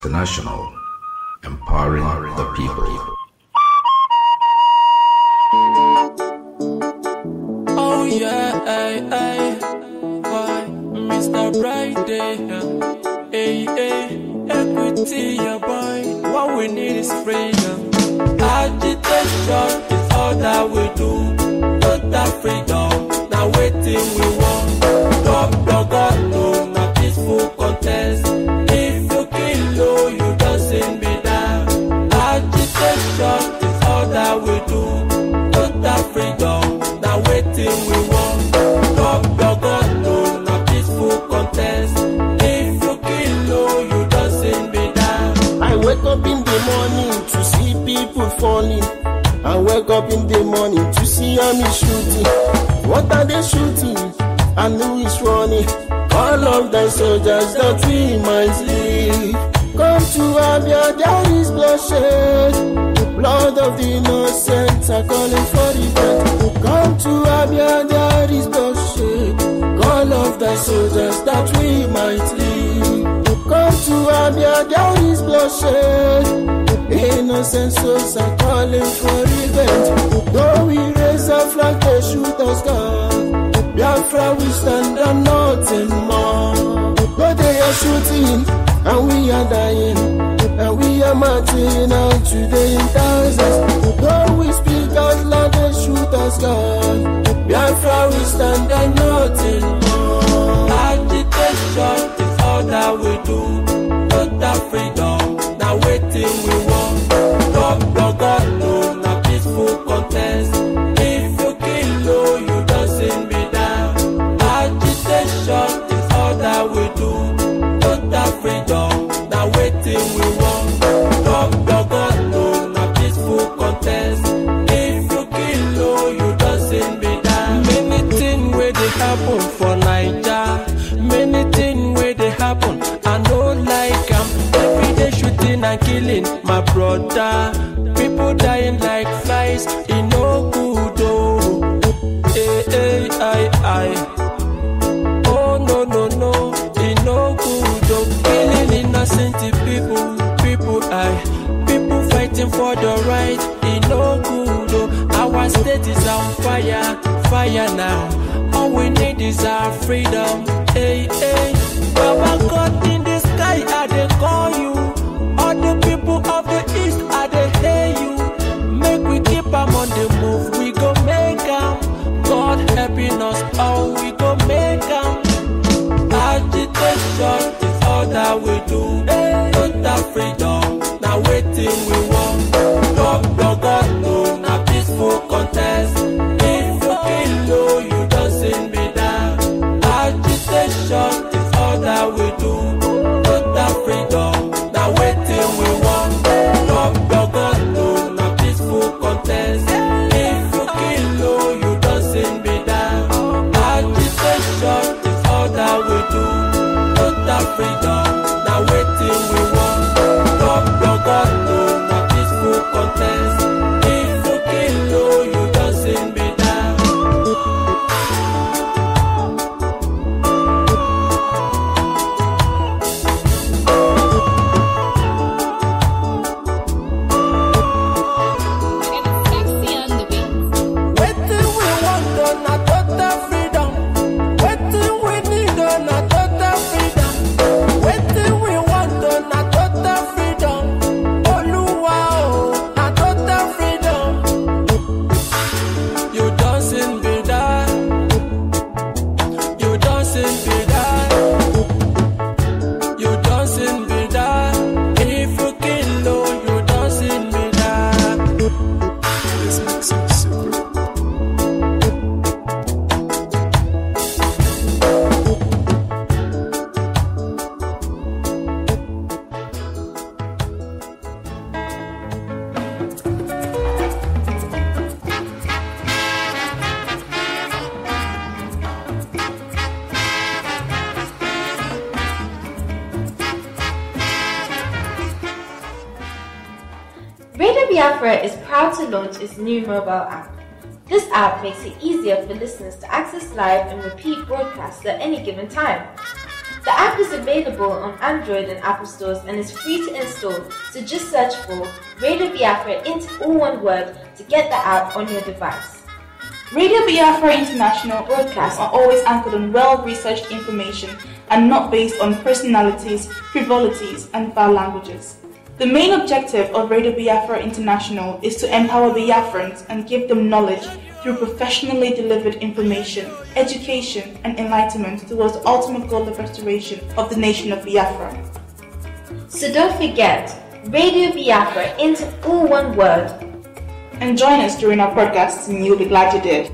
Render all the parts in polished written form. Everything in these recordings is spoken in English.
International, empowering the people. Oh yeah, Mr. Friday, equity, your boy. What we need is freedom. Agitation is all that we do. Total freedom, now waiting we want. God, no, now peaceful contest. If you kill, you don't send me down. Agitation is all that we do. Total freedom, now waiting we want. God, no, now peaceful contest. If you kill, you don't send me down. I wake up in the morning to see people falling. I wake up in the morning to see army shooting. What are they shooting? And who is running? All of the soldiers that we might live. Come to Abia, there is bloodshed. The blood of the innocent are calling for revenge. Come to Abia, there is bloodshed. All of the soldiers that we might live. Come to Abia, there is bloodshed. Innocent souls are calling for revenge. Though we raise a flag, they shoot us down. Biafra, we stand and nothing more. But they are shooting, and we are dying, and we are marching out today in thousands. Though we speak out loud, they shoot us down. Biafra, we stand and nothing more. Agitation is all that we do. Total freedom, now waiting we want. God, no, now peaceful contest. If you kill, you don't send me down. Agitation is all that we do. Total freedom, now waiting we want. God, no, now peaceful contest. If you kill, you don't send me down. Many things where they happen for Nigeria. Many things where they happen, I know like every day shooting and killing my brother. People dying like flies, it no good oh. Oh no, it no good oh. Killing innocent people fighting for the right, it no good oh. Our state is on fire now. All we need is our freedom. Baba God in the sky, I they call you. All the people of the east, I they hear you. Make we keep them on the move, we go make them. God helping us all, we go make them. Agitation is all that we do. Total freedom, now waiting we want. God, no, now peaceful contest. If you kill, you don't send me down. Agitation is all that we do. Total freedom, now waiting we want. God, no, now peaceful contest. If you kill, you don't send me down. Agitation is all that we do. Total freedom, now waiting we want. God, no, now peaceful contest. If you kill, you don't send me down. Biafra is proud to launch its new mobile app. This app makes it easier for listeners to access live and repeat broadcasts at any given time. The app is available on Android and Apple stores and is free to install, so just search for Radio Biafra into all one word to get the app on your device. Radio Biafra International broadcasts are always anchored on well-researched information and not based on personalities, frivolities, and foul languages. The main objective of Radio Biafra International is to empower Biafrans and give them knowledge through professionally delivered information, education, and enlightenment towards the ultimate goal of restoration of the nation of Biafra. So don't forget, Radio Biafra into all one word. And join us during our podcasts and you'll be glad you did.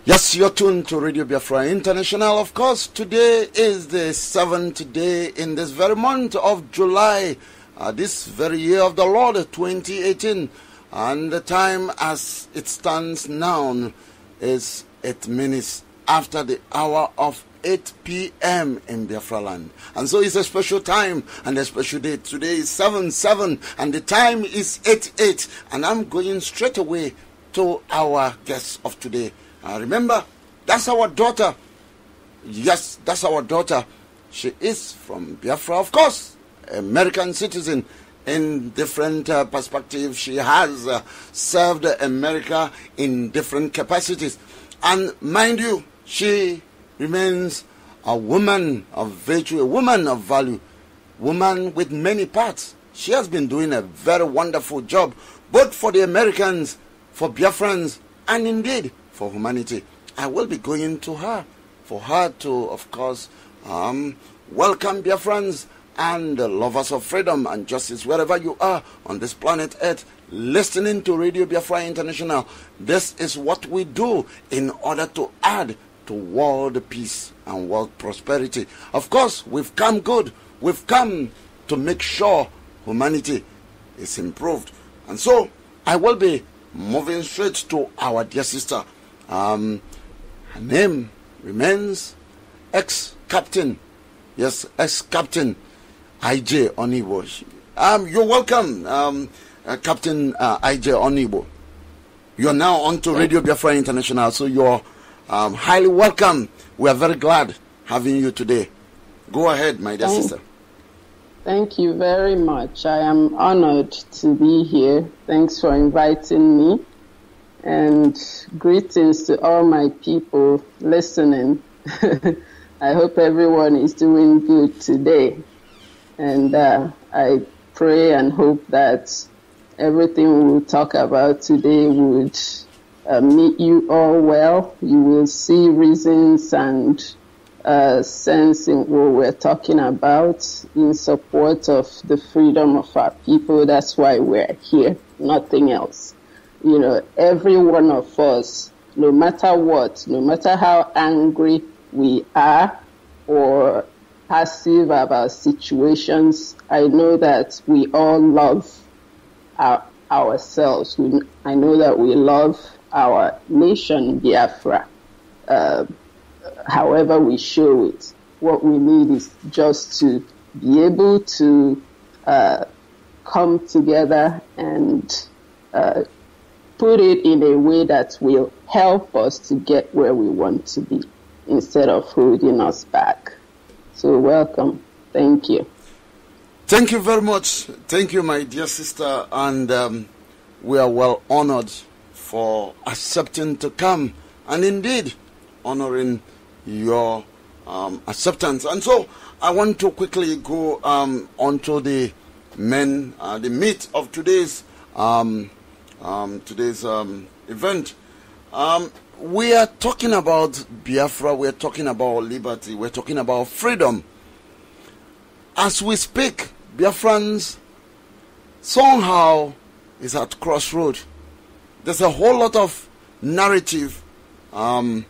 Yes, you're tuned to Radio Biafra International. Of course, today is the 7th day in this very month of July, this very year of the Lord, 2018. And the time as it stands now is 8 minutes after the hour of 8 p.m. in Biafra land. And so it's a special time and a special date. Today is 7/7 and the time is 8/8. And I'm going straight away to our guest of today. Remember, that's our daughter. Yes, that's our daughter. She is from Biafra, of course, American citizen. In different perspectives, she has served America in different capacities. And mind you, she remains a woman of virtue, a woman of value, woman with many parts. She has been doing a very wonderful job, both for the Americans, for Biafrans, and indeed for humanity. I will be going to her, for her to, of course, welcome Biafrans and the lovers of freedom and justice wherever you are on this planet Earth, listening to Radio Biafra International. This is what we do in order to add to world peace and world prosperity. Of course, we've come good. We've come to make sure humanity is improved. And so, I will be moving straight to our dear sister. Her name remains ex-captain. Yes, ex-captain I.J Onuigbo. You're welcome, Captain I.J Onuigbo. You're now on to Radio Biafra International, so you're highly welcome. We are very glad having you today. Go ahead, my dear sister. Thank you very much. I am honored to be here. Thanks for inviting me. And greetings to all my people listening. I hope everyone is doing good today. And I pray and hope that everything we will talk about today would meet you all well. You will see reasons and sense in what we're talking about in support of the freedom of our people. That's why we're here, nothing else. You know, every one of us, no matter what, no matter how angry we are or passive about situations, I know that we all love ourselves. I know that we love our nation, Biafra. However we show it, what we need is just to be able to come together and put it in a way that will help us to get where we want to be instead of holding us back. So welcome. Thank you. Thank you very much. Thank you, my dear sister. And we are well honored for accepting to come and indeed honoring your acceptance. And so I want to quickly go onto the meat of today's event. We are talking about Biafra, we are talking about liberty, we're talking about freedom. As we speak, Biafrans somehow is at crossroad. There's a whole lot of narrative out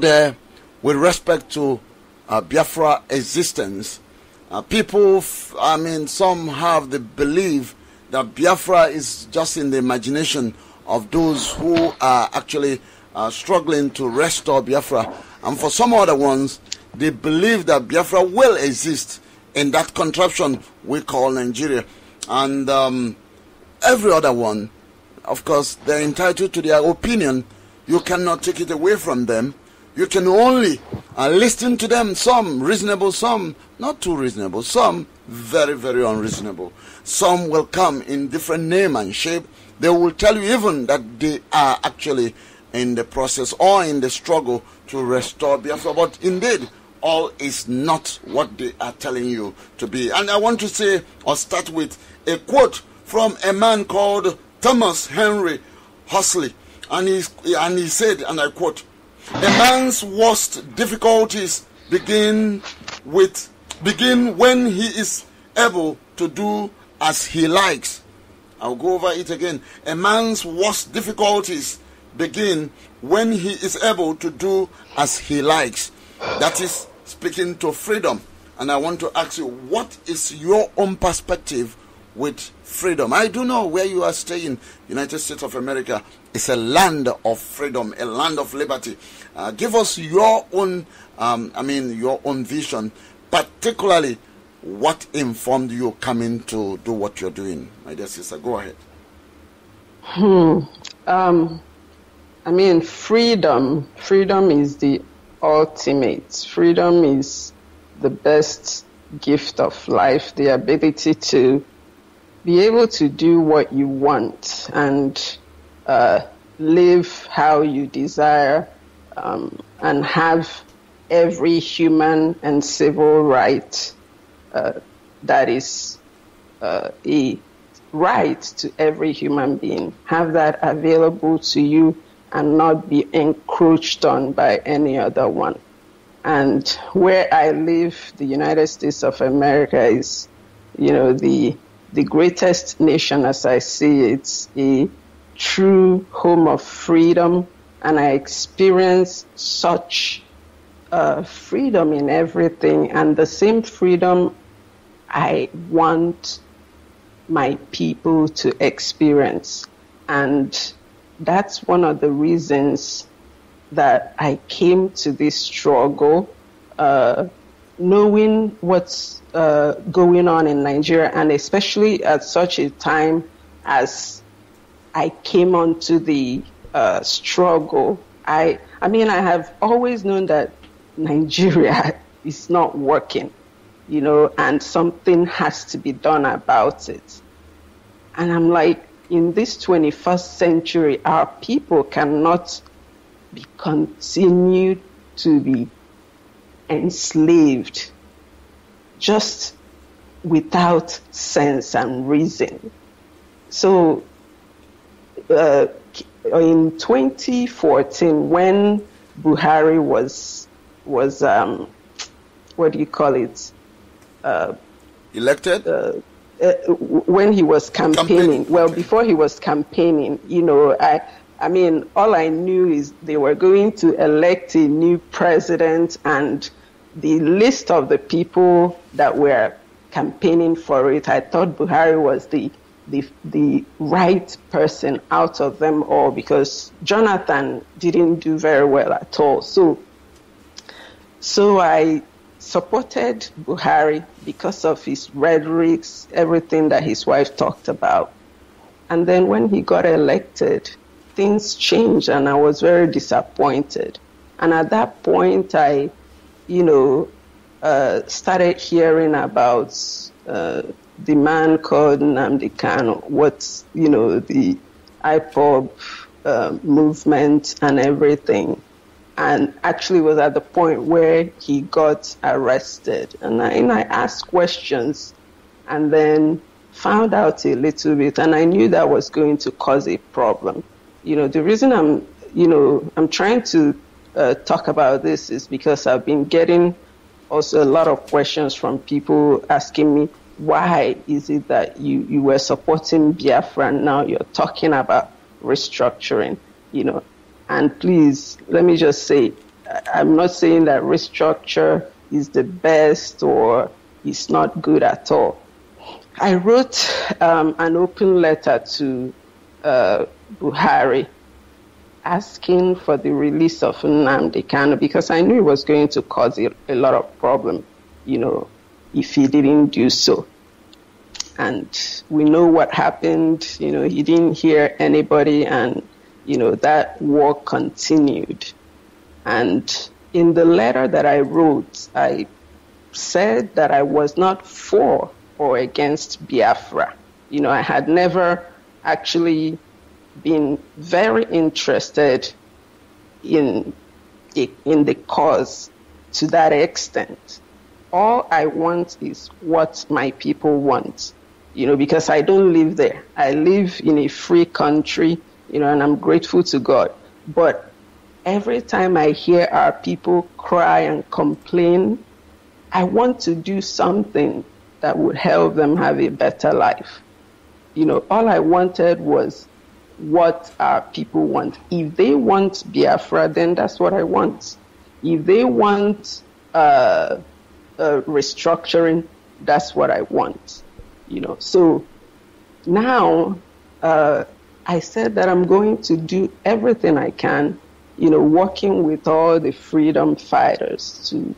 there with respect to Biafra existence. People, some have the belief that Biafra is just in the imagination of those who are actually struggling to restore Biafra. And for some other ones, they believe that Biafra will exist in that contraption we call Nigeria. And every other one, of course, they're entitled to their opinion. You cannot take it away from them. You can only listen to them, some reasonable, some not too reasonable, some very, very unreasonable. Some will come in different name and shape. They will tell you even that they are actually in the process or in the struggle to restore Biafra. But indeed, all is not what they are telling you to be. And I want to say, or start with a quote from a man called Thomas Henry Huxley. And he said, and I quote, "A man's worst difficulties begin when he is able to do as he likes." I'll go over it again. A man's worst difficulties begin when he is able to do as he likes. That is speaking to freedom. And I want to ask you, what is your own perspective with freedom? I do know where you are staying. United States of America is a land of freedom, a land of liberty. Give us your own, your own vision, particularly what informed you coming to do what you're doing. My dear sister, go ahead. Freedom is the ultimate. Freedom is the best gift of life, the ability to be able to do what you want and live how you desire, and have every human and civil right that is a right to every human being. Have that available to you and not be encroached on by any other one. And where I live, the United States of America is, the greatest nation as I see it, a true home of freedom. And I experience such freedom in everything, and the same freedom I want my people to experience. And that's one of the reasons that I came to this struggle, knowing what's going on in Nigeria, and especially at such a time as I came onto the struggle. I have always known that Nigeria is not working, and something has to be done about it. And I'm like, in this 21st century, our people cannot be continued to be enslaved just without sense and reason. So in 2014, when Buhari was what do you call it? Elected? When he was campaigning. Well, before he was campaigning, all I knew is they were going to elect a new president, and the list of the people that were campaigning for it, I thought Buhari was the right person out of them all, because Jonathan didn't do very well at all. So I supported Buhari because of his rhetorics, everything that his wife talked about. And then when he got elected, things changed, and I was very disappointed. And at that point, I, started hearing about the man called Nnamdi Kanu, what's, the IPOB movement and everything. And actually was at the point where he got arrested. And I asked questions and then found out a little bit, and I knew that was going to cause a problem. The reason I'm trying to talk about this is because I've been getting also a lot of questions from people asking me, why is it that you were supporting Biafra and now you're talking about restructuring, And please, let me just say, I'm not saying that restructure is the best or it's not good at all. I wrote an open letter to Buhari asking for the release of Nnamdi Kanu because I knew it was going to cause a lot of problem, if he didn't do so. And we know what happened. He didn't hear anybody, and, that war continued. And in the letter that I wrote, I said that I was not for or against Biafra. I had never actually been very interested in the cause to that extent. All I want is what my people want, because I don't live there. I live in a free country, and I'm grateful to God. But every time I hear our people cry and complain, I want to do something that would help them have a better life. All I wanted was what our people want. If they want Biafra, then that's what I want. If they want restructuring, that's what I want. So now I said that I'm going to do everything I can, working with all the freedom fighters to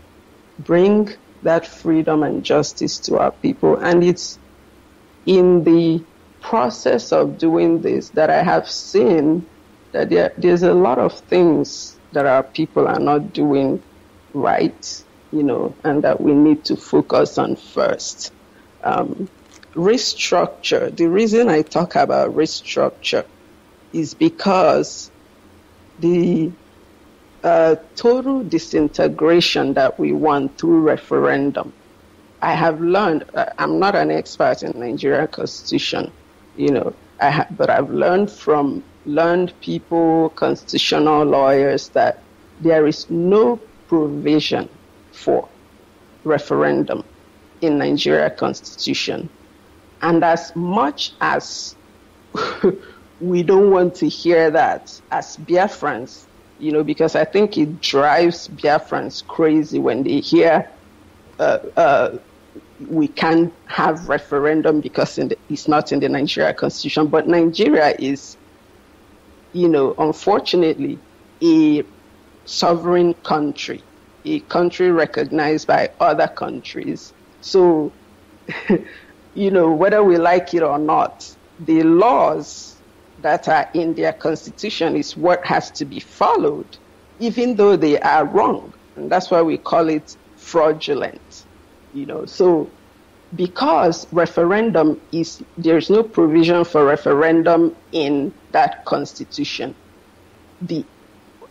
bring that freedom and justice to our people. And it's in the process of doing this that I have seen that there's a lot of things that our people are not doing right, and that we need to focus on first. Restructure. The reason I talk about restructure is because the total disintegration that we want through referendum. I have learned, I'm not an expert in Nigerian constitution, but I've learned from learned people, constitutional lawyers, that there is no provision for referendum in Nigeria constitution. And as much as we don't want to hear that as Biafrans, because I think it drives Biafrans crazy when they hear we can't have referendum because it's not in the Nigeria constitution. But Nigeria is, unfortunately, a sovereign country, a country recognized by other countries. So, whether we like it or not, the laws that are in their constitution is what has to be followed, even though they are wrong. And that's why we call it fraudulent. So because referendum there's no provision for referendum in that constitution.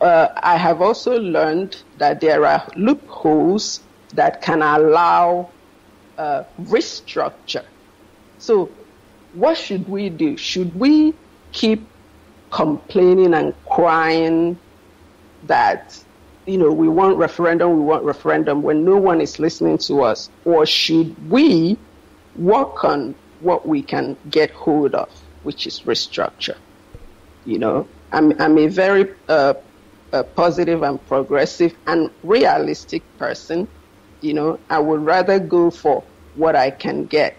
I have also learned that there are loopholes that can allow restructure. So what should we do? Should we keep complaining and crying that we want referendum when no one is listening to us? Or should we work on what we can get hold of, which is restructure? I'm a very positive and progressive and realistic person. I would rather go for what I can get.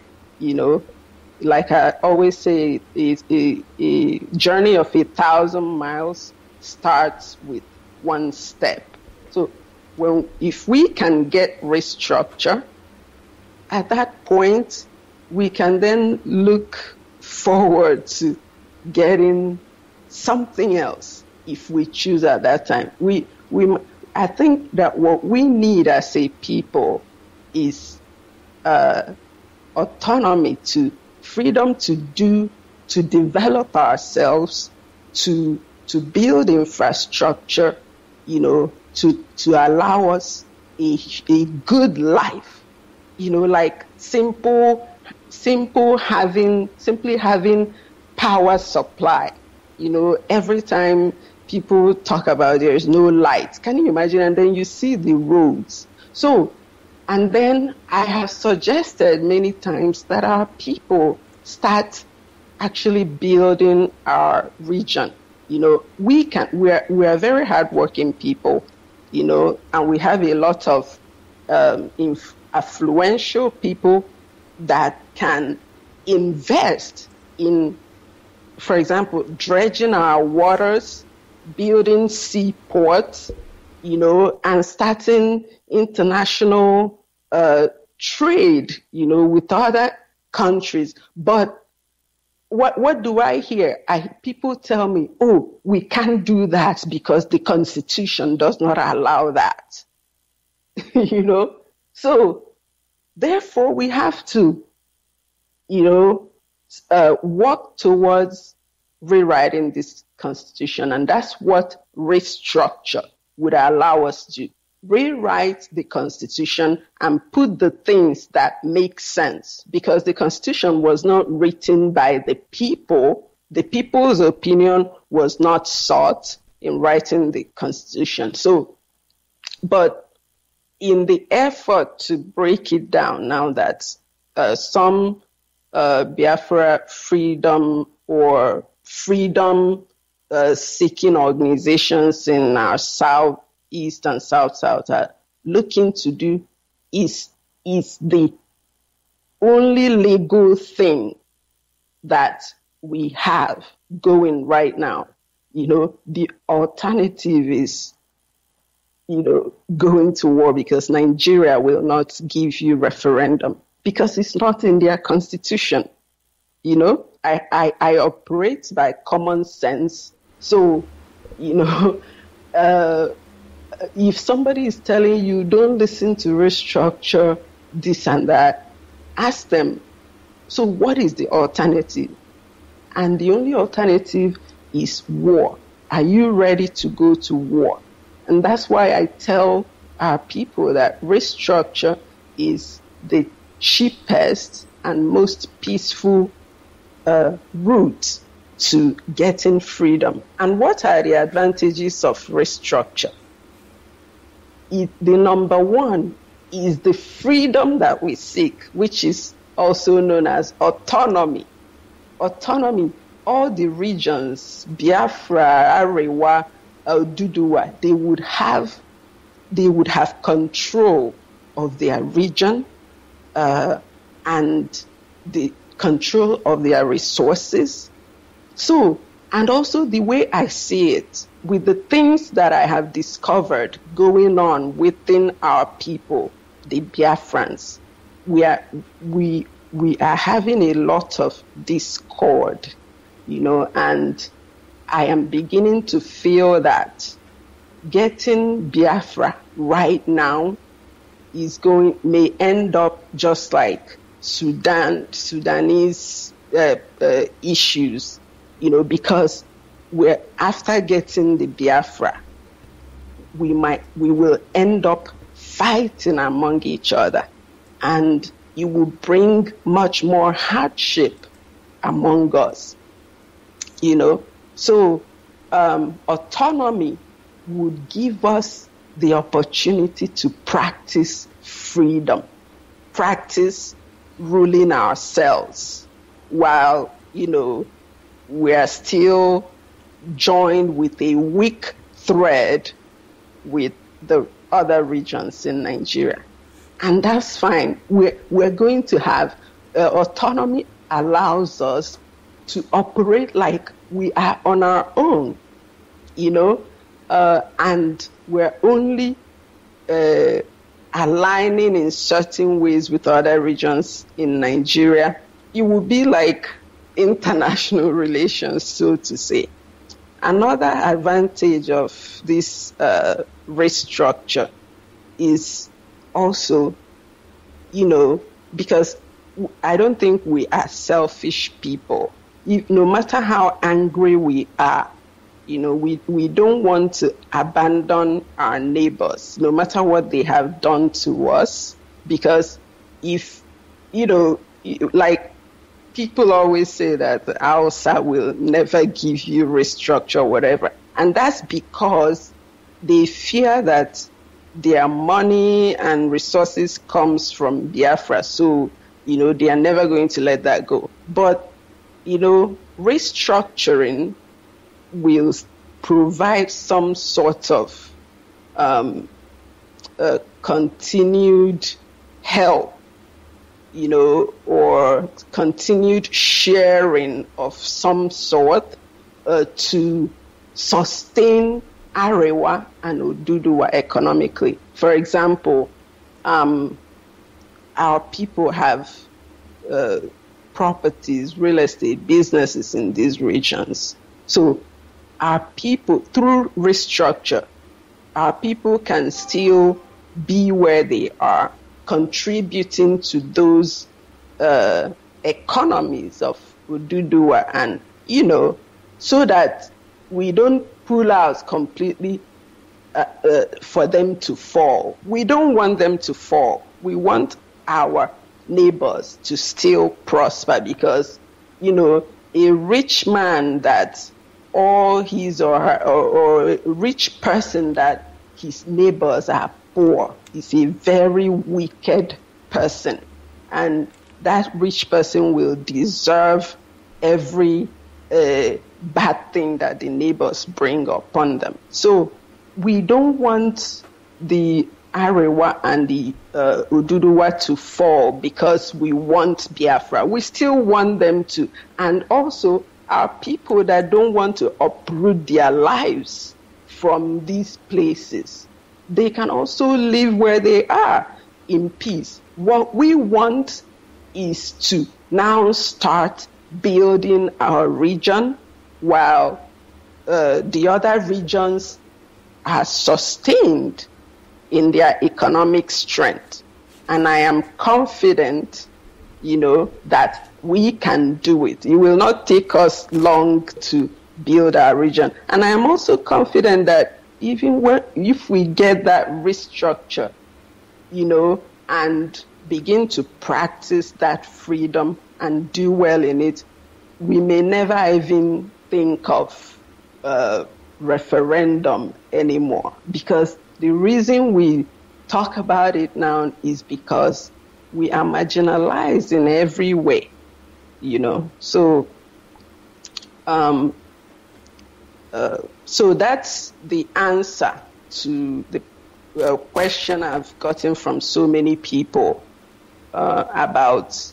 Like I always say, a journey of 1,000 miles starts with one step. So if we can get restructure, at that point, we can then look forward to getting something else if we choose at that time. I think that what we need as a people is autonomy, freedom to develop ourselves, to build infrastructure, to allow us a good life, like simply having power supply. Every time people talk about there is no light, can you imagine? And then you see the roads. So, and then I have suggested many times that our people start actually building our region. We are very hardworking people, and we have a lot of affluential people that can invest in, for example, dredging our waters, building seaports, and starting international trade, with other countries. But what do I hear? People tell me, oh, we can't do that because the Constitution does not allow that. So therefore we have to, work towards rewriting this Constitution. And that's what restructure would allow us to rewrite the Constitution and put the things that make sense, because the Constitution was not written by the people. The people's opinion was not sought in writing the Constitution. So, but in the effort to break it down, now that some Biafra freedom or freedom seeking organizations in our Southeast and South are looking to do is the only legal thing that we have going right now. The alternative is, going to war, because Nigeria will not give you referendum because it's not in their constitution. I operate by common sense. So, if somebody is telling you don't listen to restructure, this and that, ask them, so what is the alternative? And the only alternative is war. Are you ready to go to war? And that's why I tell our people that restructure is the cheapest and most peaceful route to getting freedom. And what are the advantages of restructure? The number one is the freedom that we seek, which is also known as autonomy. Autonomy. All the regions, Biafra, Arewa, Duduwa, they would have control of their region and the control of their resources. So, and also the way I see it, with the things that I have discovered going on within our people, the Biafrans, we are having a lot of discord, and I am beginning to feel that getting Biafra right now may end up just like Sudanese issues, because we're after getting the Biafra, we will end up fighting among each other, and it will bring much more hardship among us, So autonomy would give us the opportunity to practice freedom, practice ruling ourselves, while, we are still joined with a weak thread with the other regions in Nigeria. And that's fine. We're going to have autonomy allows us to operate like we are on our own, and we're only aligning in certain ways with other regions in Nigeria. It would be like international relations, so to say. Another advantage of this restructure is also, because I don't think we are selfish people. No matter how angry we are, we don't want to abandon our neighbors, no matter what they have done to us. Because if, like people always say that the Hausa will never give you restructure, whatever. And that's because they fear that their money and resources comes from Biafra. So, they are never going to let that go. But, restructuring will provide some sort of continued help, or continued sharing of some sort to sustain Arewa and Oduduwa economically. For example, our people have properties, real estate, businesses in these regions. So our people, through restructure, our people can still be where they are, contributing to those economies of Oduduwa, and, so that we don't pull out completely for them to fall. We don't want them to fall. We want our neighbors to still prosper, because, a rich man that all his or her, or a rich person that his neighbors are poor is a very wicked person. And that rich person will deserve every bad thing that the neighbors bring upon them. So we don't want the Arewa and the Oduduwa to fall because we want Biafra. We still want them to. And also, our people that don't want to uproot their lives from these places, they can also live where they are in peace. What we want is to now start building our region while the other regions are sustained in their economic strength. And I am confident, that we can do it. It will not take us long to build our region. And I am also confident that if we get that restructure, and begin to practice that freedom and do well in it, we may never even think of referendum anymore. Because the reason we talk about it now is because we are marginalized in every way, So, so that's the answer to the question I've gotten from so many people about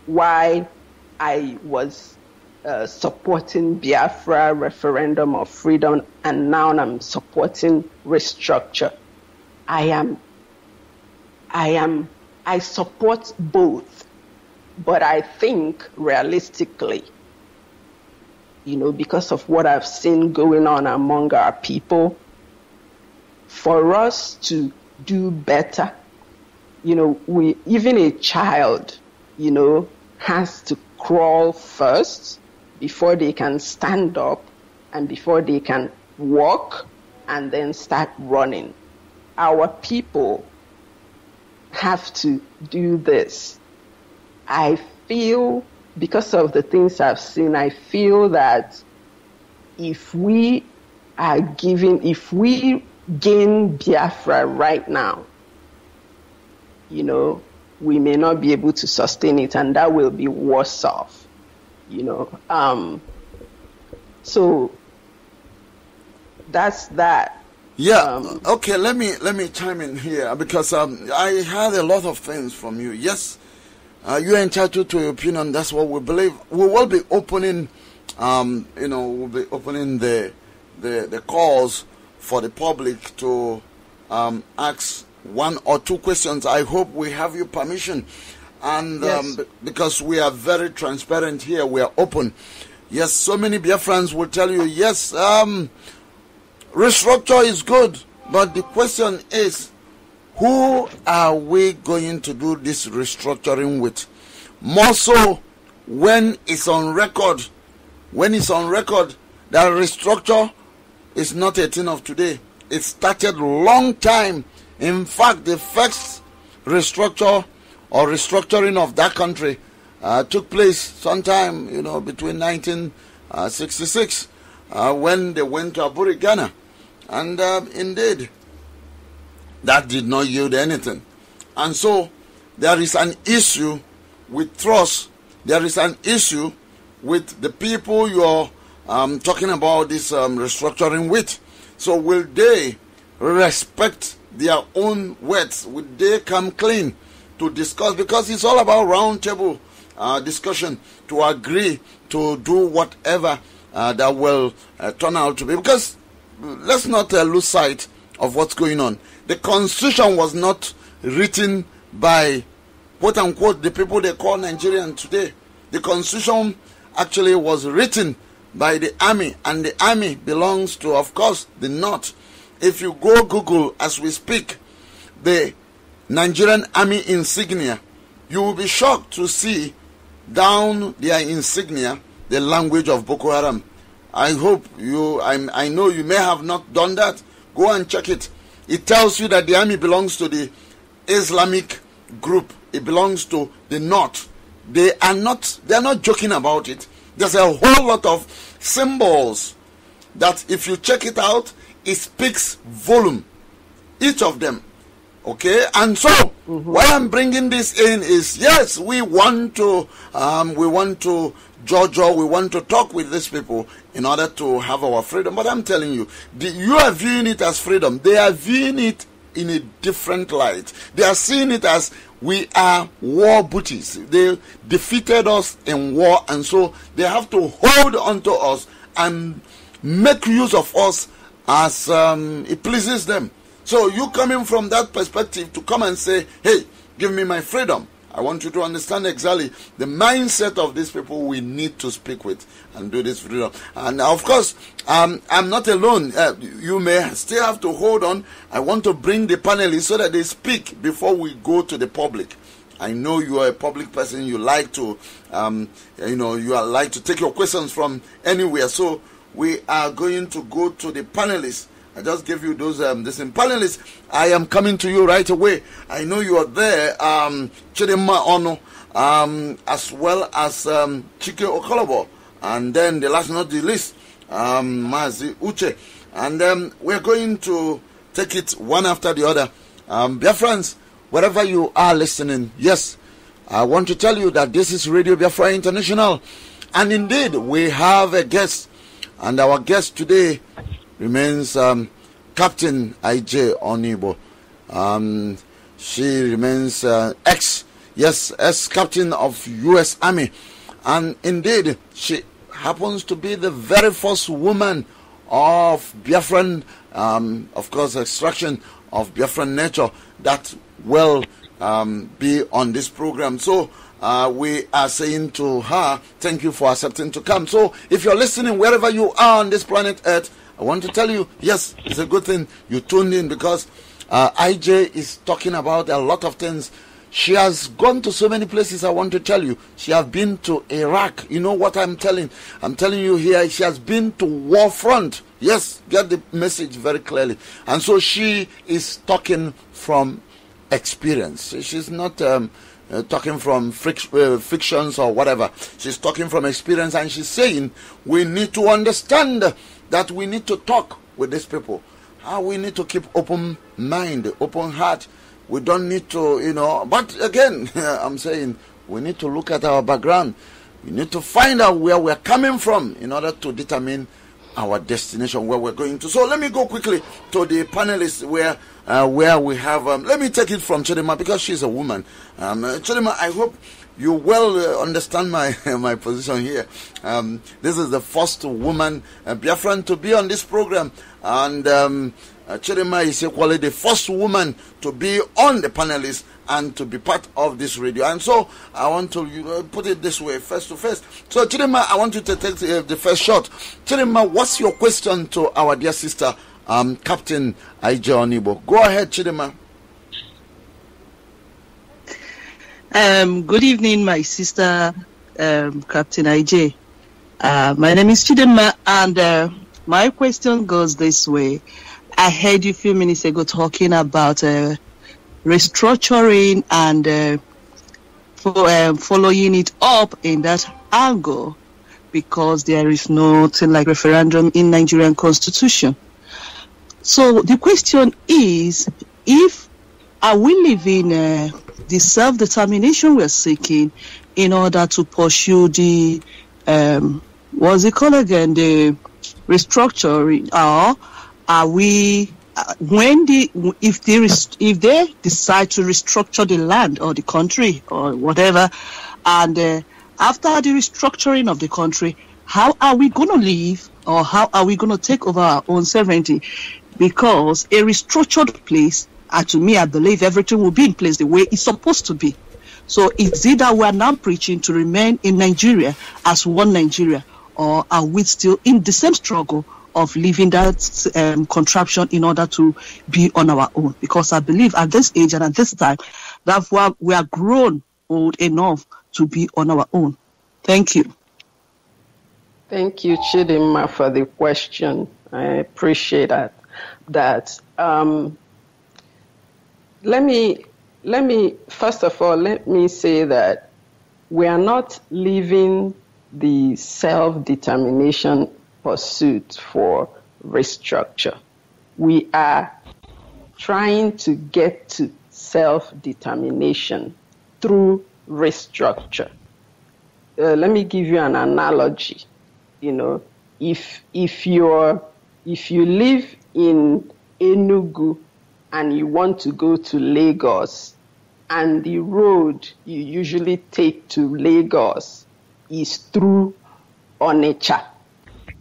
why I was supporting Biafra referendum of freedom, and now I'm supporting restructure. I support both, but I think realistically, because of what I've seen going on among our people, for us to do better, even a child, has to crawl first before they can stand up and before they can walk and then start running. Our people have to do this. I feel, because of the things I've seen, I feel that if we gain Biafra right now, we may not be able to sustain it, and that will be worse off, So that's that. Yeah. Okay. Let me chime in here, because I heard a lot of things from you. Yes, you are entitled to your opinion. That's what we believe. We will be opening, we'll be opening the calls for the public to ask one or two questions. I hope we have your permission, and yes. Because we are very transparent here, we are open. Yes, so many Biafrans will tell you, yes, restructure is good, but the question is, who are we going to do this restructuring with? More so when it's on record. When it's on record that restructure is not a thing of today. It started long time. In fact, the first restructure or restructuring of that country took place sometime, between 1966 when they went to Aburi, Ghana. And indeed, that did not yield anything. And so there is an issue with trust. There is an issue with the people you're talking about this restructuring with. So will they respect their own words? Will they come clean to discuss? Because it's all about round table discussion, to agree to do whatever that will turn out to be. Because let's not lose sight of what's going on. The Constitution was not written by, quote unquote, the people they call Nigerian today. The Constitution actually was written by the army, and the army belongs to, of course, the North. If you go Google as we speak, the Nigerian Army insignia, you will be shocked to see down their insignia the language of Boko Haram. I hope I know you may have not done that. Go and check it. It tells you that the army belongs to the Islamic group. It belongs to the North. They are not joking about it. There's a whole lot of symbols that if you check it out, it speaks volume. Each of them. Okay, and so why I'm bringing this in is, yes, we want to judge, we want to talk with these people in order to have our freedom. But I'm telling you, you are viewing it as freedom. They are viewing it in a different light. They are seeing it as we are war booties. They defeated us in war, and so they have to hold on to us and make use of us as it pleases them. So you coming from that perspective to come and say, hey, give me my freedom. I want you to understand exactly the mindset of these people we need to speak with and do this freedom. And of course, I'm not alone. You may still have to hold on. I want to bring the panelists so that they speak before we go to the public. I know you are a public person. You like to, like to take your questions from anywhere. So we are going to go to the panelists. I just gave you those panelists. I am coming to you right away. I know you are there, Chidinma Ono, as well as Chike Okolobo, and then the last not the least, Mazi Uche. And we're going to take it one after the other. Biafrans, wherever you are listening, yes, I want to tell you that this is Radio Biafra International. And indeed, we have a guest, and our guest today remains Captain I.J Onuigbo. She remains ex-captain of U.S. Army. And indeed, she happens to be the very first woman of Biafran, of course, extraction of Biafran nature that will be on this program. So we are saying to her, thank you for accepting to come. So if you're listening wherever you are on this planet Earth, I want to tell you, yes, it's a good thing you tuned in, because IJ is talking about a lot of things. She has gone to so many places. I want to tell you, she has been to Iraq. You know what I'm telling you here, she has been to war front. Yes, get the message very clearly. And so she is talking from experience. She's not talking from fictions or whatever. She's talking from experience, and she's saying we need to understand that we need to talk with these people. We need to keep open mind, open heart. We don't need to, but again, I'm saying we need to look at our background. We need to find out where we're coming from in order to determine our destination, where we're going to. So let me go quickly to the panelists where we have, let me take it from Chidinma, because she's a woman. Chidinma, I hope you well understand my position here. This is the first woman Biafran to be on this program, and Chidinma is equally the first woman to be on the panelists and to be part of this radio. And so I want to put it this way, face to face. So Chidinma, I want you to take the first shot. Chidinma, what's your question to our dear sister, Captain I.J Onuigbo? Go ahead, Chidinma. Good evening, my sister, Captain I.J. My name is Chidinma, and my question goes this way. I heard you a few minutes ago talking about restructuring and following it up in that angle, because there is nothing like referendum in Nigerian constitution. So the question is, are we living the self-determination we're seeking in order to pursue the what's it called again, the restructuring, or are we if they decide to restructure the land or the country or whatever, and after the restructuring of the country, how are we going to live, or how are we going to take over our own sovereignty? Because a restructured place, to me, I believe everything will be in place the way it's supposed to be. So is it that we are now preaching to remain in Nigeria as one Nigeria, or are we still in the same struggle of leaving that contraption in order to be on our own? Because I believe at this age and at this time that we are grown old enough to be on our own. Thank you. Thank you, Chidinma, for the question. I appreciate that. Let me first of all, let me say that we are not leaving the self-determination pursuit for restructure. We are trying to get to self-determination through restructure. Let me give you an analogy. If you live in Enugu and you want to go to Lagos, and the road you usually take to Lagos is through Onitsha,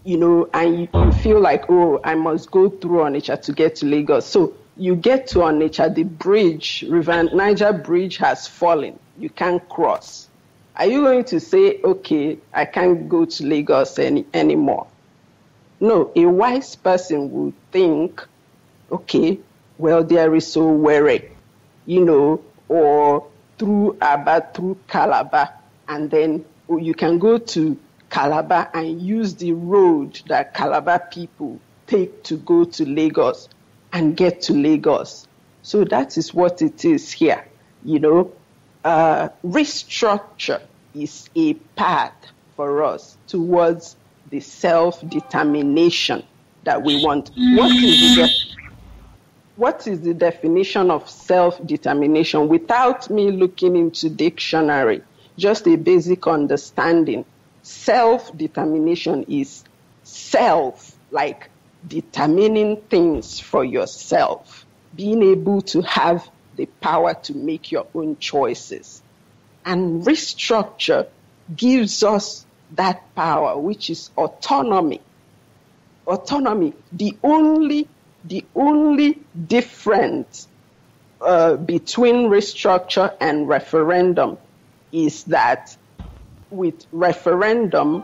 and you feel like, oh, I must go through Onitsha to get to Lagos. So you get to Onitsha, the bridge, River Niger Bridge has fallen. You can't cross. Are you going to say, okay, I can't go to Lagos anymore? No, a wise person would think, okay, well, there is Owerri, or through Aba, through Calabar, and then you can go to Calabar and use the road that Calabar people take to go to Lagos and get to Lagos. So that is what it is here. Restructure is a path for us towards the self-determination that we want. What is the definition of self-determination? Without me looking into dictionary, just a basic understanding. Self-determination is self, like determining things for yourself, being able to have the power to make your own choices. And restructure gives us that power, which is autonomy. Autonomy. The only difference between restructure and referendum is that with referendum,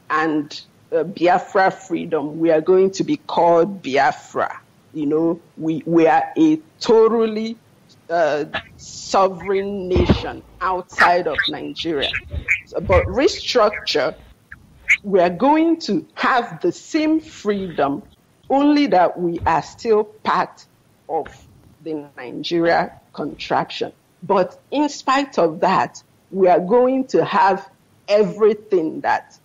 and Biafra freedom, we are going to be called Biafra. We are a totally sovereign nation outside of Nigeria. But restructure, we are going to have the same freedom, only that we are still part of the Nigeria contraption. But in spite of that, we are going to have everything that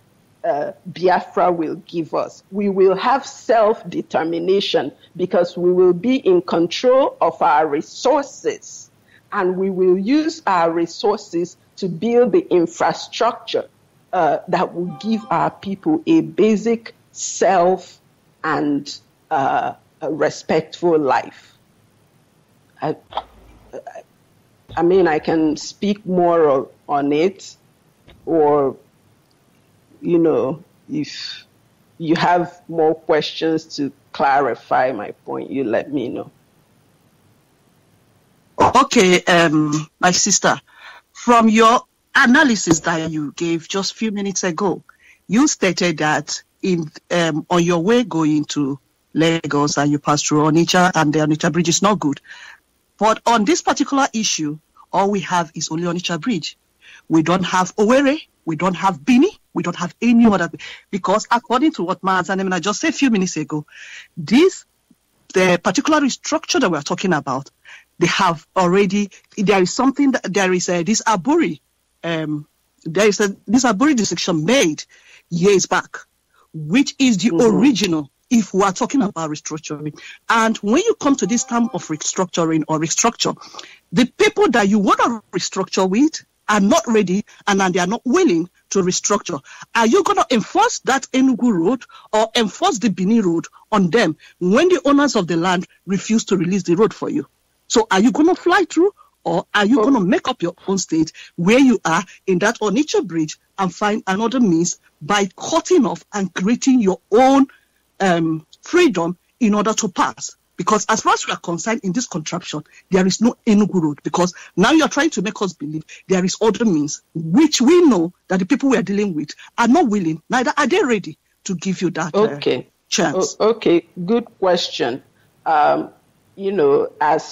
Biafra will give us. We will have self-determination because we will be in control of our resources, and we will use our resources to build the infrastructure that will give our people a basic self and a respectful life. I mean, I can speak more on it, or, if you have more questions to clarify my point, you let me know. Okay, my sister, from your analysis that you gave just a few minutes ago, you stated that on your way going to Lagos and you pass through Onitsha, and the Onitsha Bridge is not good. But on this particular issue, all we have is only Onitsha Bridge. We don't have Owerri, we don't have Bini, we don't have any other, because according to what Maazan just said a few minutes ago, the particular restructure that we're talking about, they have already, there is something that there is this Aburi, this Aburi decision made years back, which is the original, if we are talking about restructuring. And when you come to this term of restructuring or restructure, the people that you want to restructure with are not ready and they are not willing to restructure. Are you going to enforce that Enugu road or enforce the Bini road on them when the owners of the land refuse to release the road for you? So are you going to fly through, Or are you going to make up your own state where you are in that Onitsha bridge and find another means by cutting off and creating your own freedom in order to pass? Because as far as we are concerned in this contraption, there is no Enugu road, because now you are trying to make us believe there is other means, which we know that the people we are dealing with are not willing, neither are they ready to give you that chance. Okay, good question. As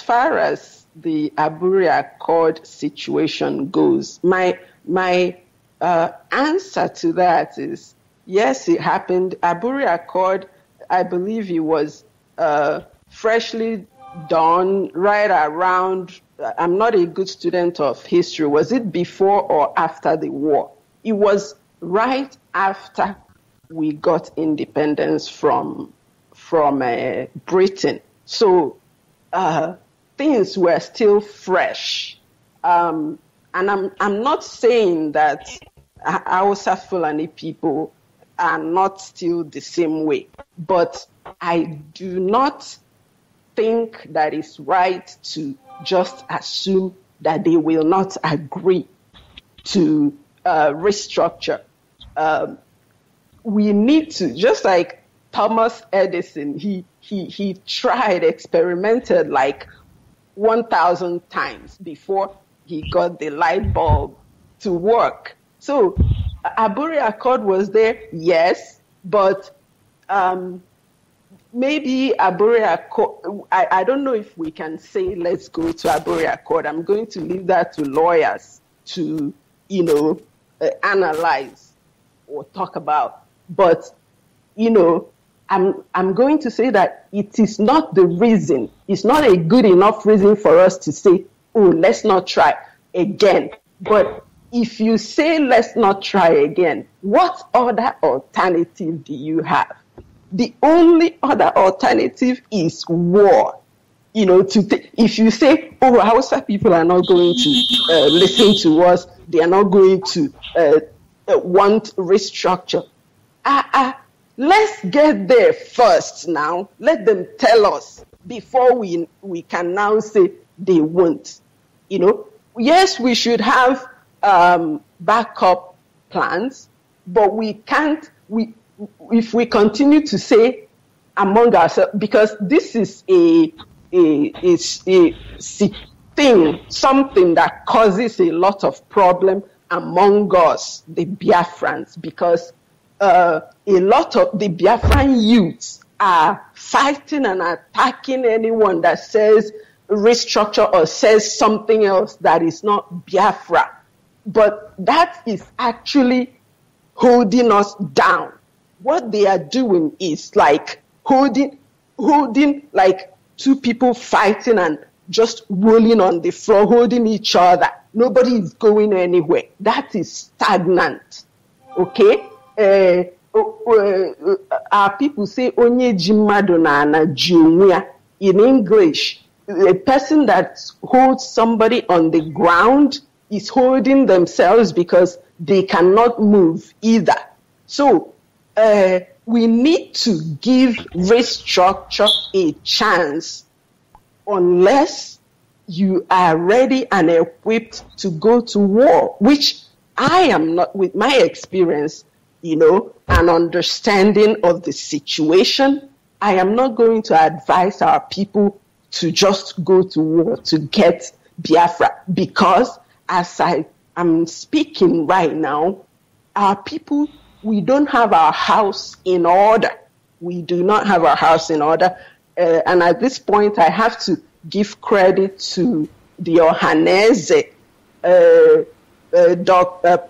far as the Aburi Accord situation goes, my answer to that is, yes, it happened. Aburi Accord, I believe it was freshly done right around, I'm not a good student of history, was it before or after the war? It was right after we got independence from Britain. So things were still fresh. And I'm not saying that Hausa Fulani people are not still the same way, but I do not think that it's right to just assume that they will not agree to restructure. We need to, just like Thomas Edison, he tried, experimented like 1,000 times before he got the light bulb to work. So Aburi Accord was there, yes, but maybe Aburi Accord, I don't know if we can say let's go to Aburi Accord. I'm going to leave that to lawyers to, analyze or talk about. But, I'm going to say that it is not the reason, it's not a good enough reason for us to say, oh, let's not try again. But if you say let's not try again, what other alternative do you have? The only other alternative is war. If you say, oh, Hausa people are not going to listen to us, they are not going to want restructure. Let's get there first now. Let them tell us before we can now say they won't. Yes, we should have backup plans, but we can't. If we continue to say among ourselves, because this is a thing, something that causes a lot of problem among us, the Biafrans, because a lot of the Biafran youths are fighting and attacking anyone that says restructure or says something else that is not Biafra. But that is actually holding us down. What they are doing is like holding like two people fighting and just rolling on the floor, holding each other. Nobody is going anywhere. That is stagnant. Okay? Our people say, Onye jimado na ana jiumia. In English, a person that holds somebody on the ground is holding themselves because they cannot move either. So, we need to give restructure a chance unless you are ready and equipped to go to war, which I am not, with my experience, and understanding of the situation. I am not going to advise our people to just go to war to get Biafra, because as I am speaking right now, our people, we don't have our house in order. We do not have our house in order. And at this point, I have to give credit to the Ohaneze,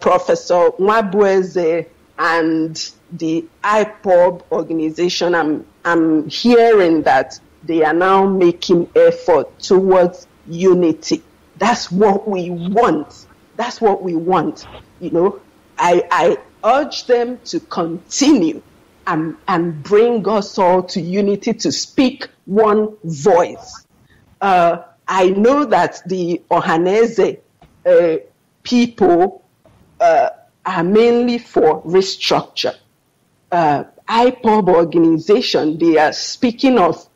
Professor Nwabueze, and the IPOB organization. I'm hearing that they are now making effort towards unity. That's what we want. That's what we want. I urge them to continue and bring us all to unity, to speak one voice. I know that the Ohaneze people are mainly for restructure. IPOB organization, they are speaking of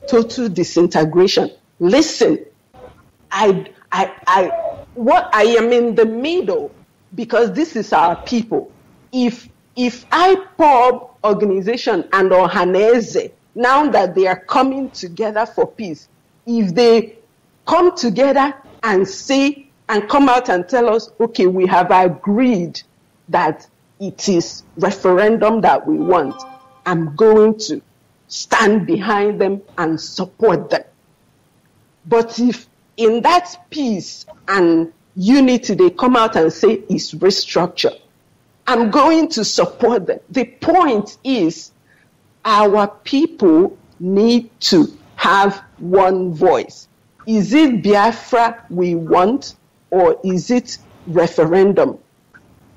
total disintegration. Listen, I am in the middle because this is our people. If IPOB organization and Ohaneze, now that they are coming together for peace, if they come together and say and come out and tell us, okay, we have agreed that it is referendum that we want, I'm going to stand behind them and support them. But if in that peace and unity they come out and say it's restructure, I'm going to support them. The point is, our people need to have one voice. Is it Biafra we want, or is it referendum?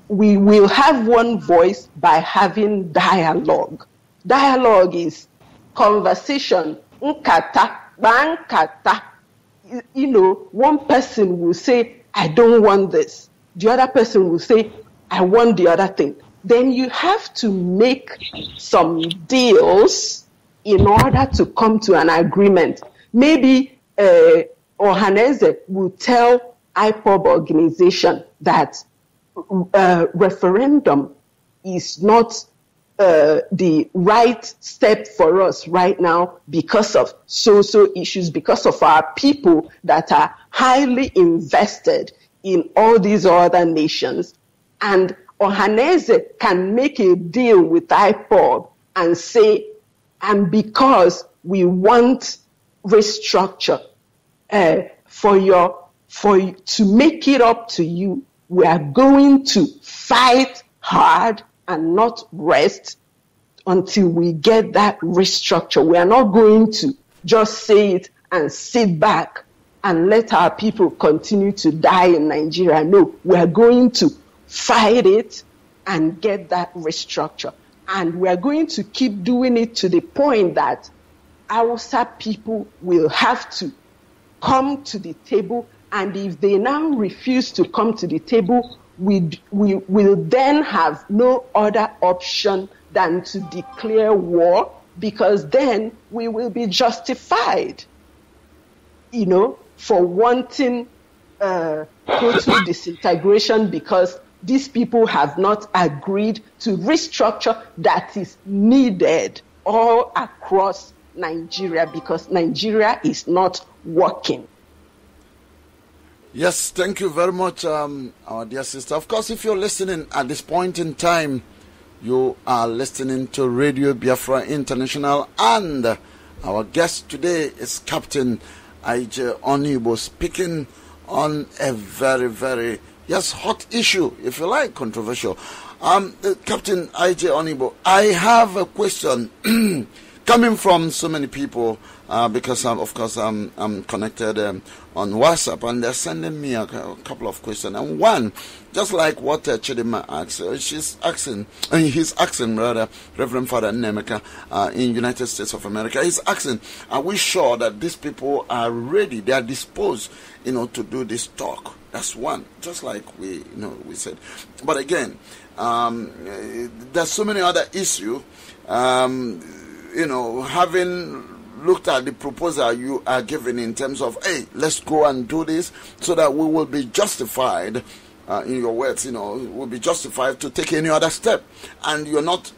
We will have one voice by having dialogue. Dialogue is conversation, nkata, bankata. You know, one person will say, I don't want this. The other person will say, I want the other thing. Then you have to make some deals in order to come to an agreement. Maybe Ohaneze will tell IPOB organization that referendum is not the right step for us right now because of social issues, because of our people that are highly invested in all these other nations. And Ohaneze can make a deal with IPOB and say, and because we want restructure, to make it up to you, we are going to fight hard and not rest until we get that restructure. We are not going to just say it and sit back and let our people continue to die in Nigeria. No, we are going to fight it and get that restructure. And we are going to keep doing it to the point that Hausa people will have to come to the table. And if they now refuse to come to the table, we will then have no other option than to declare war, because then we will be justified, you know, for wanting total disintegration, because these people have not agreed to restructure that is needed all across Nigeria, because Nigeria is not working. Yes, thank you very much, our dear sister. Of course, if you're listening at this point in time, you are listening to Radio Biafra International, and our guest today is Captain I.J Onuigbo, speaking on a very, very, hot issue, if you like, controversial. Captain I.J Onuigbo, I have a question coming from so many people, because of course I'm connected on WhatsApp, and they're sending me a couple of questions. And one, just like what Chidima asked, he's asking Reverend Father Nemeka in United States of America. He's asking, are we sure that these people are ready, they are disposed, to do this talk? That's one, just like we said. But again, there's so many other issues. Having looked at the proposal you are giving in terms of, hey, let's go and do this so that we will be justified, in your words, will be justified to take any other step. And you're not,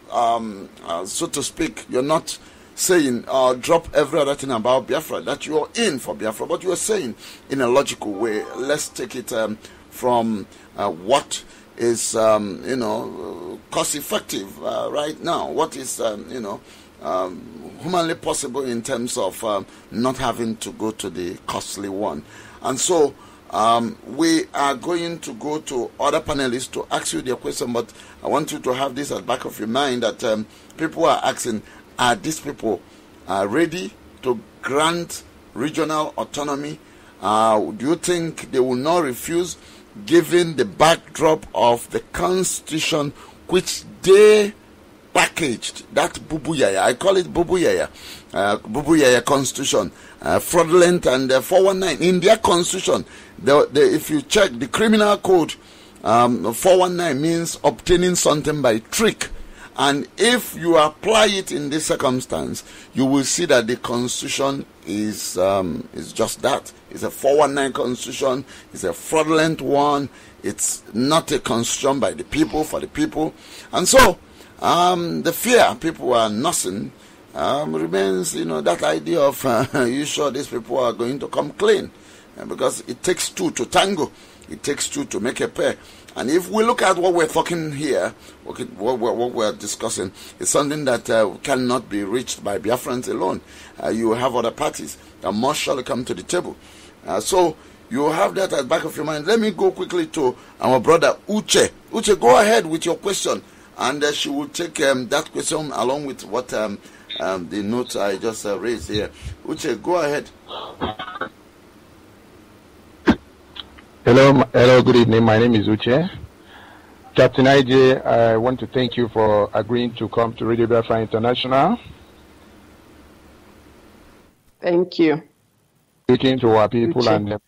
so to speak, you're not saying, drop every other thing about Biafra, that you're in for Biafra, but you're saying in a logical way, let's take it from what is, cost effective right now, what is, humanly possible in terms of not having to go to the costly one. And so we are going to go to other panelists to ask you their question, but I want you to have this at the back of your mind that people are asking, are these people ready to grant regional autonomy? Do you think they will not refuse, given the backdrop of the constitution which they packaged, that Bubu Yaya, I call it Bubu Yaya, Bubu Yaya constitution, fraudulent and 419 in their constitution. If you check the criminal code, 419 means obtaining something by trick, And if you apply it in this circumstance, you will see that the Constitution is just that. It's a 419 Constitution. It's a fraudulent one. It's not a Constitution by the people, for the people. And so, the fear people are nursing remains, that idea of, you sure these people are going to come clean? Because it takes two to tango. It takes two to make a pair. And if we look at what we're talking here, what we're discussing, is something that cannot be reached by Biafrans alone. You have other parties that must surely come to the table. So you have that at the back of your mind. Let me go quickly to our brother Uche. Uche, go ahead with your question. And she will take that question along with what the note I just raised here. Uche, go ahead. Hello, good evening. My name is Uche. Captain I.J, I want to thank you for agreeing to come to Radio Biafra International. Thank you. Speaking to our people and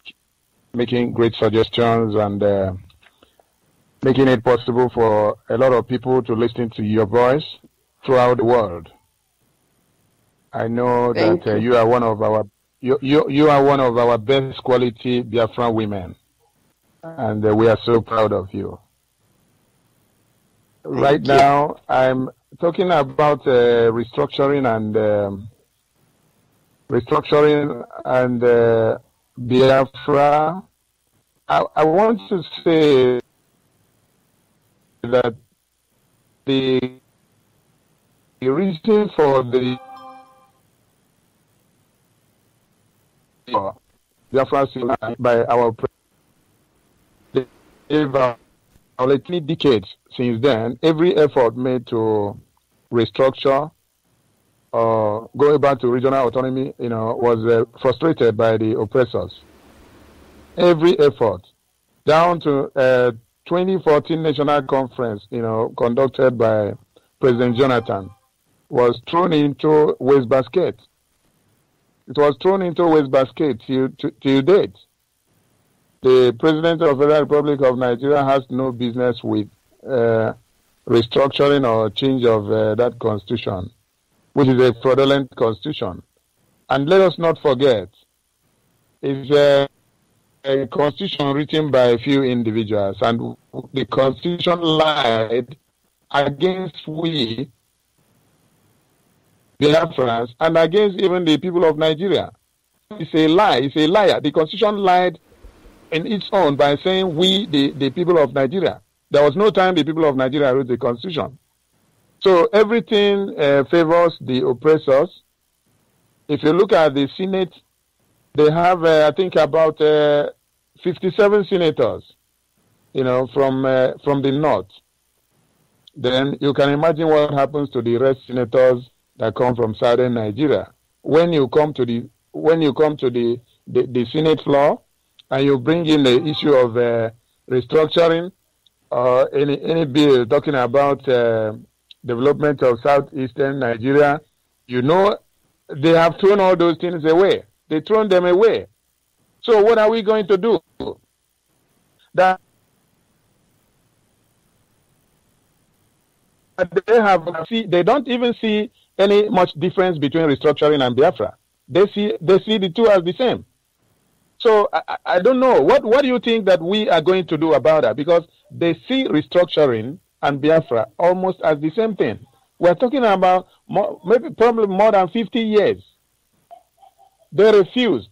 making great suggestions and making it possible for a lot of people to listen to your voice throughout the world. I know that you are one of our you are one of our best quality Biafran women. And we are so proud of you. Right now, I'm talking about restructuring and Biafra. I want to say that the reason for the Biafra by our about 3 decades since then, every effort made to restructure or going back to regional autonomy, was frustrated by the oppressors. Every effort, down to 2014 national conference, conducted by President Jonathan, was thrown into wastebasket. It was thrown into wastebasket till date. The President of the Republic of Nigeria has no business with restructuring or change of that constitution, which is a fraudulent constitution. And let us not forget, it's a constitution written by a few individuals, and the constitution lied against we, Biafrans, and against even the people of Nigeria. It's a lie. It's a liar. The constitution lied in its own by saying we, the people of Nigeria. There was no time the people of Nigeria wrote the constitution. So everything favors the oppressors. If you look at the Senate, they have, I think, about 57 senators, from the north. Then you can imagine what happens to the rest senators that come from southern Nigeria. When you come to the Senate floor, and you bring in the issue of restructuring or any bill talking about development of southeastern Nigeria, they have thrown all those things away. They thrown them away. So what are we going to do? They don't even see any much difference between restructuring and Biafra. They see the two as the same. So I don't know. What do you think that we are going to do about that? Because they see restructuring and Biafra almost as the same thing. We're talking about probably more than 50 years. They refused.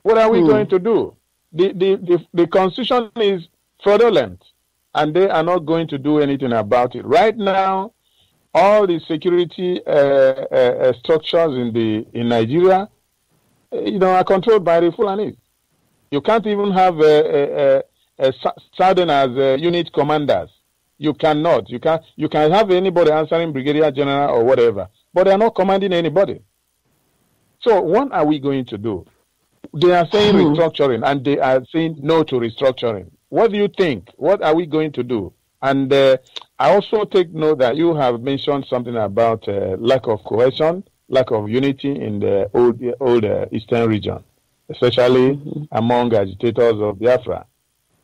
What are we going to do? The constitution is fraudulent, and they are not going to do anything about it. Right now, all the security structures in Nigeria, are controlled by the Fulanis. You can't even have Southerners unit commanders. You cannot. You can have anybody answering brigadier general or whatever, but they are not commanding anybody. So what are we going to do? They are saying restructuring, and they are saying no to restructuring. What do you think? What are we going to do? And I also take note that you have mentioned something about lack of cohesion, lack of unity in the old Eastern region, especially among agitators of Biafra.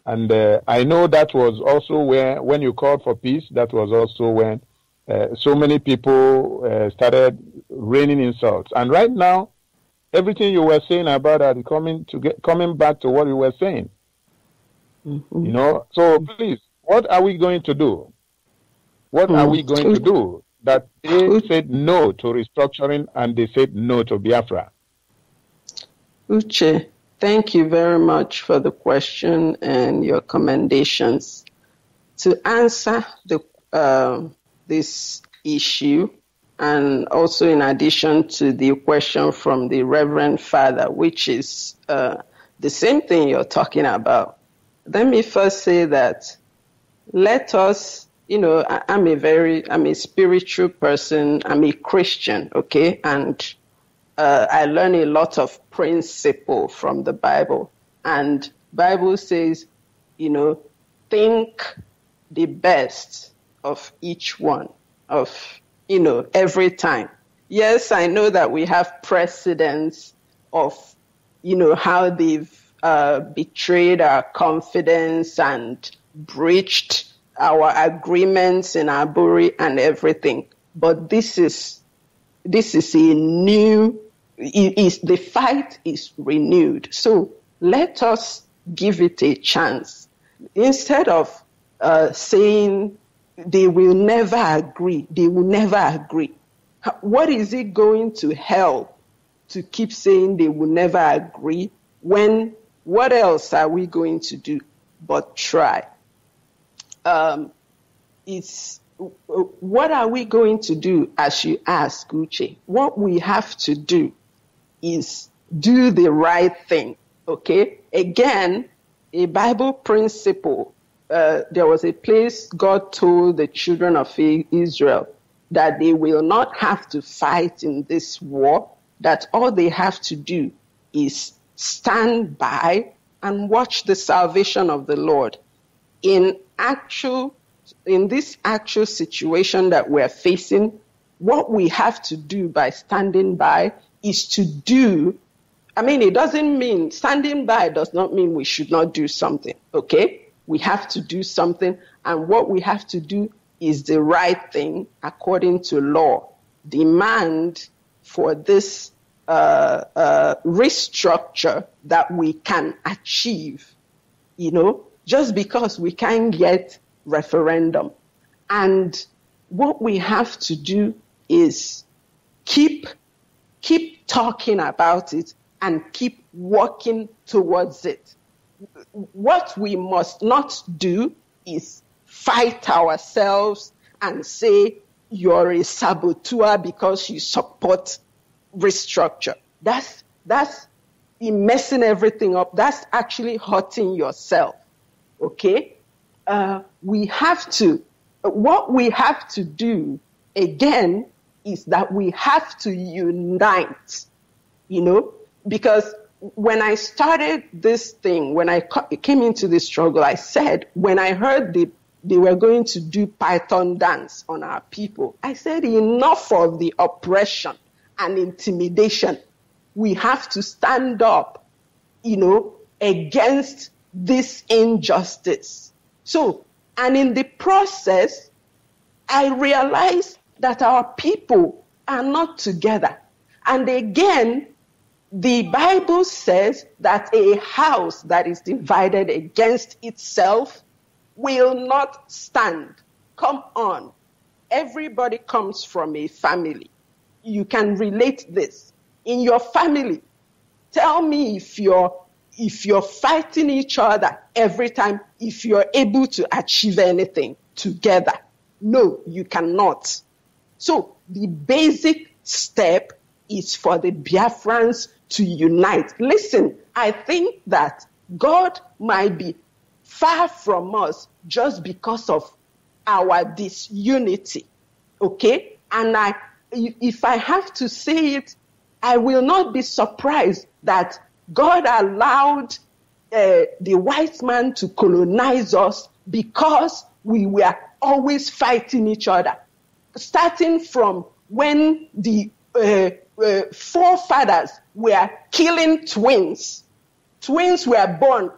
And I know that was also when you called for peace, that was also when so many people started raining insults. And right now, everything you were saying about that coming back to what you were saying. Mm-hmm. You know, so please, what are we going to do? What are we going to do? That they said no to restructuring and they said no to Biafra. Uche, thank you very much for the question and your commendations. To answer this issue, and also in addition to the question from the Reverend Father, which is the same thing you're talking about, let me first say that let us, I'm a spiritual person, I'm a Christian, okay? And I learn a lot of principle from the Bible. And Bible says, think the best of each one, of, every time. Yes, I know that we have precedents of, how they've betrayed our confidence and breached our agreements in Aburi and everything. But this is a new, the fight is renewed. So let us give it a chance. Instead of saying they will never agree, what is it going to help to keep saying they will never agree when what else are we going to do but try? What are we going to do, as you ask, Uche? What we have to do is do the right thing, okay? Again, a Bible principle. There was a place God told the children of Israel that they will not have to fight in this war, that all they have to do is stand by and watch the salvation of the Lord. In this actual situation that we're facing, what we have to do by standing by is to do. It doesn't mean standing by does not mean we should not do something, okay? We have to do something, and what we have to do is the right thing according to law. Demand for this restructure that we can achieve, just because we can't get referendum. And what we have to do is keep talking about it and keep working towards it. What we must not do is fight ourselves and say you're a saboteur because you support restructure. That's messing everything up. That's actually hurting yourself. Okay? What we have to do again is that we have to unite, because when I started this thing, when I came into this struggle, I said, when I heard they were going to do Python dance on our people, I said, enough of the oppression and intimidation. We have to stand up, against this injustice. So, and in the process, I realized that our people are not together. And again, the Bible says that a house that is divided against itself will not stand. Come on. Everybody comes from a family. You can relate this. In your family, tell me if you're fighting each other every time, if you're able to achieve anything together. No, you cannot. So the basic step is for the Biafrans to unite. Listen, I think that God might be far from us just because of our disunity, okay? And if I have to say it, I will not be surprised that God allowed the white man to colonize us because we were always fighting each other. Starting from when the forefathers were killing twins, twins were born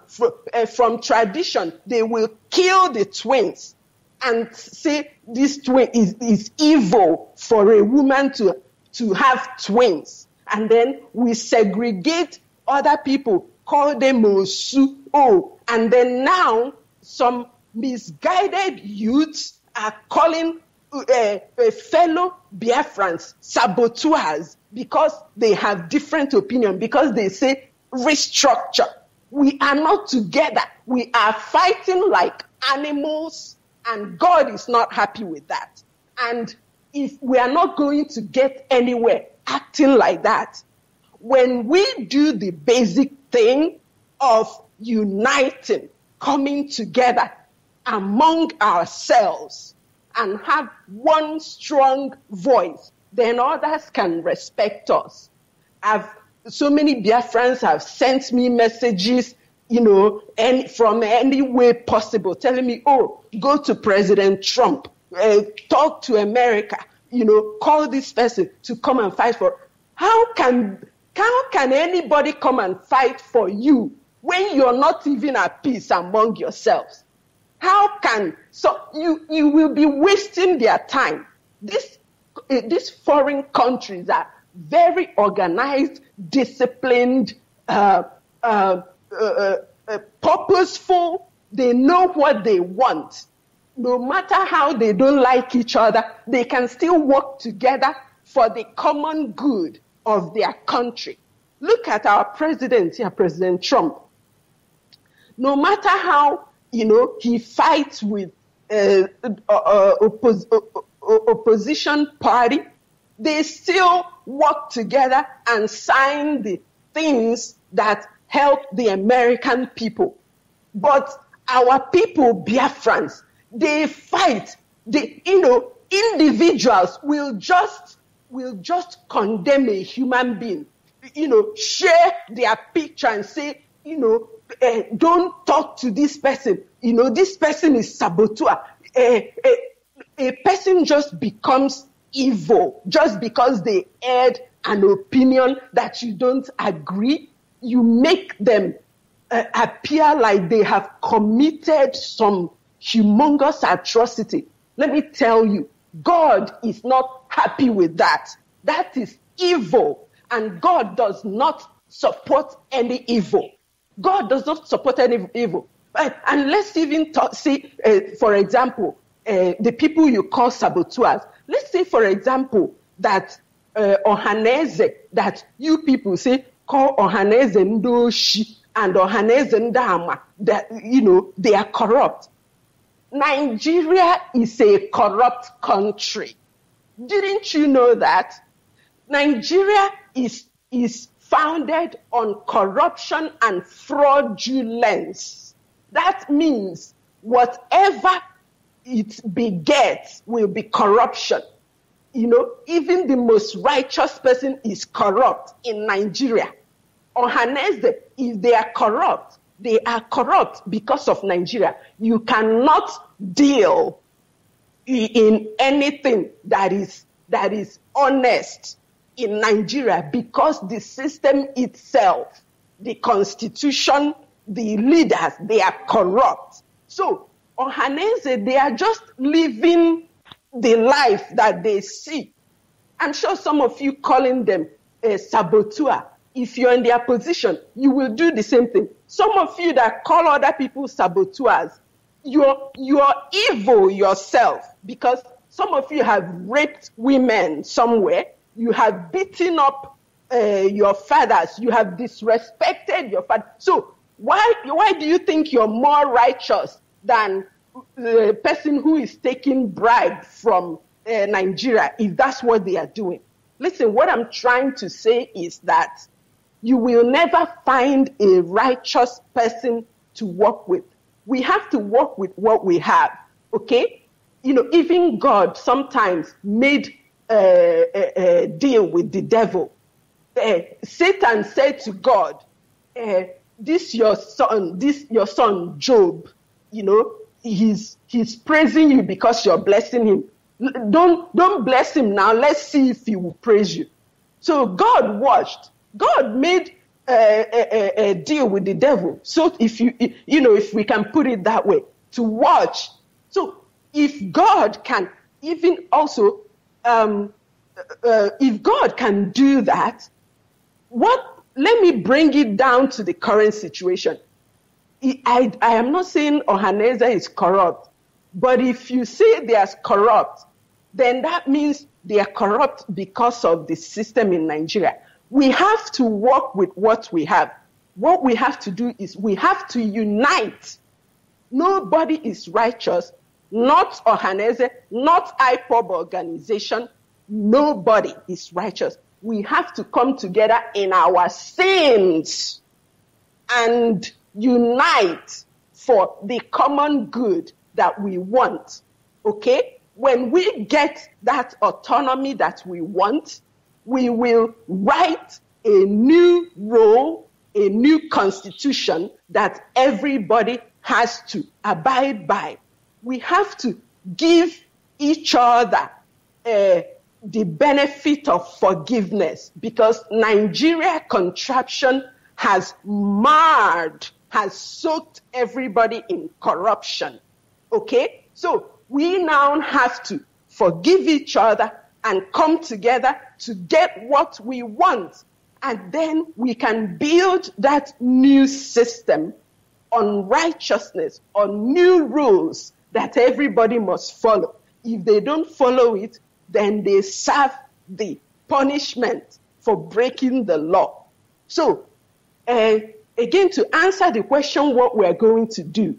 from tradition, they will kill the twins and say this twin is evil for a woman to have twins. And then we segregate other people, call them Osu. And then now some misguided youths are calling fellow Biafrans saboteurs because they have different opinion, because they say restructure. We are not together. We are fighting like animals, and God is not happy with that. And if we are not going to get anywhere acting like that, when we do the basic thing of uniting, coming together among ourselves and have one strong voice, then others can respect us. So many Biafrans have sent me messages, from any way possible, telling me, go to President Trump, talk to America, call this person to come and fight for. How can anybody come and fight for you when you're not even at peace among yourselves? So you will be wasting their time. These foreign countries are very organized, disciplined, purposeful. They know what they want. No matter how they don't like each other, they can still work together for the common good of their country. Look at our president here, President Trump. No matter how, he fights with opposition party, they still work together and sign the things that help the American people. But our people, Biafrans, they fight. Individuals will just condemn a human being, share their picture and say, don't talk to this person. This person is saboteur. A person just becomes evil just because they aired an opinion that you don't agree. You make them appear like they have committed some humongous atrocity. Let me tell you, God is not happy with that. That is evil, and God does not support any evil. God does not support any evil. And let's even see, for example, the people you call saboteurs. Let's say, for example, that Ohaneze, that you people say, call Ohaneze Ndoshi and Ohaneze Ndama, that, they are corrupt. Nigeria is a corrupt country. Didn't you know that? Nigeria is founded on corruption and fraudulence. That means whatever it begets will be corruption. Even the most righteous person is corrupt in Nigeria. Ohaneze, if they are corrupt because of Nigeria. You cannot deal in anything that is honest in Nigeria because the system itself, the constitution, the leaders, they are corrupt. So Ohaneze, they are just living the life that they see. I'm sure some of you calling them a saboteur. If you're in their position, you will do the same thing. Some of you that call other people saboteurs, you're evil yourself, because some of you have raped women somewhere. You have beaten up your fathers. You have disrespected your father. So why do you think you're more righteous than the person who is taking bribe from Nigeria, if that's what they are doing? Listen, what I'm trying to say is that you will never find a righteous person to work with. We have to work with what we have, okay? Even God sometimes made a deal with the devil. Satan said to God, this your son Job, he's praising you because you're blessing him. Don't bless him now. Let's see if he will praise you. So God watched. God made deal with the devil. So if if we can put it that way, to watch. So if God can even also, if God can do that, let me bring it down to the current situation. I am not saying Ohaneze is corrupt, but if you say they are corrupt, then that means they are corrupt because of the system in Nigeria. We have to work with what we have. What we have to do is we have to unite. Nobody is righteous, not Ohaneze, not IPOB organization. Nobody is righteous. We have to come together in our sins and unite for the common good that we want. Okay? When we get that autonomy that we want, we will write a new role, a new constitution that everybody has to abide by. We have to give each other the benefit of forgiveness, because Nigeria contraption has marred, has soaked everybody in corruption. Okay? So we now have to forgive each other and come together to get what we want. And then we can build that new system on righteousness, on new rules that everybody must follow. If they don't follow it, then they serve the punishment for breaking the law. So, again, to answer the question, what we're going to do,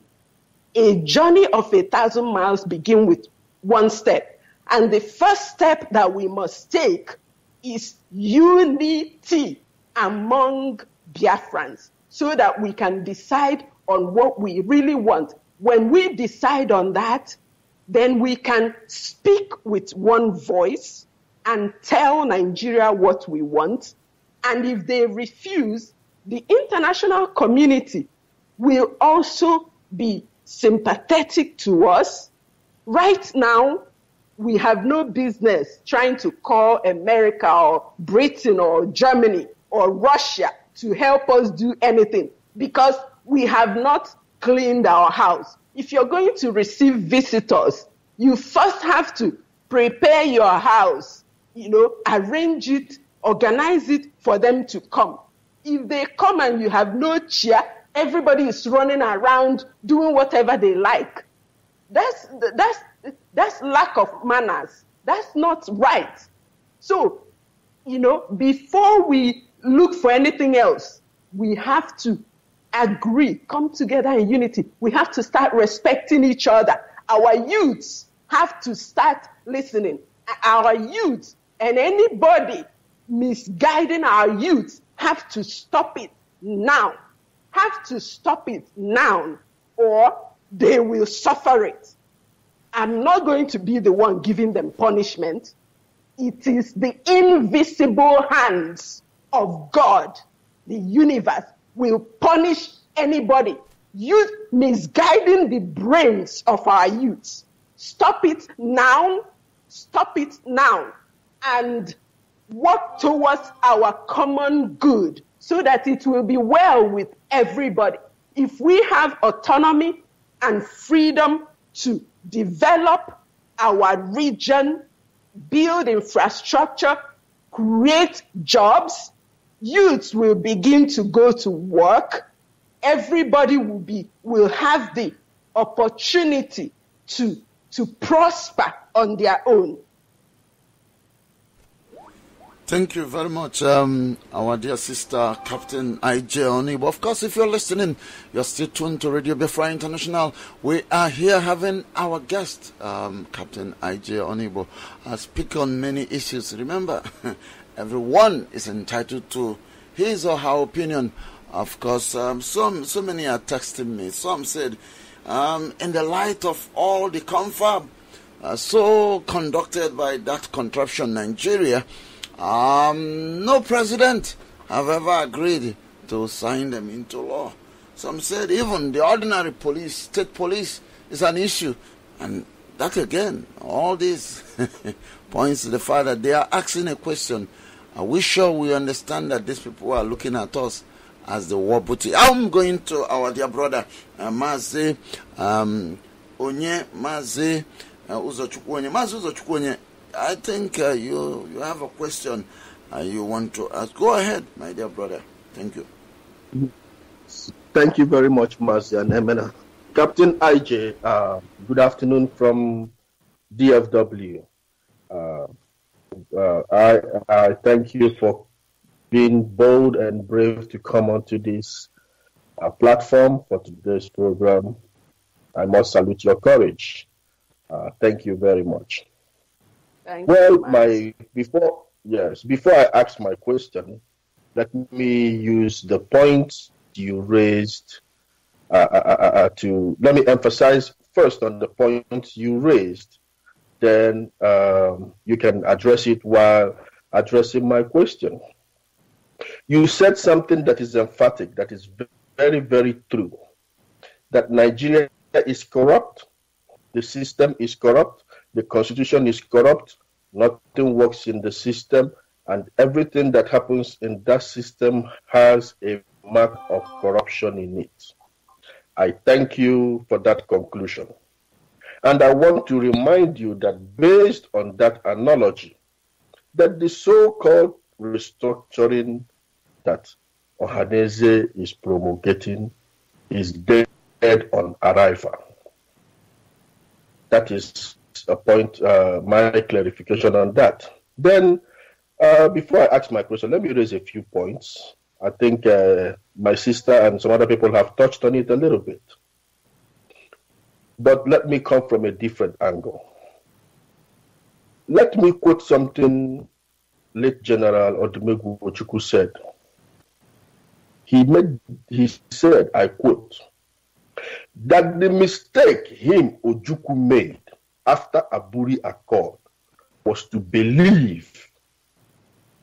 a journey of 1,000 miles begins with one step. And the first step that we must take is unity among Biafrans, so that we can decide on what we really want. When we decide on that, then we can speak with one voice and tell Nigeria what we want. And if they refuse, the international community will also be sympathetic to us. Right now, we have no business trying to call America or Britain or Germany or Russia to help us do anything, because we have not cleaned our house. If you're going to receive visitors, you first have to prepare your house, arrange it, organize it for them to come. If they come and you have no chair, everybody is running around doing whatever they like. That's lack of manners. That's not right. So, before we look for anything else, we have to agree, come together in unity. We have to start respecting each other. Our youths have to start listening. Our youths and anybody misguiding our youths have to stop it now. Have to stop it now, or they will suffer it. I'm not going to be the one giving them punishment. It is the invisible hands of God, the universe, will punish anybody misguiding the brains of our youths. Stop it now. Stop it now. And work towards our common good so that it will be well with everybody. If we have autonomy and freedom to develop our region, build infrastructure, create jobs, youths will begin to go to work. Everybody will have the opportunity to prosper on their own. Thank you very much, our dear sister, Captain I.J Onuigbo. Of course, if you're listening, you're still tuned to Radio Biafra International. We are here having our guest, Captain I.J Onuigbo, speak on many issues. Remember, everyone is entitled to his or her opinion. Of course, so many are texting me. Some said, in the light of all the confab so conducted by that contraption Nigeria, no president have ever agreed to sign them into law. Some said even the ordinary police, state police, is an issue. And that again, all this points to the fact that they are asking a question. Are we sure we understand that these people are looking at us as the war booty. I'm going to our dear brother, Mazi Onye, Mazi Uzochukwu Onye. Mazi Uzochukwu Onye, I think you have a question you want to ask. Go ahead, my dear brother. Thank you. Thank you very much, Mazi and Emena. Captain I.J, good afternoon from DFW. I thank you for being bold and brave to come onto this platform for today's program. I must salute your courage. Thank you very much. Before I ask my question, let me use the points you raised let me emphasize first on the points you raised. Then you can address it while addressing my question. You said something that is emphatic, that is very, very true, that Nigeria is corrupt, the system is corrupt, the constitution is corrupt, nothing works in the system, and everything that happens in that system has a mark of corruption in it. I thank you for that conclusion. And I want to remind you that based on that analogy, that the so-called restructuring that Ohanaeze is promulgating is dead on arrival. That is a point, my clarification on that. Then, before I ask my question, let me raise a few points. I think my sister and some other people have touched on it a little bit. But let me come from a different angle. Let me quote something late General Odumegwu Ojukwu said. He said, I quote, that the mistake him, Ojukwu, made after Aburi Accord was to believe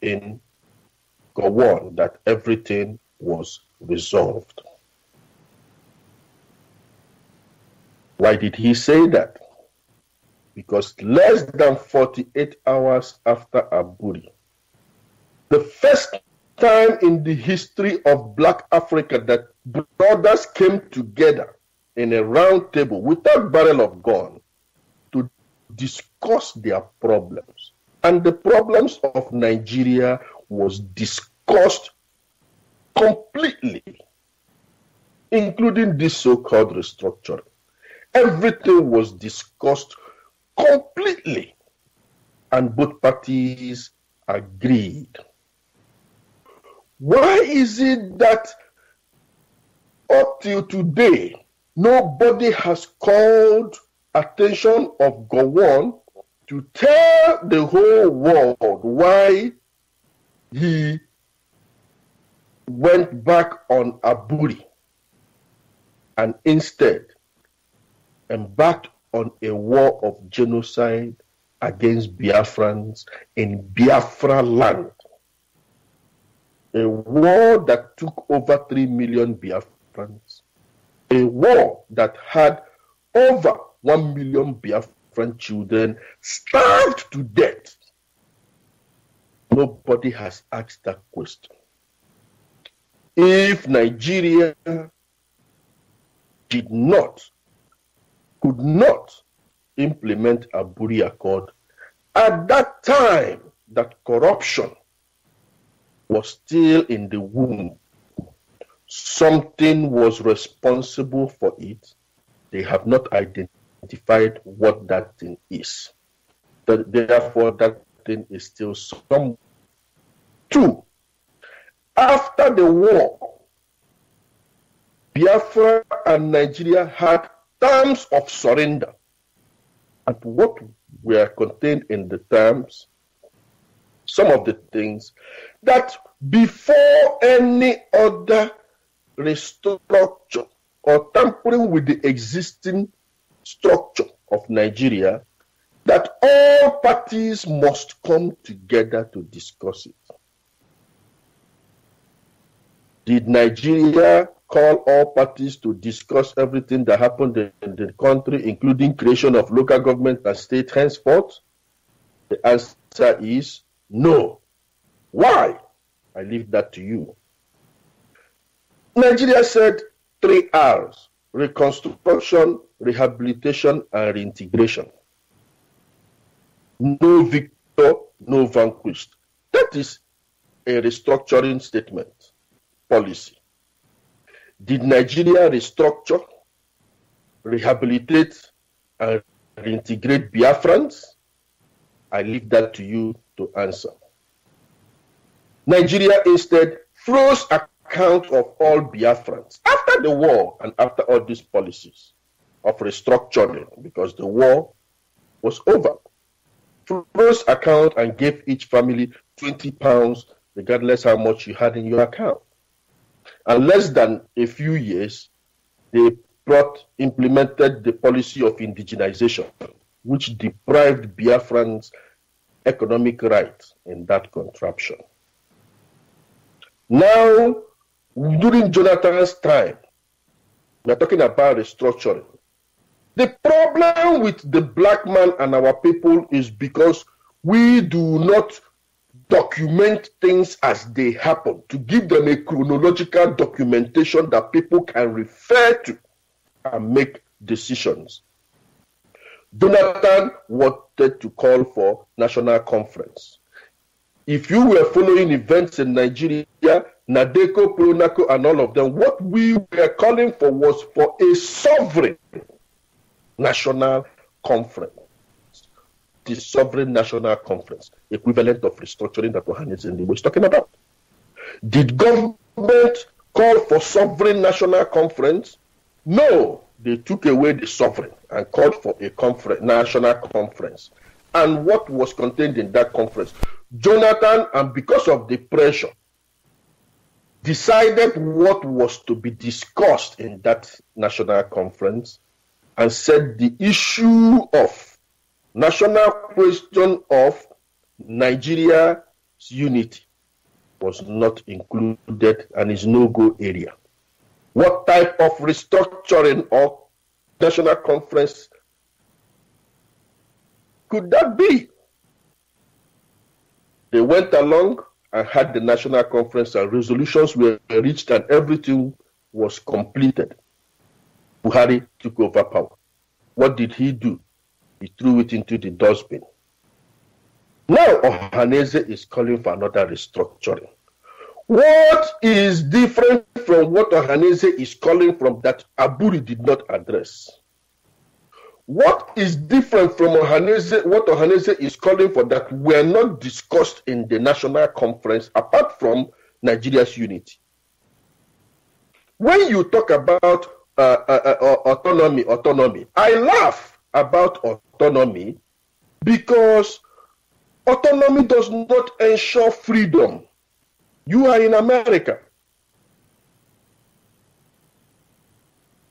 in Gowon that everything was resolved. Why did he say that? Because less than 48 hours after Aburi, the first time in the history of Black Africa that brothers came together in a round table without barrel of gun to discuss their problems. And the problems of Nigeria was discussed completely, including this so-called restructuring. Everything was discussed completely, and both parties agreed. Why is it that up till today, nobody has called attention of Gowon to tell the whole world why he went back on Aburi and instead embarked on a war of genocide against Biafrans in Biafra land? A war that took over 3 million Biafrans. A war that had over 1 million Biafran children starved to death. Nobody has asked that question. If Nigeria could not implement Aburi Accord, at that time that corruption was still in the womb, something was responsible for it. They have not identified what that thing is. Therefore, that thing is still some. 2, after the war, Biafra and Nigeria had terms of surrender. And what were contained in the terms, some of the things that before any other restructure or tampering with the existing structure of Nigeria, that all parties must come together to discuss it. Did Nigeria call all parties to discuss everything that happened in the country, including creation of local government and state henceforth? The answer is no. Why? I leave that to you. Nigeria said 3 R's: reconstruction, rehabilitation, and reintegration. No victor, no vanquished. That is a restructuring statement, policy. Did Nigeria restructure, rehabilitate, and reintegrate Biafrans? I leave that to you to answer. Nigeria instead froze account of all Biafrans after the war and after all these policies of restructuring, because the war was over. Froze account and gave each family £20, regardless how much you had in your account. And less than a few years, they implemented the policy of indigenization, which deprived Biafrans economic rights in that contraption. Now, during Jonathan's time, we are talking about restructuring. The problem with the black man and our people is because we do not document things as they happen, to give them a chronological documentation that people can refer to and make decisions. Jonathan wanted to call for national conference. If you were following events in Nigeria, Nadeko, Pronaco, and all of them, what we were calling for was for a sovereign national conference. The sovereign national conference, equivalent of restructuring that Ohaneze was talking about. Did government call for sovereign national conference? No, they took away the sovereign and called for a national conference. And what was contained in that conference? Jonathan, and because of the pressure, decided what was to be discussed in that national conference and said the issue of national question of Nigeria's unity was not included and is no-go area. What type of restructuring or national conference could that be? They went along and had the national conference, and resolutions were reached and everything was completed. Buhari took over power. What did he do? He threw it into the dustbin. Now Ohaneze is calling for another restructuring. What is different from what Ohaneze is calling from that Aburi did not address? What is different from what Ohaneze is calling for that were not discussed in the national conference apart from Nigeria's unity? When you talk about autonomy, I laugh about autonomy because autonomy does not ensure freedom. You are in America.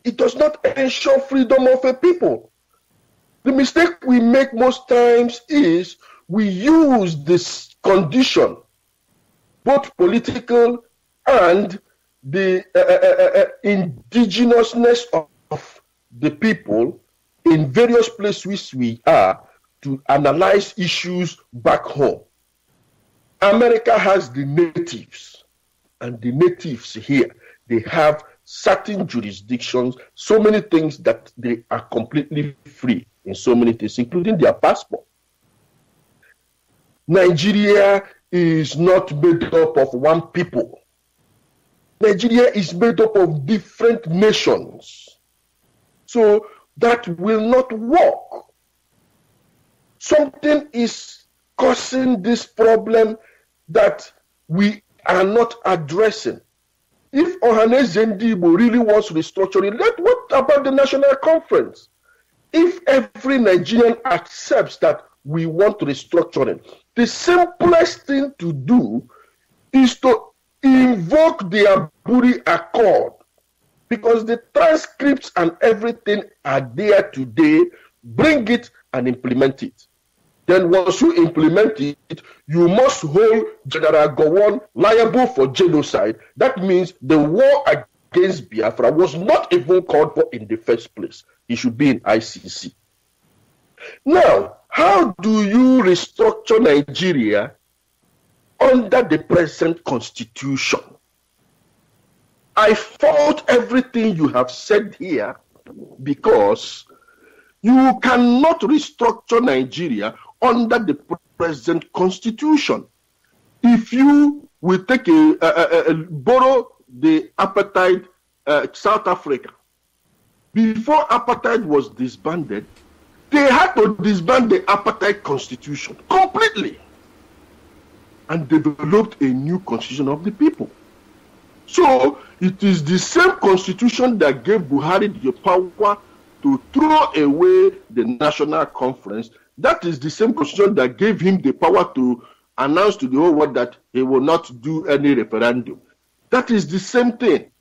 It does not ensure freedom of a people. The mistake we make most times is we use this condition, both political and the indigenousness of the people in various places we are, to analyze issues back home. America has the natives, and the natives here, they have certain jurisdictions, so many things that they are completely free in so many things, including their passport. Nigeria is not made up of one people. Nigeria is made up of different nations. So that will not work. Something is causing this problem that we are not addressing. If Ohaneze Ndigbo really wants restructuring, what about the national conference? If every Nigerian accepts that we want restructuring, the simplest thing to do is to invoke the Aburi Accord, because the transcripts and everything are there today. Bring it and implement it. Then once you implement it, you must hold General Gowon liable for genocide. That means the war against Biafra was not even called for in the first place. It should be in ICC. Now, how do you restructure Nigeria under the present constitution? I fault everything you have said here because you cannot restructure Nigeria under the present constitution. If you will take borrow the apartheid South Africa, before apartheid was disbanded, they had to disband the apartheid constitution completely and developed a new constitution of the people. So it is the same constitution that gave Buhari the power to throw away the National Conference. That is the same constitution that gave him the power to announce to the whole world that he will not do any referendum. That is the same thing.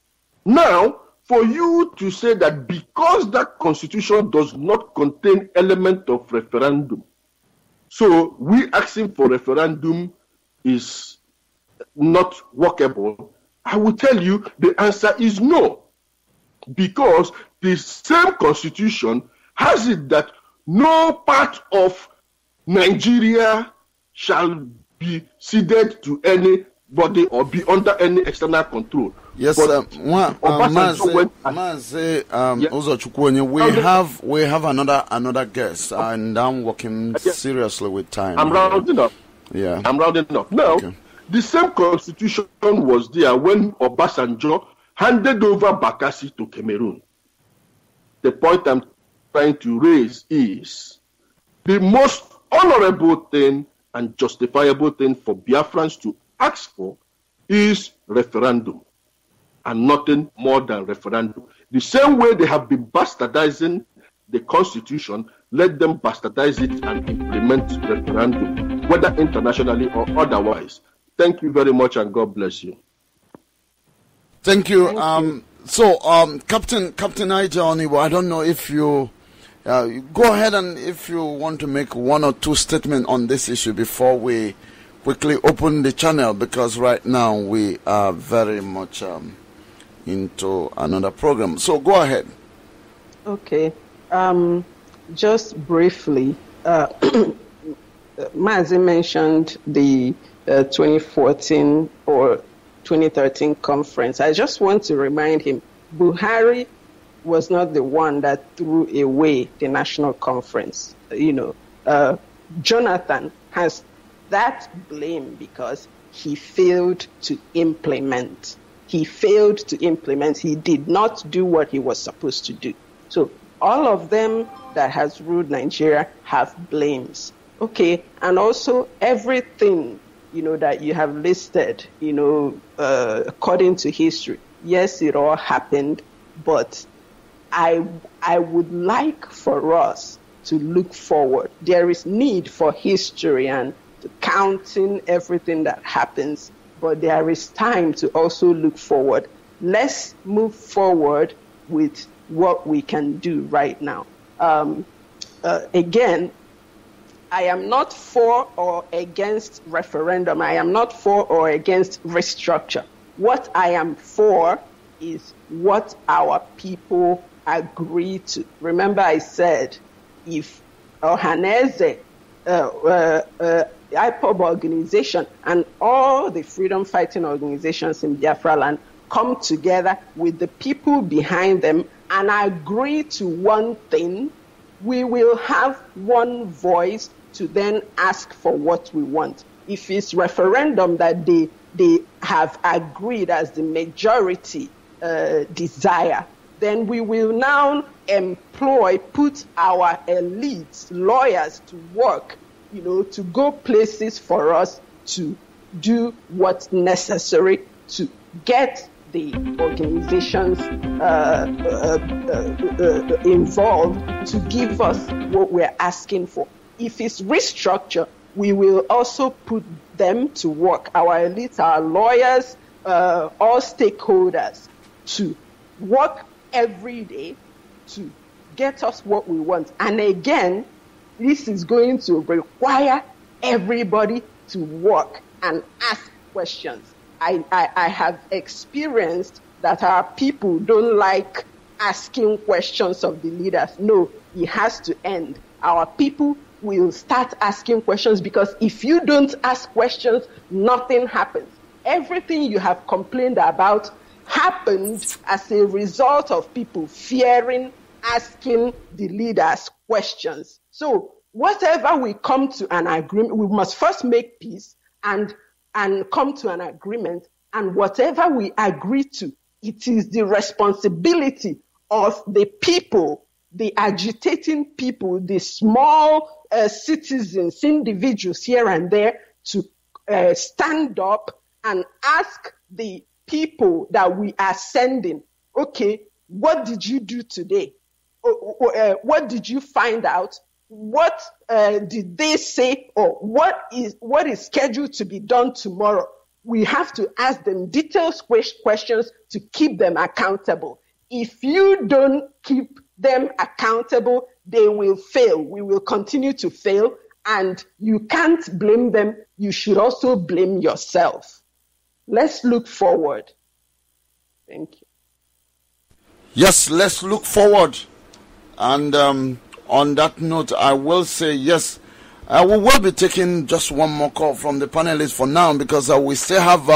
Now, for you to say that because that constitution does not contain element of referendum, so we asking for referendum is not workable, I will tell you the answer is no. Because the same constitution has it that no part of Nigeria shall be ceded to anybody or be under any external control. Yes, we have another guest, and I'm working seriously with time. I'm rounding up. Yeah, I'm rounding up. Now, okay. The same constitution was there when Obasanjo handed over Bakassi to Cameroon. The point I'm trying to raise is the most honorable thing and justifiable thing for Biafrans to ask for is referendum, and nothing more than referendum. The same way they have been bastardizing the constitution, let them bastardize it and implement referendum, whether internationally or otherwise. Thank you very much, and God bless you. Thank you. Captain I.J Onuigbo, I don't know if you go ahead and if you want to make one or two statements on this issue before we quickly open the channel, because right now we are very much into another program. So go ahead. Okay. Just briefly, Mazi mentioned the 2014 or 2013 conference. I just want to remind him, Buhari was not the one that threw away the national conference. Jonathan has that blame because he failed to implement. He did not do what he was supposed to do. So all of them that has ruled Nigeria have blames. Okay, and also everything that you have listed, according to history. Yes, it all happened, but I would like for us to look forward. There is need for history and counting everything that happens, but there is time to also look forward. Let's move forward with what we can do right now. Again, I am not for or against referendum. I am not for or against restructure. What I am for is what our people agree to. Remember I said, if Ohaneze, IPOB organization, and all the freedom fighting organizations in Biafra land come together with the people behind them and agree to one thing, we will have one voice to then ask for what we want. If it's referendum that they have agreed as the majority desire, then we will now put our elites, lawyers to work, to go places for us to do what's necessary to get the organizations involved to give us what we're asking for. If it's restructure, we will also put them to work, our elites, our lawyers, all stakeholders, to work every day to get us what we want. And again, this is going to require everybody to work and ask questions. I have experienced that our people don't like asking questions of the leaders. No, it has to end. Our people will start asking questions, because if you don't ask questions, nothing happens. Everything you have complained about happened as a result of people fearing asking the leaders questions. So whatever we come to an agreement, we must first make peace and come to an agreement. And whatever we agree to, it is the responsibility of the people, the agitating people, the small citizens, individuals here and there, to stand up and ask the people that we are sending, okay, what did you do today? What did you find out? What did they say? Or what is scheduled to be done tomorrow? We have to ask them detailed questions to keep them accountable. If you don't keep them accountable, they will fail. We will continue to fail, and you can't blame them. You should also blame yourself. Let's look forward. Thank you. Yes, let's look forward. And on that note, I will say yes. We will be taking just one more call from the panelists for now, because we still have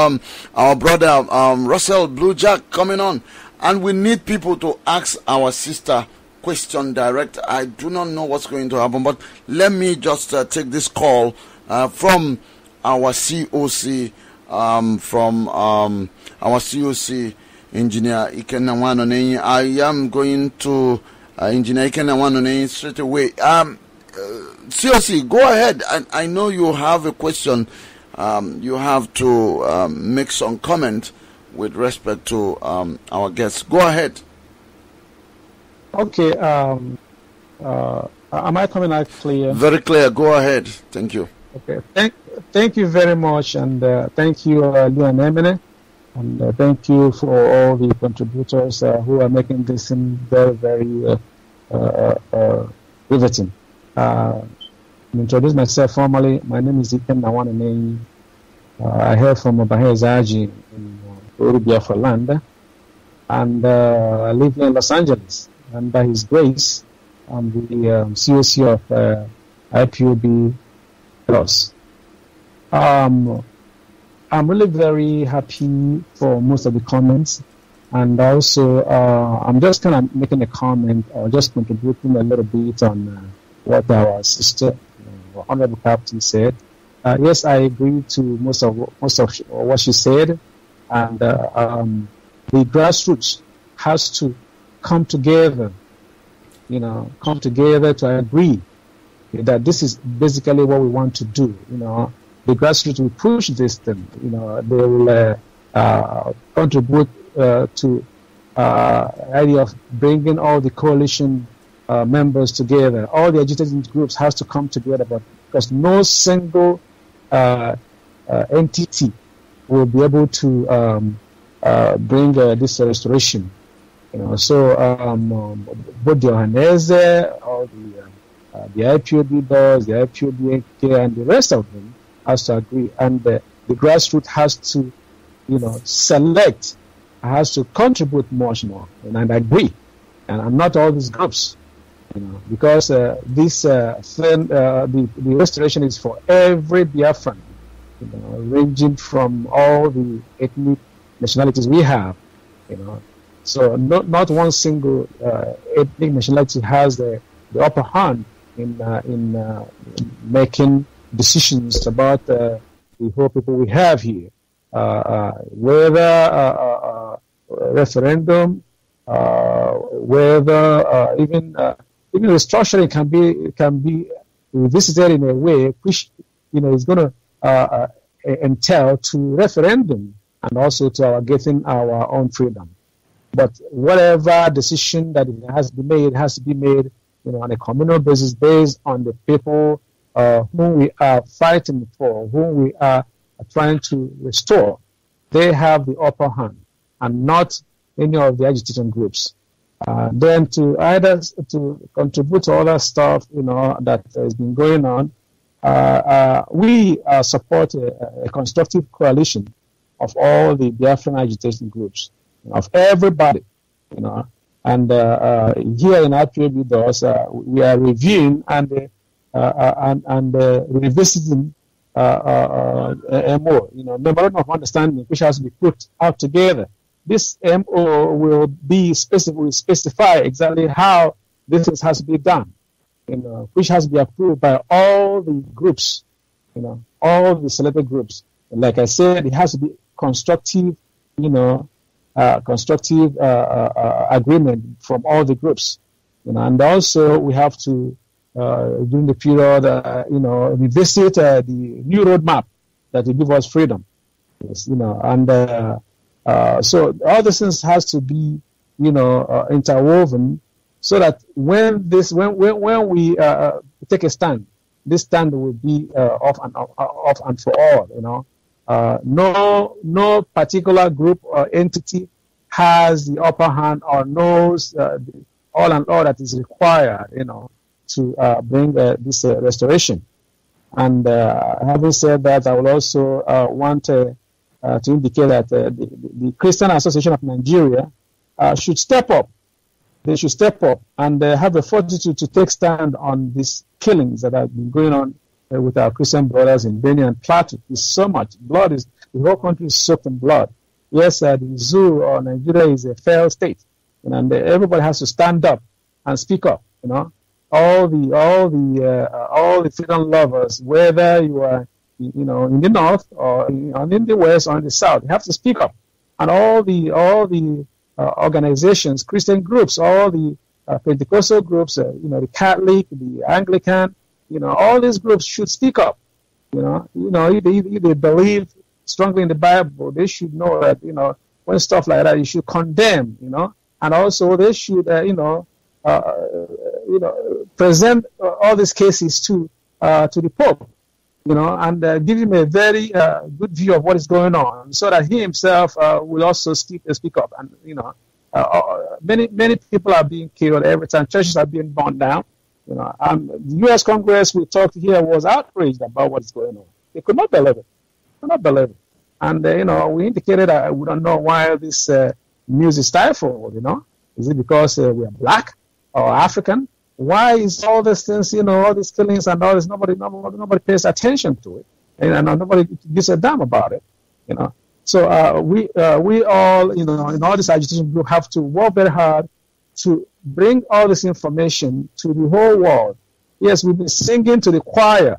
our brother Russell Blue Jack coming on, and we need people to ask our sister question direct. I do not know what's going to happen, but let me just take this call from our COC, Engineer Ikenna Wanonei. I am going to Engineer Ikenna Wanonei straight away. COC, go ahead. I know you have a question. You have to make some comment with respect to our guests. Go ahead. Okay. Am I coming out clear? Very clear. Go ahead. Thank you. Okay. Thank you very much, and thank you, Lou and Emine, and thank you for all the contributors who are making this very, very riveting. To introduce myself formally, my name is Ikenna Wanonei. I hail from Obahe-Zaji in Biafra land, and I live in Los Angeles. And by His grace, I'm the COC of IPOB-DoS. I'm really very happy for most of the comments, and also I'm just kind of making a comment or just contributing a little bit on what our sister, Honorable Capt, said. Yes, I agree to most of what she said, and the grassroots has to come together to agree that this is basically what we want to do. The grassroots will push this thing. They will contribute to idea of bringing all the coalition members together. All the agitating groups has to come together, because no single entity will be able to bring this restoration. So both the Ohanese, all the IPOB-DoS, the IPOB-AK, and the rest of them has to agree, and the grassroots has to, select, has to contribute much more, and agree, and not all these groups, because this thing, the restoration is for every Biafran, ranging from all the ethnic nationalities we have, So not one single ethnic nationality has the upper hand in making decisions about the whole people we have here. Whether referendum, whether even restructuring can be revisited in a way which is going to entail to referendum and also to our getting our own freedom. But whatever decision that has to be made, on a communal basis, based on the people whom we are fighting for, whom we are trying to restore. They have the upper hand, and not any of the agitating groups. Then to contribute to other stuff, that has been going on, we support a constructive coalition of all the Biafran agitation groups, of everybody, and here in IPOB-DoS, we are reviewing and revisiting more, memorandum of understanding, which has to be put out together this MO will be specify exactly how this has to be done, which has to be approved by all the groups, all the selected groups. And like I said, it has to be constructive, agreement from all the groups, and also we have to, during the period, revisit the new roadmap that will give us freedom, so all these things has to be, interwoven, so that when we take a stand, this stand will be off and for all. No particular group or entity has the upper hand or knows all and all that is required, to bring this restoration. And having said that, I will also want to indicate that the Christian Association of Nigeria should step up. They should step up and have the fortitude to take stand on these killings that have been going on with our Christian brothers in Benue and Plateau. There's so much blood. The whole country is soaked in blood. Yes, the zoo or Nigeria is a failed state, and everybody has to stand up and speak up. All the freedom lovers, whether you are, in the north or in the west or in the south, you have to speak up. And all the organizations, Christian groups, all the Pentecostal groups, the Catholic, the Anglican, all these groups should speak up. If they believe strongly in the Bible, they should know that, when stuff like that, you should condemn, and also they should, present all these cases to the Pope, and give him a very good view of what is going on, so that he himself will also speak up. And many people are being killed every time. Churches are being burned down. The U.S. Congress we talked here was outraged about what is going on. They could not believe it. And we indicated that we don't know why this news is stifled. Is it because we are black or African? Why is all these things, all these killings and all this, nobody pays attention to it, and nobody gives a damn about it, So we all, in all this agitation group, have to work very hard to bring all this information to the whole world. Yes, we've been singing to the choir,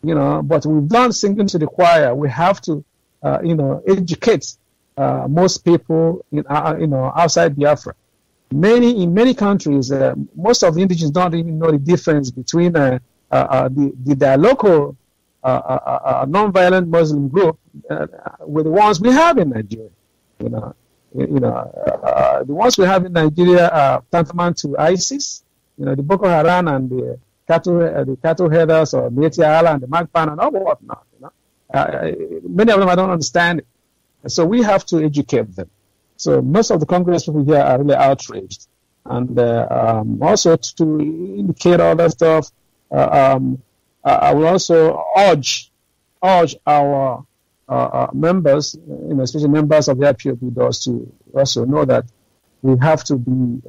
but we've done singing to the choir. We have to, educate most people, outside Biafra. In many countries, most of the indigenous don't even know the difference between their local non-violent Muslim group with the ones we have in Nigeria. The ones we have in Nigeria are tantamount to ISIS, the Boko Haram and the cattle headers or Mieti Allah and the Magpan and all whatnot. Many of them I don't understand it. So we have to educate them. So most of the Congress people here are really outraged. And also to indicate all that stuff, I will also urge our members, especially members of the IPOB-DoS, to also know that we have to be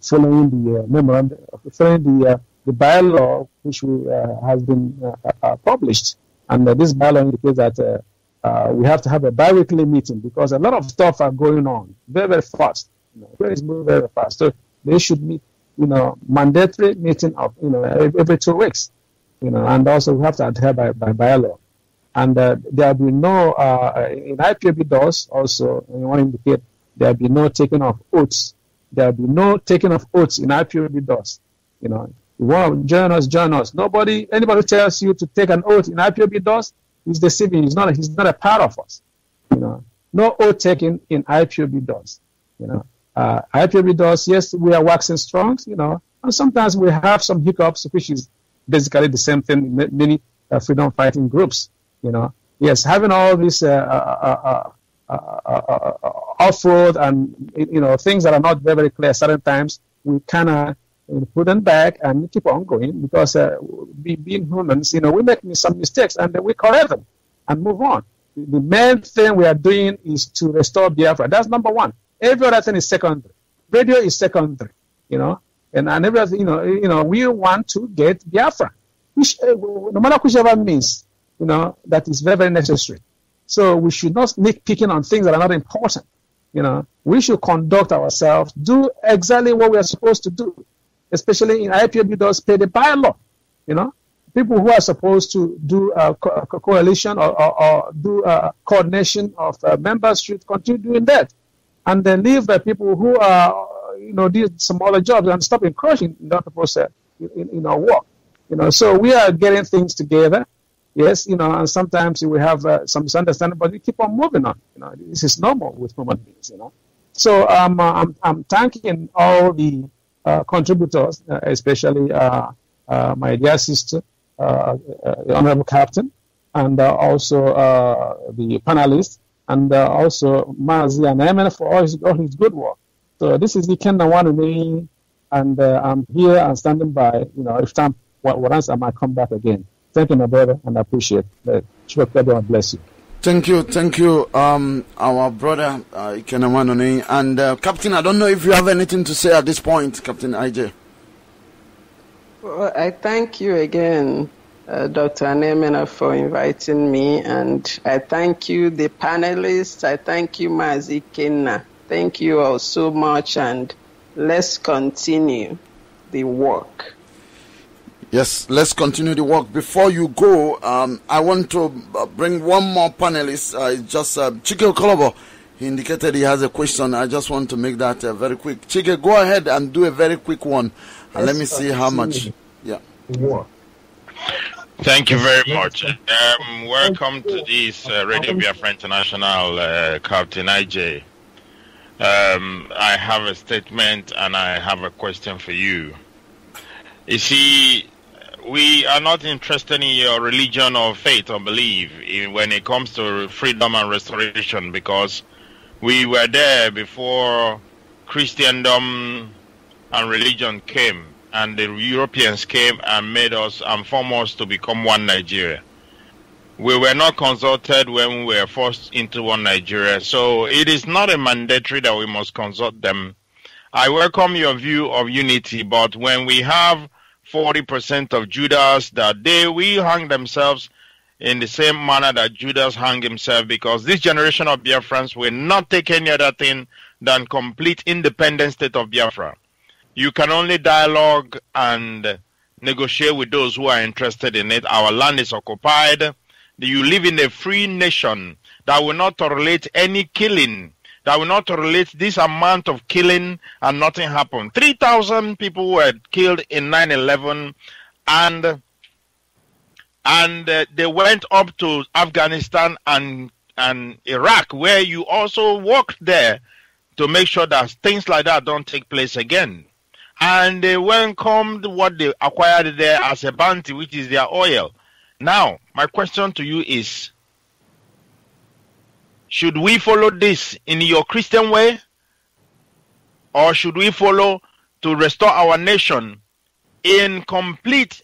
following the memorandum, following the bylaw which has been published. And this bylaw indicates that we have to have a bi-weekly meeting, because a lot of stuff are going on very, very fast. It's moving very fast. So they should meet, mandatory meeting of, every 2 weeks, and also we have to adhere by bylaw. And there will be no, in IPOB-DoS also, I want to indicate there will be no taking of oaths. There will be no taking of oaths in IPOB-DoS. You want to join us. Anybody who tells you to take an oath in IPOB-DoS, he's deceiving. He's not a part of us. No oath taken in IPOB-DoS. IPOB-DoS, yes, we are waxing strong, and sometimes we have some hiccups, which is basically the same thing in many freedom fighting groups. Yes, having all these off-road and things that are not very, very clear certain times, we kind of put them back and keep on going, because being humans, we make some mistakes and we correct them and move on. The main thing we are doing is to restore Biafra. That's number one. Every other thing is secondary. Radio is secondary, and everything, we want to get Biafra, which, no matter whichever means, that is very, very necessary. So we should not nitpicking on things that are not important. we should conduct ourselves, do exactly what we are supposed to do, especially in IPOB-DoS pay the bylaw. People who are supposed to do a coalition or do a coordination of members should continue doing that, and then leave the people who are, did some other jobs and stop encroaching in that process in our work. So we are getting things together. Yes, and sometimes we have some misunderstanding, but we keep on moving on. This is normal with human beings. So I'm thanking all the contributors, especially my dear sister, the Honorable Captain, and also the panelists, and also Mazi and Emin for all his good work. So this is the kind of one of me, and I'm here and standing by. If time once I might come back again. Thank you, my brother, and I appreciate it. God bless you. Thank you, our brother Ikenawanone. And Captain, I don't know if you have anything to say at this point, Captain IJ. Well, I thank you again, Dr. Anemena, for inviting me, and I thank you, the panelists. I thank you, Mazi Kenna. Thank you all so much, and let's continue the work. Yes, let's continue the work. Before you go, I want to bring one more panelist. It's just Chike Okolobo. He indicated he has a question. I just want to make that very quick. Chike, go ahead and do a very quick one. And let me see how much. Yeah. Thank you very much. Welcome to this Radio Biafra International, Captain IJ. I have a statement and I have a question for you. You see, we are not interested in your religion or faith or belief when it comes to freedom and restoration, because we were there before Christendom and religion came, and the Europeans came and made us and formed us to become one Nigeria. We were not consulted when we were forced into one Nigeria, so it is not a mandatory that we must consult them. I welcome your view of unity, but when we have 40% of Judas that will hang themselves in the same manner that Judas hung himself, because this generation of Biafrans will not take any other thing than complete independent state of Biafra. You can only dialogue and negotiate with those who are interested in it. Our land is occupied. You live in a free nation that will not tolerate any killing, that will not tolerate this amount of killing and nothing happened. 3,000 people were killed in 9/11, and they went up to Afghanistan and Iraq, where you also worked there to make sure that things like that don't take place again. And they welcomed what they acquired there as a bounty, which is their oil. Now, my question to you is, should we follow this in your Christian way, or should we follow to restore our nation in complete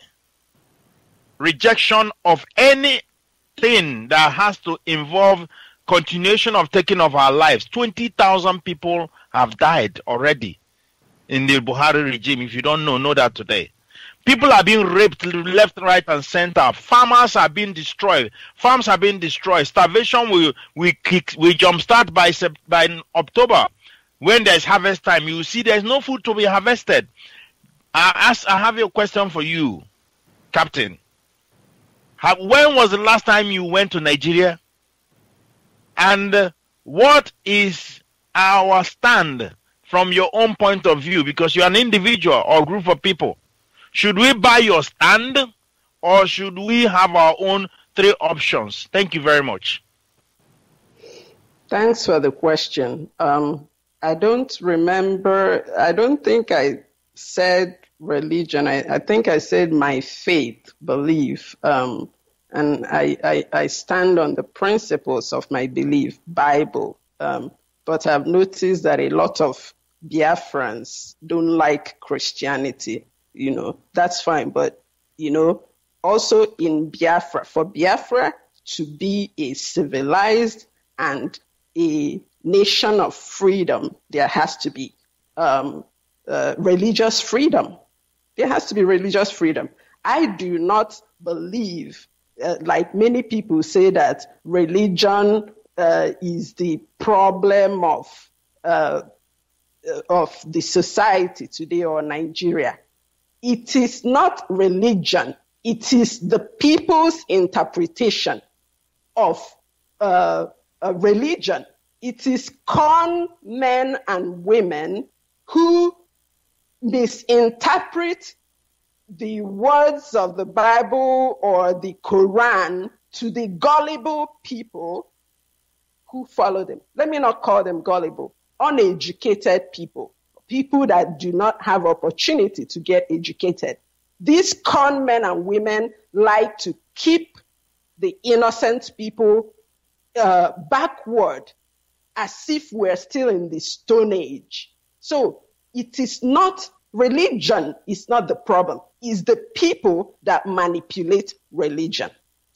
rejection of anything that has to involve continuation of taking of our lives? 20,000 people have died already in the Buhari regime. If you don't know that today. People are being raped left, right, and center. Farmers are being destroyed. Farms are being destroyed. Starvation will jumpstart by October. When there's harvest time, you see there's no food to be harvested. I have a question for you, Captain. When was the last time you went to Nigeria? And what is our stand from your own point of view? Because you're an individual or group of people. Should we buy your stand, or should we have our own 3 options? Thank you very much. Thanks for the question. I don't think I said religion. I think I said my faith, belief. And I stand on the principles of my belief, Bible. But I've noticed that a lot of Biafrans don't like Christianity. That's fine. But, also in Biafra, for Biafra to be a civilized and a nation of freedom, there has to be religious freedom. There has to be religious freedom. I do not believe, like many people say, that religion is the problem of of the society today or Nigeria. It is not religion. It is the people's interpretation of a religion. It is con men and women who misinterpret the words of the Bible or the Quran to the gullible people who follow them. Let me not call them gullible. Uneducated people, people that do not have opportunity to get educated. These con men and women like to keep the innocent people backward, as if we're still in the Stone Age. So it is not religion, is not the problem. It's the people that manipulate religion.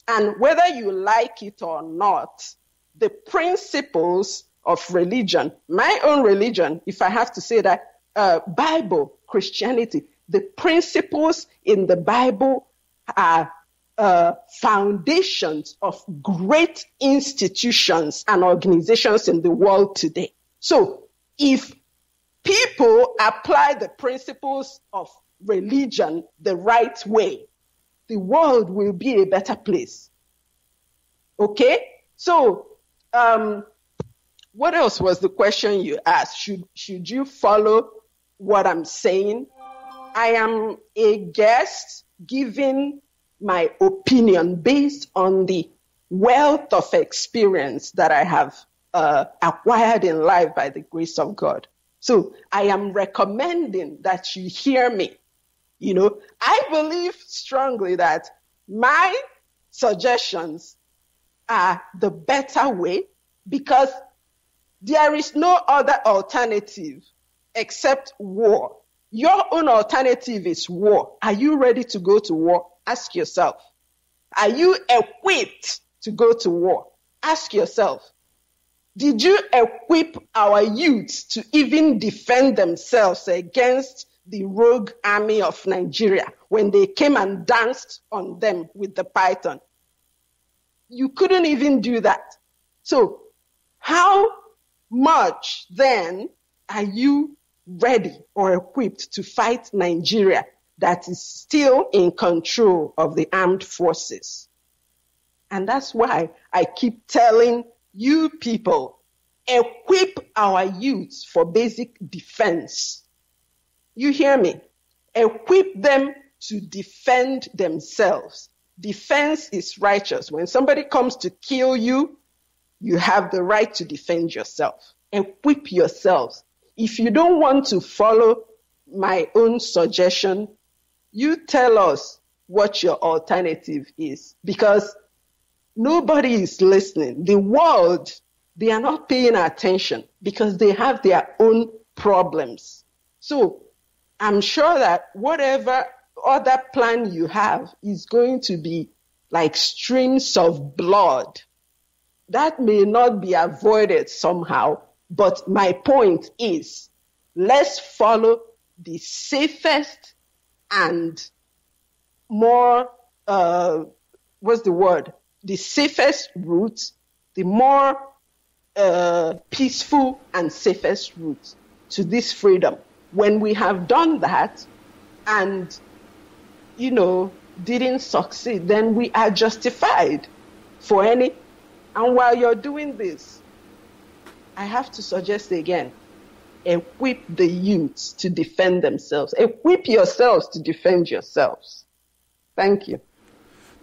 And whether you like it or not, the principles of religion, my own religion, if I have to say that, Bible, Christianity, the principles in the Bible are foundations of great institutions and organizations in the world today. So if people apply the principles of religion the right way, the world will be a better place. Okay? So, what else was the question you asked? Should you follow what I'm saying? I am a guest giving my opinion based on the wealth of experience that I have acquired in life by the grace of God. So I am recommending that you hear me. You know, I believe strongly that my suggestions are the better way because there is no other alternative except war. Your own alternative is war. Are you ready to go to war? Ask yourself. Are you equipped to go to war? Ask yourself. Did you equip our youth to even defend themselves against the rogue army of Nigeria when they came and danced on them with the python? You couldn't even do that. So how much then are you ready or equipped to fight Nigeria that is still in control of the armed forces? And that's why I keep telling you people, equip our youth for basic defense. You hear me? Equip them to defend themselves. Defense is righteous. When somebody comes to kill you, you have the right to defend yourself. Equip yourselves. If you don't want to follow my own suggestion, you tell us what your alternative is, because nobody is listening. The world, they are not paying attention because they have their own problems. So I'm sure that whatever other plan you have is going to be like streams of blood. That may not be avoided somehow, but my point is, let's follow the safest and more, the safest route, the more peaceful and safest route to this freedom. When we have done that and, didn't succeed, then we are justified for any. And while you're doing this, I have to suggest again, equip the youths to defend themselves. Equip yourselves to defend yourselves. Thank you.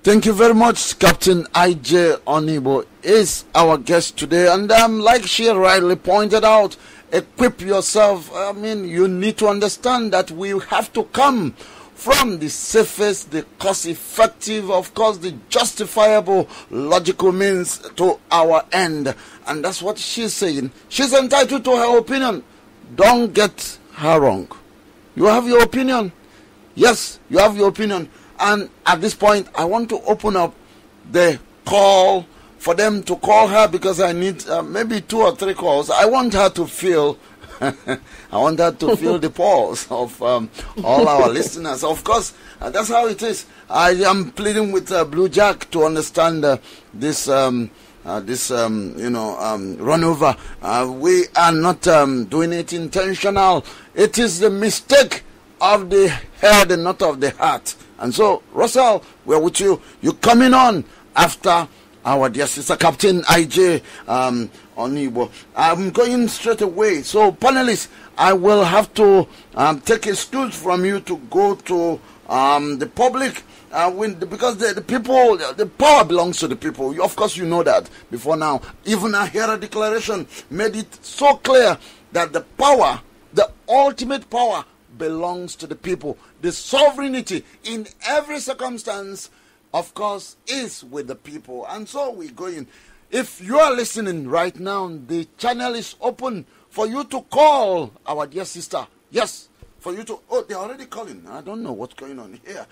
Thank you very much. Captain I.J Onuigbo is our guest today. And like she rightly pointed out, equip yourself. I mean, you need to understand that we have to come from the safest, the cost-effective, of course, the justifiable, logical means to our end. And that's what she's saying. She's entitled to her opinion. Don't get her wrong. You have your opinion. Yes, you have your opinion. And at this point, I want to open up the call for them to call her because I need maybe 2 or 3 calls. I want her to feel the pulse of all our listeners. Of course, that's how it is. I am pleading with Blue Jack to understand this run over. We are not doing it intentional. It is the mistake of the head and not of the heart. And so, Russell, we're with you. You're coming on after our dear sister Captain I.J Onuigbo. I'm going straight away. So, panelists, I will have to take excuse from you to go to the public. Because the people, the power belongs to the people. Of course, you know that before now. Even our Hera Declaration made it so clear that the power, the ultimate power, belongs to the people. The sovereignty in every circumstance, of course, is with the people. And so we're going. If you are listening right now, the channel is open for you to call our dear sister. Yes. For you to, they're already calling. I don't know what's going on here.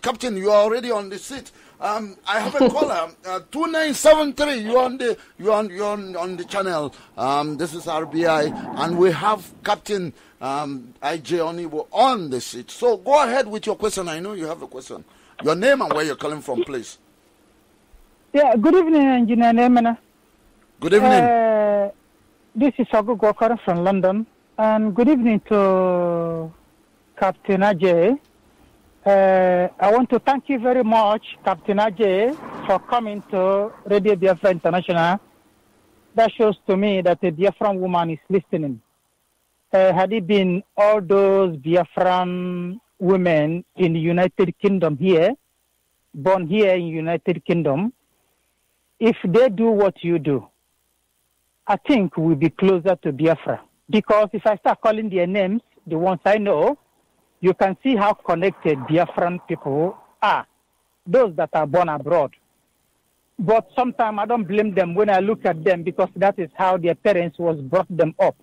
Captain, you are already on the seat. I have a caller, 2973. You're on the channel. This is RBI, and we have Captain I.J Onuigbo on the seat. So go ahead with your question. I know you have a question. Your name and where you're calling from, please. Yeah. Good evening, Engineer Nemena. Good evening. This is Agu Gokar from London. And good evening to Captain Ajay. I want to thank you very much, Captain Ajay, for coming to Radio Biafra International. That shows to me that a Biafran woman is listening. Had it been all those Biafran women in the United Kingdom here, born here in United Kingdom, if they do what you do, I think we'll be closer to Biafra. Because if I start calling their names, the ones I know, you can see how connected Biafran people are, those that are born abroad. But sometimes I don't blame them when I look at them because that is how their parents was brought them up.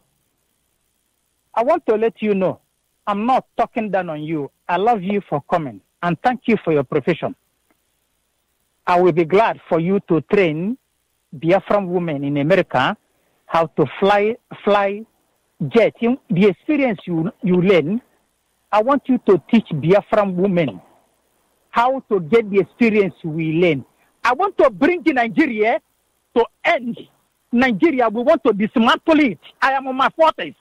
I want to let you know, I'm not talking down on you. I love you for coming and thank you for your profession. I will be glad for you to train Biafran women in America how to fly jet. The experience you learn, I want you to teach Biafran women how to get the experience we learn. I want to bring Nigeria to end Nigeria. We want to dismantle it. I am on my 40s.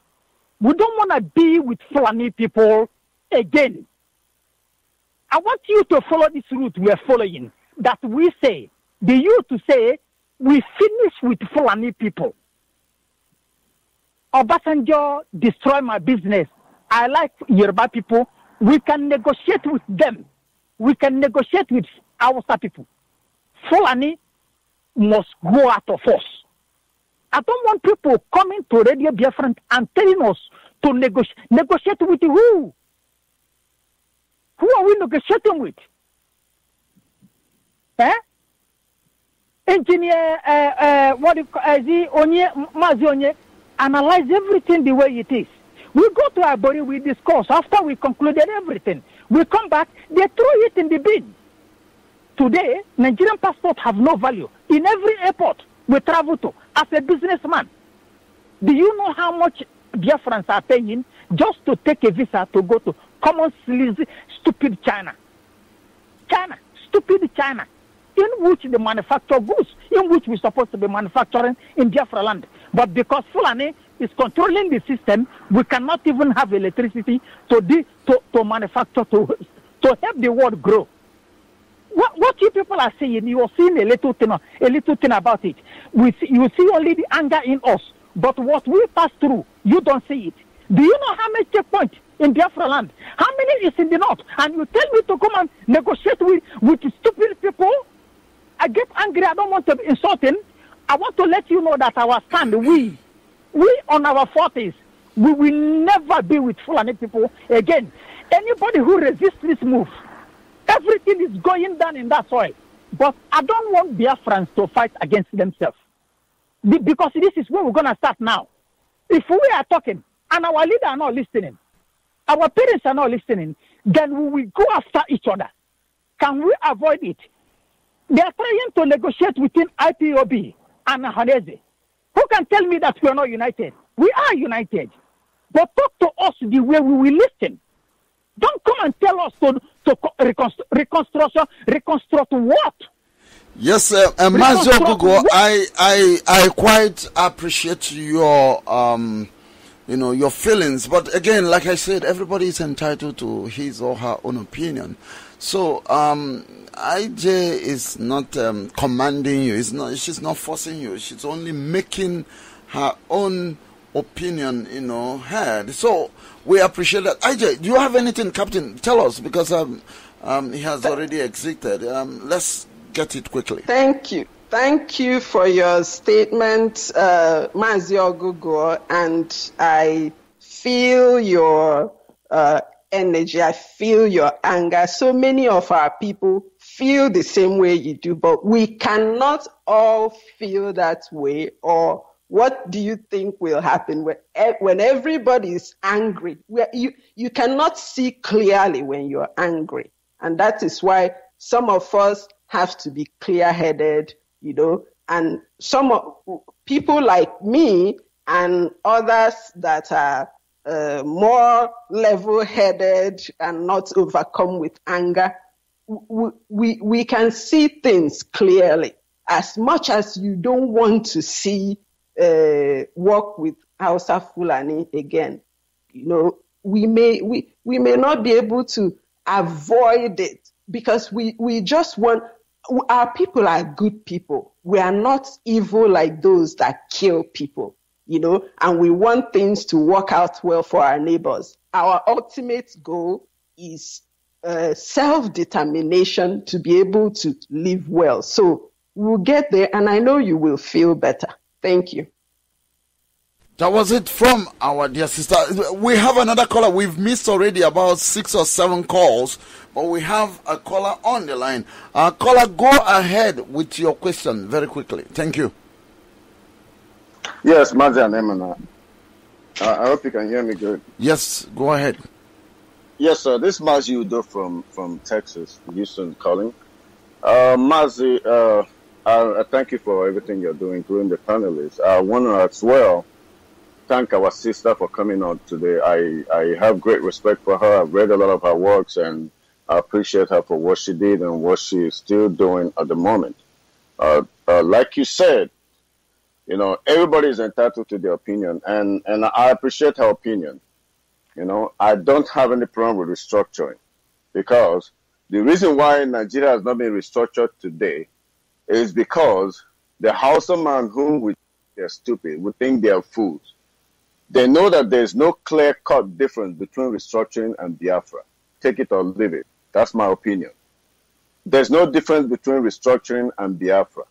We don't want to be with Fulani people again. I want you to follow this route we are following. That we say, the youth to say, we finish with Fulani people. Obasanjo destroy my business. I like Yoruba people. We can negotiate with them. We can negotiate with Hausa people. Fulani must go out of us. I don't want people coming to Radio Biafra and telling us to negotiate. Negotiate with who? Who are we negotiating with? Engineer, Mazi analyze everything the way it is. We go to our body, we discuss. After we concluded everything, we come back, they throw it in the bin. Today, Nigerian passports have no value. In every airport we travel to, as a businessman, do you know how much Biafrans are paying just to take a visa to go to common, sleazy, stupid China? Stupid China, in which they manufacture goods, in which we're supposed to be manufacturing in Biafra land. But because Fulani is controlling the system, we cannot even have electricity to manufacture, to help the world grow. What you people are saying, you are seeing a little thing about it. You see only the anger in us, but what we pass through, you don't see it. Do you know how many checkpoints in Biafra land? How many is in the north? And you tell me to come and negotiate with stupid people? I get angry. I don't want to be insulting. I want to let you know that our stand, we on our 40s, we will never be with Fulani people again. Anybody who resists this move, everything is going down in that soil. But I don't want Biafrans to fight against themselves. Because this is where we're going to start now. If we are talking and our leaders are not listening, our parents are not listening, then we will go after each other. Can we avoid it? They are trying to negotiate within IPOB and Hanese. Who can tell me that we are not united? We are united. But talk to us the way we will listen. Don't come and tell us to reconstruct what? Yes, Mazio Gugu, I quite appreciate your your feelings, but again, like I said, everybody is entitled to his or her own opinion. So IJ is not commanding you. She's not forcing you. She's only making her own opinion, heard. So we appreciate that. IJ, do you have anything, Captain? Tell us, because he has already exited. Let's get it quickly. Thank you. Thank you for your statement, Mazio Gugu, and I feel your energy. I feel your anger. So many of our people feel the same way you do, but we cannot all feel that way. Or what do you think will happen when everybody is angry? You cannot see clearly when you're angry. And that is why some of us have to be clear-headed, and some people like me and others that are more level-headed and not overcome with anger, we can see things clearly. As much as you don't want to see work with Hausa Fulani again, we may not be able to avoid it, because we just want. Our people are good people. We are not evil like those that kill people, and we want things to work out well for our neighbors. Our ultimate goal is self-determination to be able to live well. So we'll get there, and I know you will feel better. Thank you. That was it from our dear sister. We have another caller. We've missed already about 6 or 7 calls, but we have a caller on the line. Caller, go ahead with your question very quickly. Thank you. Yes, Mazi and Emana. I hope you can hear me good. Yes, go ahead. Yes, sir. This is Mazi Udo from Texas, Houston calling. Mazi, I thank you for everything you're doing, including the panelists. I want to as well thank our sister for coming on today. I have great respect for her. I've read a lot of her works, and I appreciate her for what she did and what she is still doing at the moment. Like you said, everybody is entitled to their opinion, and I appreciate her opinion. I don't have any problem with restructuring, because the reason why Nigeria has not been restructured today is because the Hausa man whom we think they're stupid, we think they are fools. They know that there's no clear-cut difference between restructuring and Biafra. Take it or leave it. That's my opinion. There's no difference between restructuring and Biafra.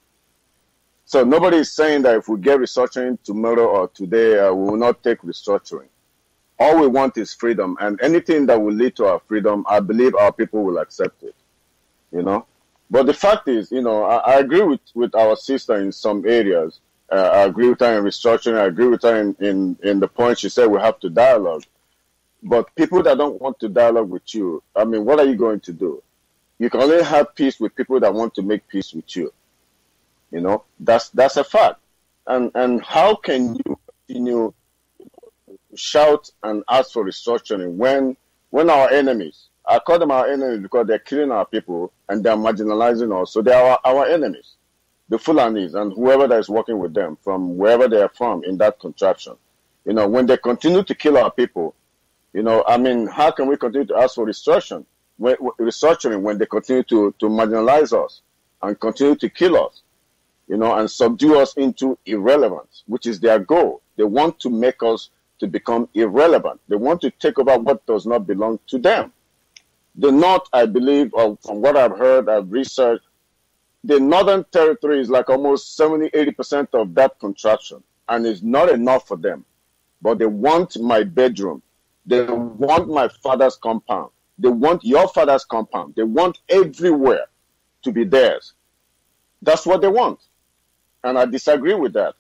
So nobody is saying that if we get restructuring tomorrow or today, we will not take restructuring. All we want is freedom, and anything that will lead to our freedom, I believe our people will accept it. But the fact is, I agree with our sister in some areas. I agree with her in restructuring. I agree with her in the point she said we have to dialogue. But people that don't want to dialogue with you, what are you going to do? You can only have peace with people that want to make peace with you. That's a fact. And how can you continue shout and ask for restructuring when our enemies, I call them our enemies because they're killing our people and they're marginalizing us, so they are our enemies. The Fulanis and whoever that is working with them from wherever they are from in that contraction. When they continue to kill our people, how can we continue to ask for restructuring when they continue to marginalize us and continue to kill us, and subdue us into irrelevance, which is their goal. They want to make us to become irrelevant. They want to take over what does not belong to them. The North, I believe, from what I've heard, I've researched, the Northern Territory is like almost 70-80% of that contraction, and it's not enough for them. But they want my bedroom. They want my father's compound. They want your father's compound. They want everywhere to be theirs. That's what they want. And I disagree with that.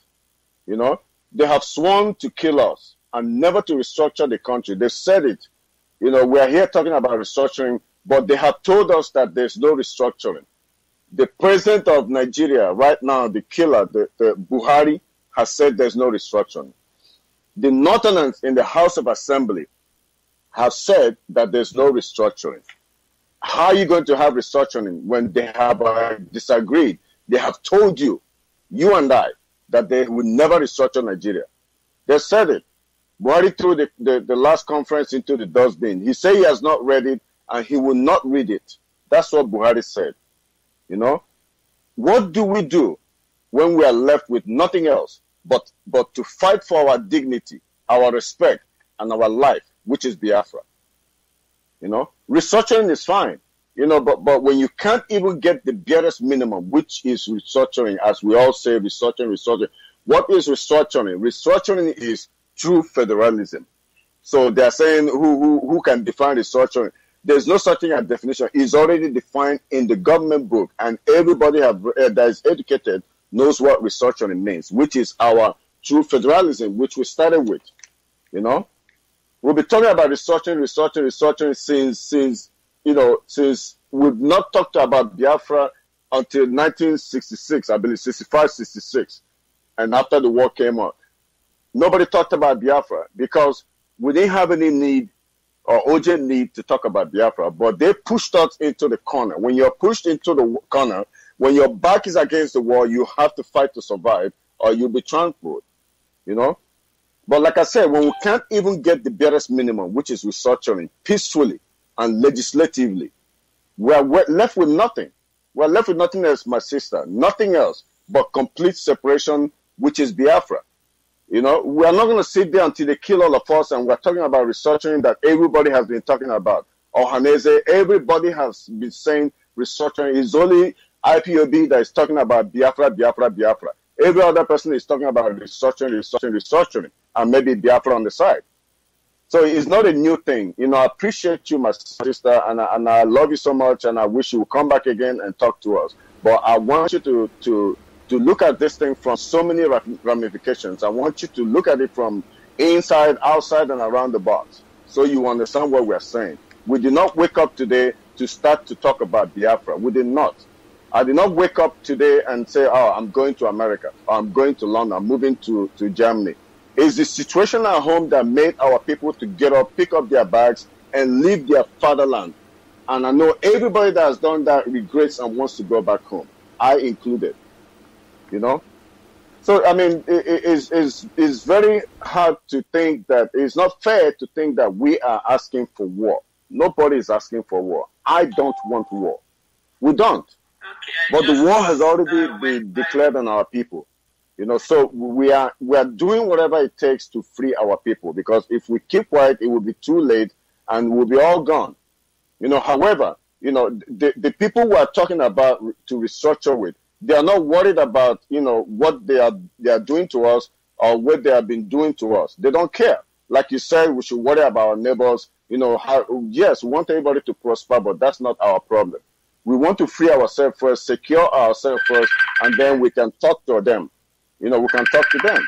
They have sworn to kill us and never to restructure the country. They said it. We are here talking about restructuring, but they have told us that there's no restructuring. The president of Nigeria right now, the killer, the Buhari, has said there's no restructuring. The Northerners in the House of Assembly have said that there's no restructuring. How are you going to have restructuring when they have disagreed? They have told you, you and I, that they will never restructure Nigeria. They said it. Buhari threw the last conference into the dustbin. He said he has not read it and he will not read it. That's what Buhari said. You know, what do we do when we are left with nothing else but to fight for our dignity, our respect, and our life, which is Biafra? You know, restructuring is fine. You know, but when you can't even get the barest minimum, which is restructuring, as we all say, restructuring. What is restructuring? Restructuring is true federalism. So they're saying who can define restructuring? There's no such thing as definition. It's already defined in the government book, and everybody that is educated knows what restructuring means, which is our true federalism, which we started with. You know, we'll be talking about restructuring since we've not talked about Biafra until 1966, I believe, 65, 66, and after the war came out. Nobody talked about Biafra because we didn't have any need or urgent need to talk about Biafra, but they pushed us into the corner. When you're pushed into the corner, when your back is against the wall, you have to fight to survive or you'll be trampled, you know? But like I said, when we can't even get the barest minimum, which is restructuring peacefully and legislatively, we're left with nothing. We're left with nothing else, my sister, nothing else but complete separation, which is Biafra. You know, we are not going to sit there until they kill all of us, and we're talking about restructuring that everybody has been talking about. Ohaneze, everybody has been saying restructuring. It's only IPOB that is talking about Biafra. Every other person is talking about restructuring, and maybe Biafra on the side. So it's not a new thing. You know, I appreciate you, my sister, and I love you so much, and I wish you would come back again and talk to us. But I want you to look at this thing from so many ramifications. I want you to look at it from inside, outside, and around the box, so you understand what we're saying. We did not wake up today to start to talk about Biafra. We did not. I did not wake up today and say, oh, I'm going to America, or I'm going to London, I'm moving to Germany. It's the situation at home that made our people to get up, pick up their bags, and leave their fatherland. And I know everybody that has done that regrets and wants to go back home, I included. You know? So, I mean, it's very hard to think that, it's not fair to think that we are asking for war. Nobody is asking for war. I don't want war. We don't. But the war has already been declared on our people. You know, so we are doing whatever it takes to free our people, because if we keep quiet, it will be too late and we'll be all gone. You know, however, you know, the people who are talking about to restructure with, they are not worried about, you know, what they are doing to us or what they have been doing to us. They don't care. Like you said, we should worry about our neighbors. You know, yes, we want everybody to prosper, but that's not our problem. We want to free ourselves first, secure ourselves first, and then we can talk to them. You know, we can talk to them.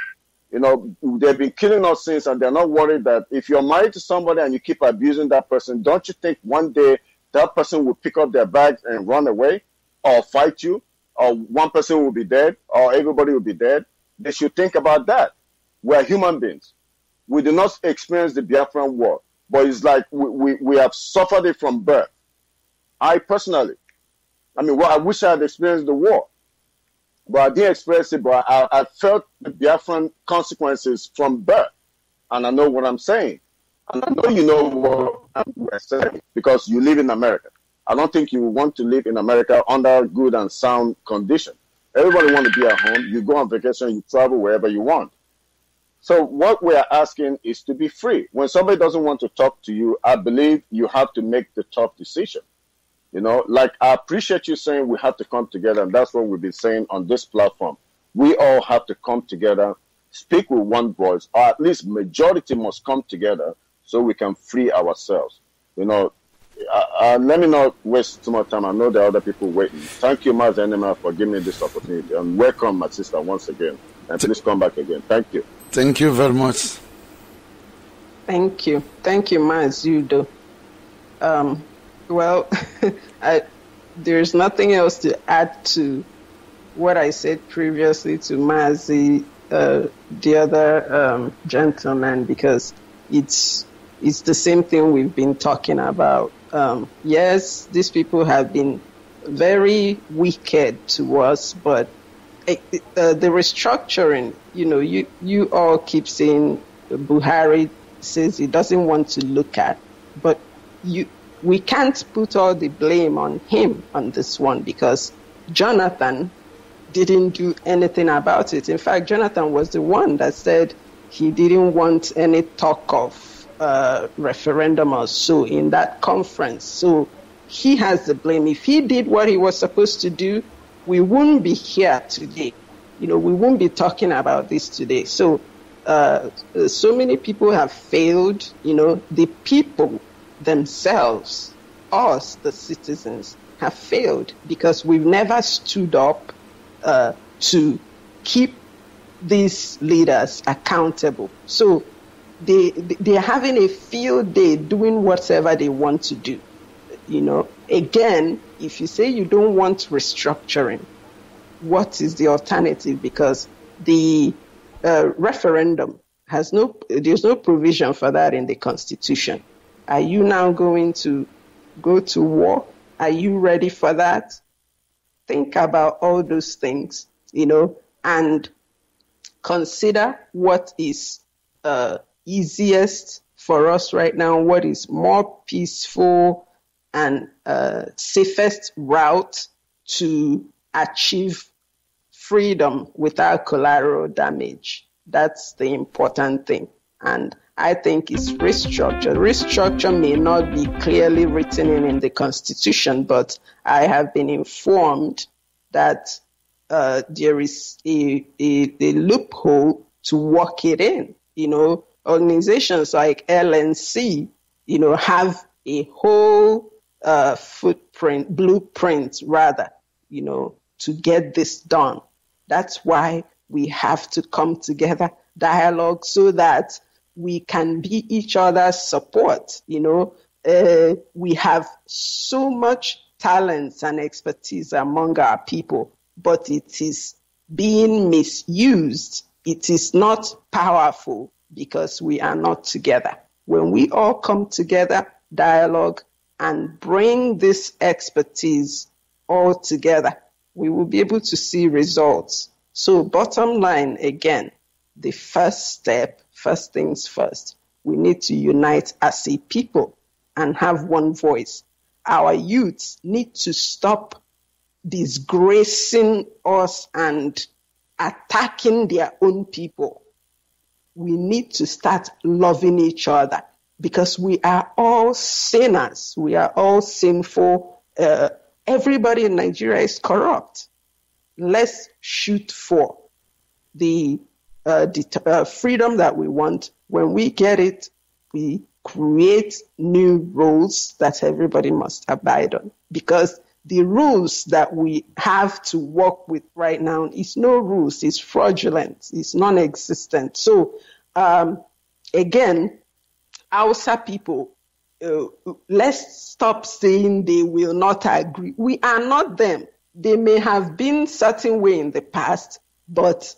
You know, they've been killing us since, and they're not worried that if you're married to somebody and you keep abusing that person, don't you think one day that person will pick up their bags and run away or fight you, or one person will be dead, or everybody will be dead? They should think about that. We're human beings. We do not experience the Biafran war, but it's like we have suffered it from birth. I personally, I mean, well, I wish I had experienced the war, but I didn't experience it, but I felt the Biafran consequences from birth, and I know what I'm saying. And I know you know what I'm saying, because you live in America. I don't think you want to live in America under good and sound condition. Everybody wants to be at home. You go on vacation, you travel wherever you want. So what we are asking is to be free. When somebody doesn't want to talk to you, I believe you have to make the tough decision. You know, like, I appreciate you saying we have to come together, and that's what we've been saying on this platform. We all have to come together, speak with one voice, or at least majority must come together so we can free ourselves. You know, let me not waste too much time. I know there are other people waiting. Thank you, Maz Enema, for giving me this opportunity. And welcome, my sister, once again. And please come back again. Thank you. Thank you very much. Thank you. Thank you, Maz Udo. Well, there's nothing else to add to what I said previously to Mazi, the other gentleman, because it's the same thing we've been talking about. Yes, these people have been very wicked to us, but the restructuring, you all keep saying Buhari says he doesn't want to look at, but we can't put all the blame on him on this one, because Jonathan didn't do anything about it. In fact, Jonathan was the one that said he didn't want any talk of referendum or so in that conference. So he has the blame. If he did what he was supposed to do, we wouldn't be here today. We won't be talking about this today. So so many people have failed. The people themselves, us, the citizens, have failed because we've never stood up to keep these leaders accountable. So they're having a field day doing whatever they want to do. Again, if you say you don't want restructuring, what is the alternative? Because the referendum there's no provision for that in the Constitution. Are you now going to go to war? Are you ready for that? Think about all those things, and consider what is easiest for us right now, what is more peaceful and safest route to achieve freedom without collateral damage. That's the important thing. And I think it's restructure. Restructure may not be clearly written in the Constitution, but I have been informed that there is a loophole to work it in. Organizations like LNC, have a whole blueprint rather, to get this done. That's why we have to come together, dialogue, so that we can be each other's support. We have so much talent and expertise among our people, but it is being misused. It is not powerful because we are not together. When we all come together, dialogue, and bring this expertise all together, we will be able to see results. So bottom line, again, the first things first, we need to unite as a people and have one voice. Our youths need to stop disgracing us and attacking their own people. We need to start loving each other because we are all sinners. We are all sinful. Everybody in Nigeria is corrupt. Let's shoot for the freedom that we want. When we get it, we create new rules that everybody must abide on. Because the rules that we have to work with right now is no rules. It's fraudulent. It's non-existent. So, again, Hausa people, let's stop saying they will not agree. We are not them. They may have been certain way in the past, but,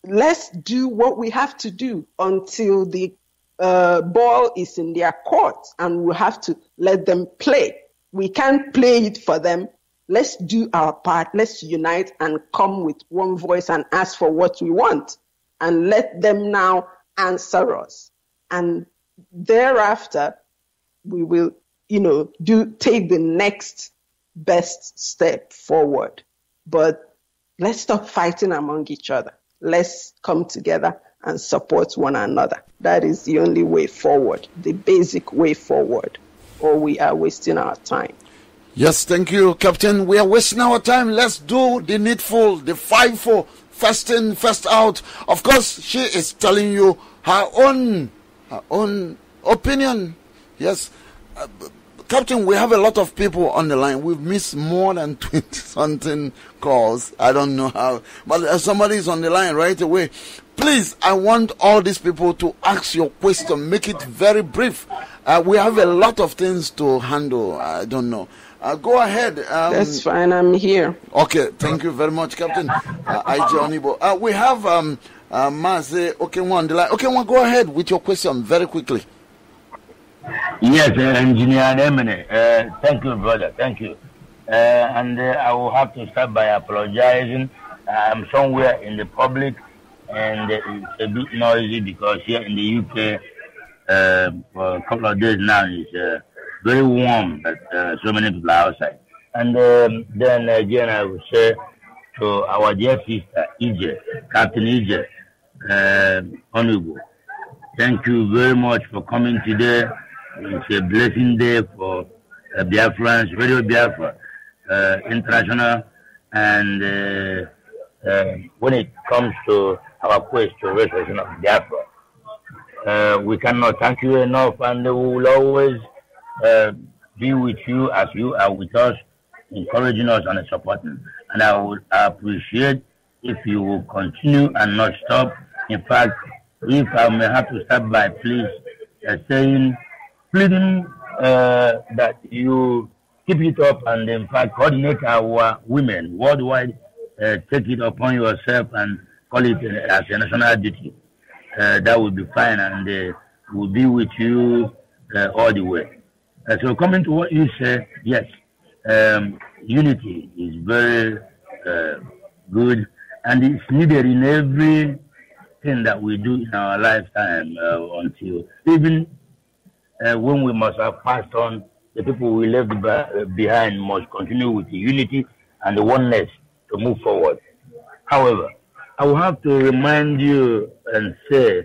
let's do what we have to do until the ball is in their court, and we'll have to let them play. We can't play it for them. Let's do our part. Let's unite and come with one voice and ask for what we want, and let them now answer us. And thereafter, we will, take the next best step forward. But let's stop fighting among each other. Let's come together and support one another. That is the only way forward, the basic way forward, or we are wasting our time. Yes, thank you, Captain. We are wasting our time. Let's do the needful, the 5-4, first in, first out. Of course, she is telling you her own opinion. Yes. Captain, we have a lot of people on the line. We've missed more than 20-something calls. I don't know how. But somebody is on the line right away. Please, I want all these people to ask your question. Make it very brief. We have a lot of things to handle. I don't know. Go ahead. That's fine. I'm here. Okay. Thank you very much, Captain. I.J Onuigbo. We have Maze Okenwa on the line. Okenwa, go ahead with your question very quickly. Yes, Engineer Emene. Thank you, brother. Thank you. and I will have to start by apologizing. I'm somewhere in the public, and it's a bit noisy because here in the UK, for a couple of days now, it's very warm, but so many people are outside. And then again, I would say to our dear sister, Captain I.J Onuigbo, thank you very much for coming today. It's a blessing day for Biafrans, Radio Biafra International, and when it comes to our quest to restoration of Biafra, we cannot thank you enough, and we will always be with you as you are with us, encouraging us and supporting. And I would appreciate if you will continue and not stop. In fact, if I may have to start by pleading that you keep it up and in fact coordinate our women worldwide, take it upon yourself and call it as a national duty. That would be fine, and we'll be with you all the way. So coming to what you say, yes, unity is very good, and it's needed in everything that we do in our lifetime until even when we must have passed on, the people we left behind must continue with the unity and the oneness to move forward. However, I will have to remind you and say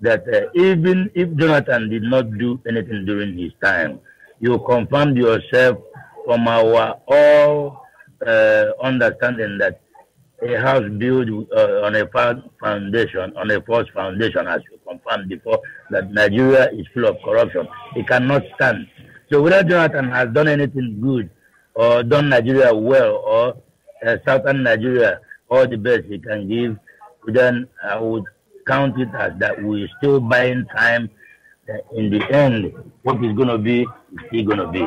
that even if Jonathan did not do anything during his time, you confirmed yourself from our all understanding that a house built on a foundation, on a false foundation, as you confirmed before, that Nigeria is full of corruption. It cannot stand. So whether Jonathan has done anything good or done Nigeria well, or Southern Nigeria all the best he can give, then I would count it as that we're still buying time. In the end, what is going to be is still going to be.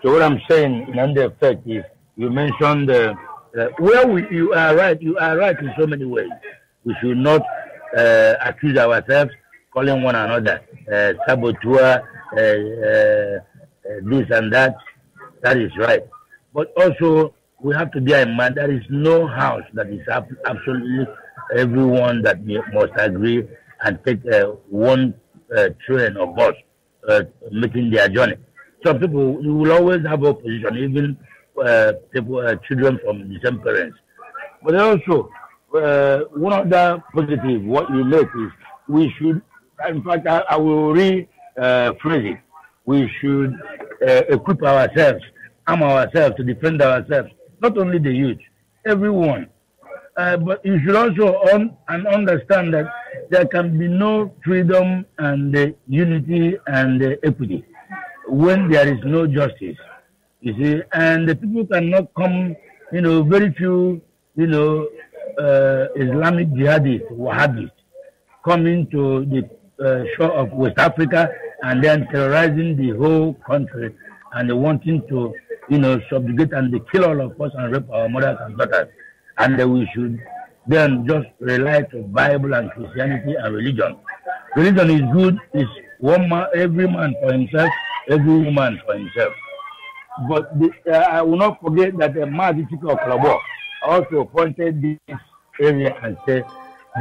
So what I'm saying in under effect is, you mentioned you are right in so many ways. We should not accuse ourselves, calling one another saboteur, this and that. That is right. But also, we have to bear in mind there is no house that is absolutely everyone that must agree and take one train or bus making their journey. Some people, you will always have opposition, even people, children from the same parents. But also, one of the positive, what you make is, we should, in fact, I will rephrase it. We should equip ourselves, arm ourselves to defend ourselves. Not only the youth, everyone. But you should also understand that there can be no freedom and unity and equity when there is no justice. You see, and the people cannot come, very few, Islamic jihadists, Wahhabists, coming to the shore of West Africa and then terrorizing the whole country and wanting to, subjugate and kill all of us and rape our mothers and daughters. And we should then just rely to Bible and Christianity and religion. Religion is good. It's one man, every man for himself, every woman for himself. But I will not forget that the Mazitiko of Klabo also pointed this area and said,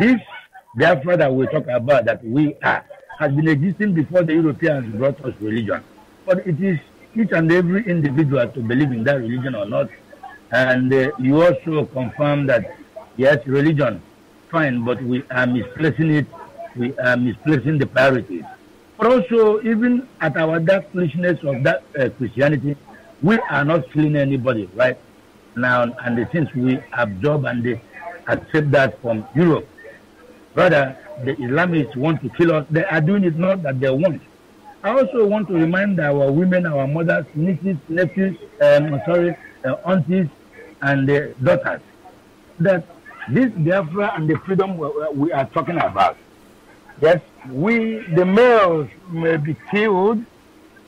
this Biafra that we talk about, that we are, has been existing before the Europeans brought us religion. But it is each and every individual to believe in that religion or not. And you also confirm that, yes, religion, fine, but we are misplacing it. We are misplacing the priorities. But also, even at our dark foolishness of that Christianity, we are not killing anybody right now, and the things we absorb and they accept that from Europe. Rather, the Islamists want to kill us. They are doing it not that they want. I also want to remind our women, our mothers, nieces, nephews, aunties, and daughters, that this Biafra and the freedom we are talking about, that the males may be killed,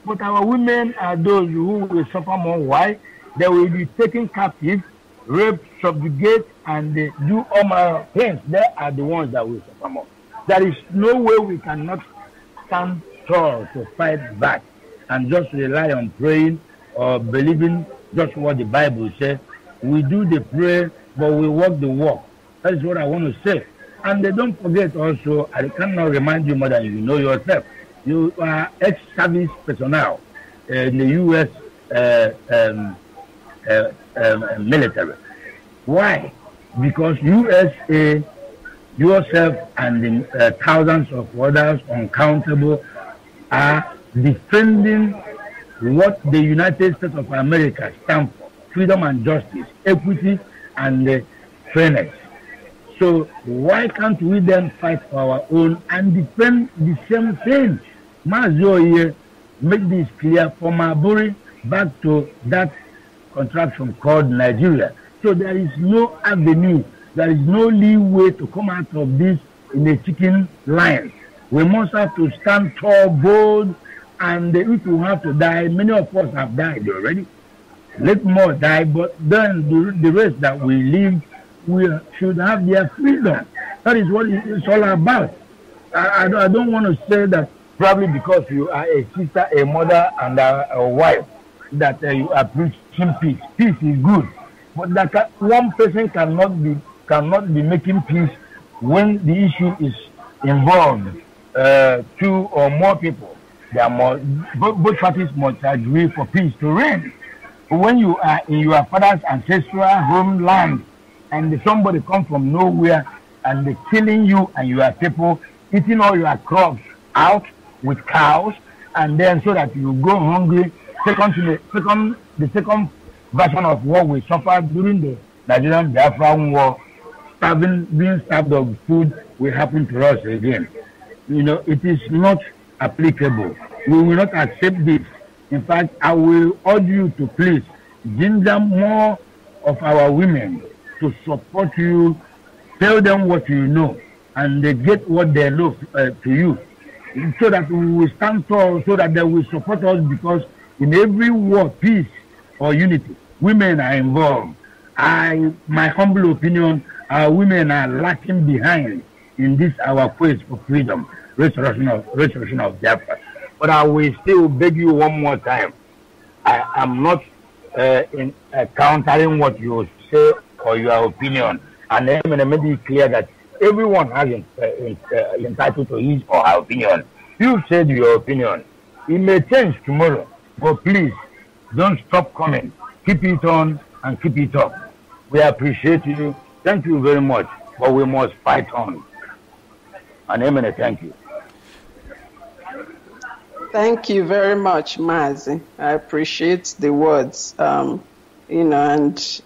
but our women are those who will suffer more. Why? They will be taken captive, raped, subjugate, and do all my things. They are the ones that will suffer more. There is no way we cannot stand tall to fight back and just rely on praying or believing just what the Bible says. We do the prayer, but we walk the walk. That is what I want to say. And they don't forget also, I cannot remind you more than you know yourself. You are ex-service personnel in the U.S. Military. Why? Because USA, yourself, and thousands of others, uncountable, are defending what the United States of America stands for: freedom and justice, equity and fairness. So why can't we then fight for our own and defend the same thing? Mazoye, make this clear, from Aburi back to that contraction called Nigeria. So there is no avenue, there is no leeway to come out of this in a chicken line. We must have to stand tall, bold, and if we have to die, many of us have died already. Let more die, but then the rest that we live, we should have their freedom. That is what it's all about. I don't want to say that probably because you are a sister, a mother, and a wife, that you are preaching peace. Peace is good, but that one person cannot be making peace when the issue is involved two or more people. Both parties must agree for peace to reign. When you are in your father's ancestral homeland and somebody comes from nowhere and they're killing you and your people, eating all your crops out with cows, and then so that you go hungry. The second version of what we suffered during the Nigerian Biafran war, being starved of food, will happen to us again. It is not applicable. We will not accept this. In fact, I will urge you to please ginger more of our women to support you, tell them what you know, and they get what they know to you, so that we will stand tall, so that they will support us, because in every war, peace or unity, women are involved. My humble opinion, our women are lacking behind in this our quest for freedom, restoration of Biafra. But I will still beg you one more time. I am not countering what you say or your opinion, and I'm going to make it clear that everyone has entitled to his or her opinion. You said your opinion. It may change tomorrow, but please don't stop coming. Keep it on and keep it up. We appreciate you. Thank you very much, but we must fight on. And Amen. Thank you. Thank you very much, Mazi. I appreciate the words. And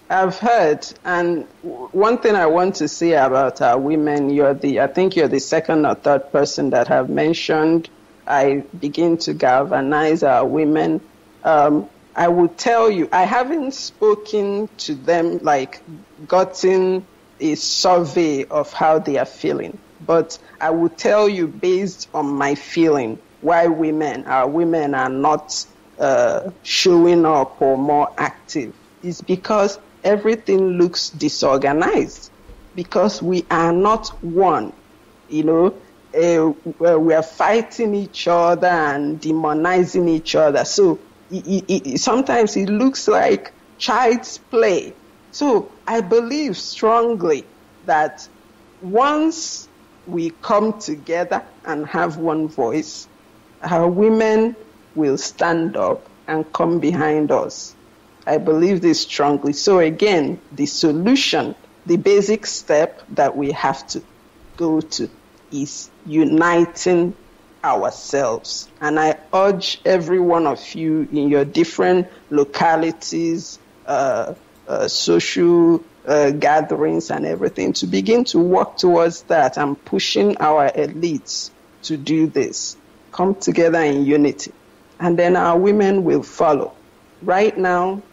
I've heard, and one thing I want to say about our women, I think you're the second or third person that have mentioned I begin to galvanize our women. I will tell you, I haven't spoken to them, like gotten a survey of how they are feeling, but I will tell you based on my feeling why our women are not showing up or more active. Is because everything looks disorganized, because we are not one. We are fighting each other and demonizing each other. So sometimes it looks like child's play. So I believe strongly that once we come together and have one voice, our women will stand up and come behind us. I believe this strongly. So again, the solution, the basic step that we have to go to is uniting ourselves. And I urge every one of you in your different localities, social gatherings and everything, to begin to work towards that and pushing our elites to do this. Come together in unity. And then our women will follow. Right now,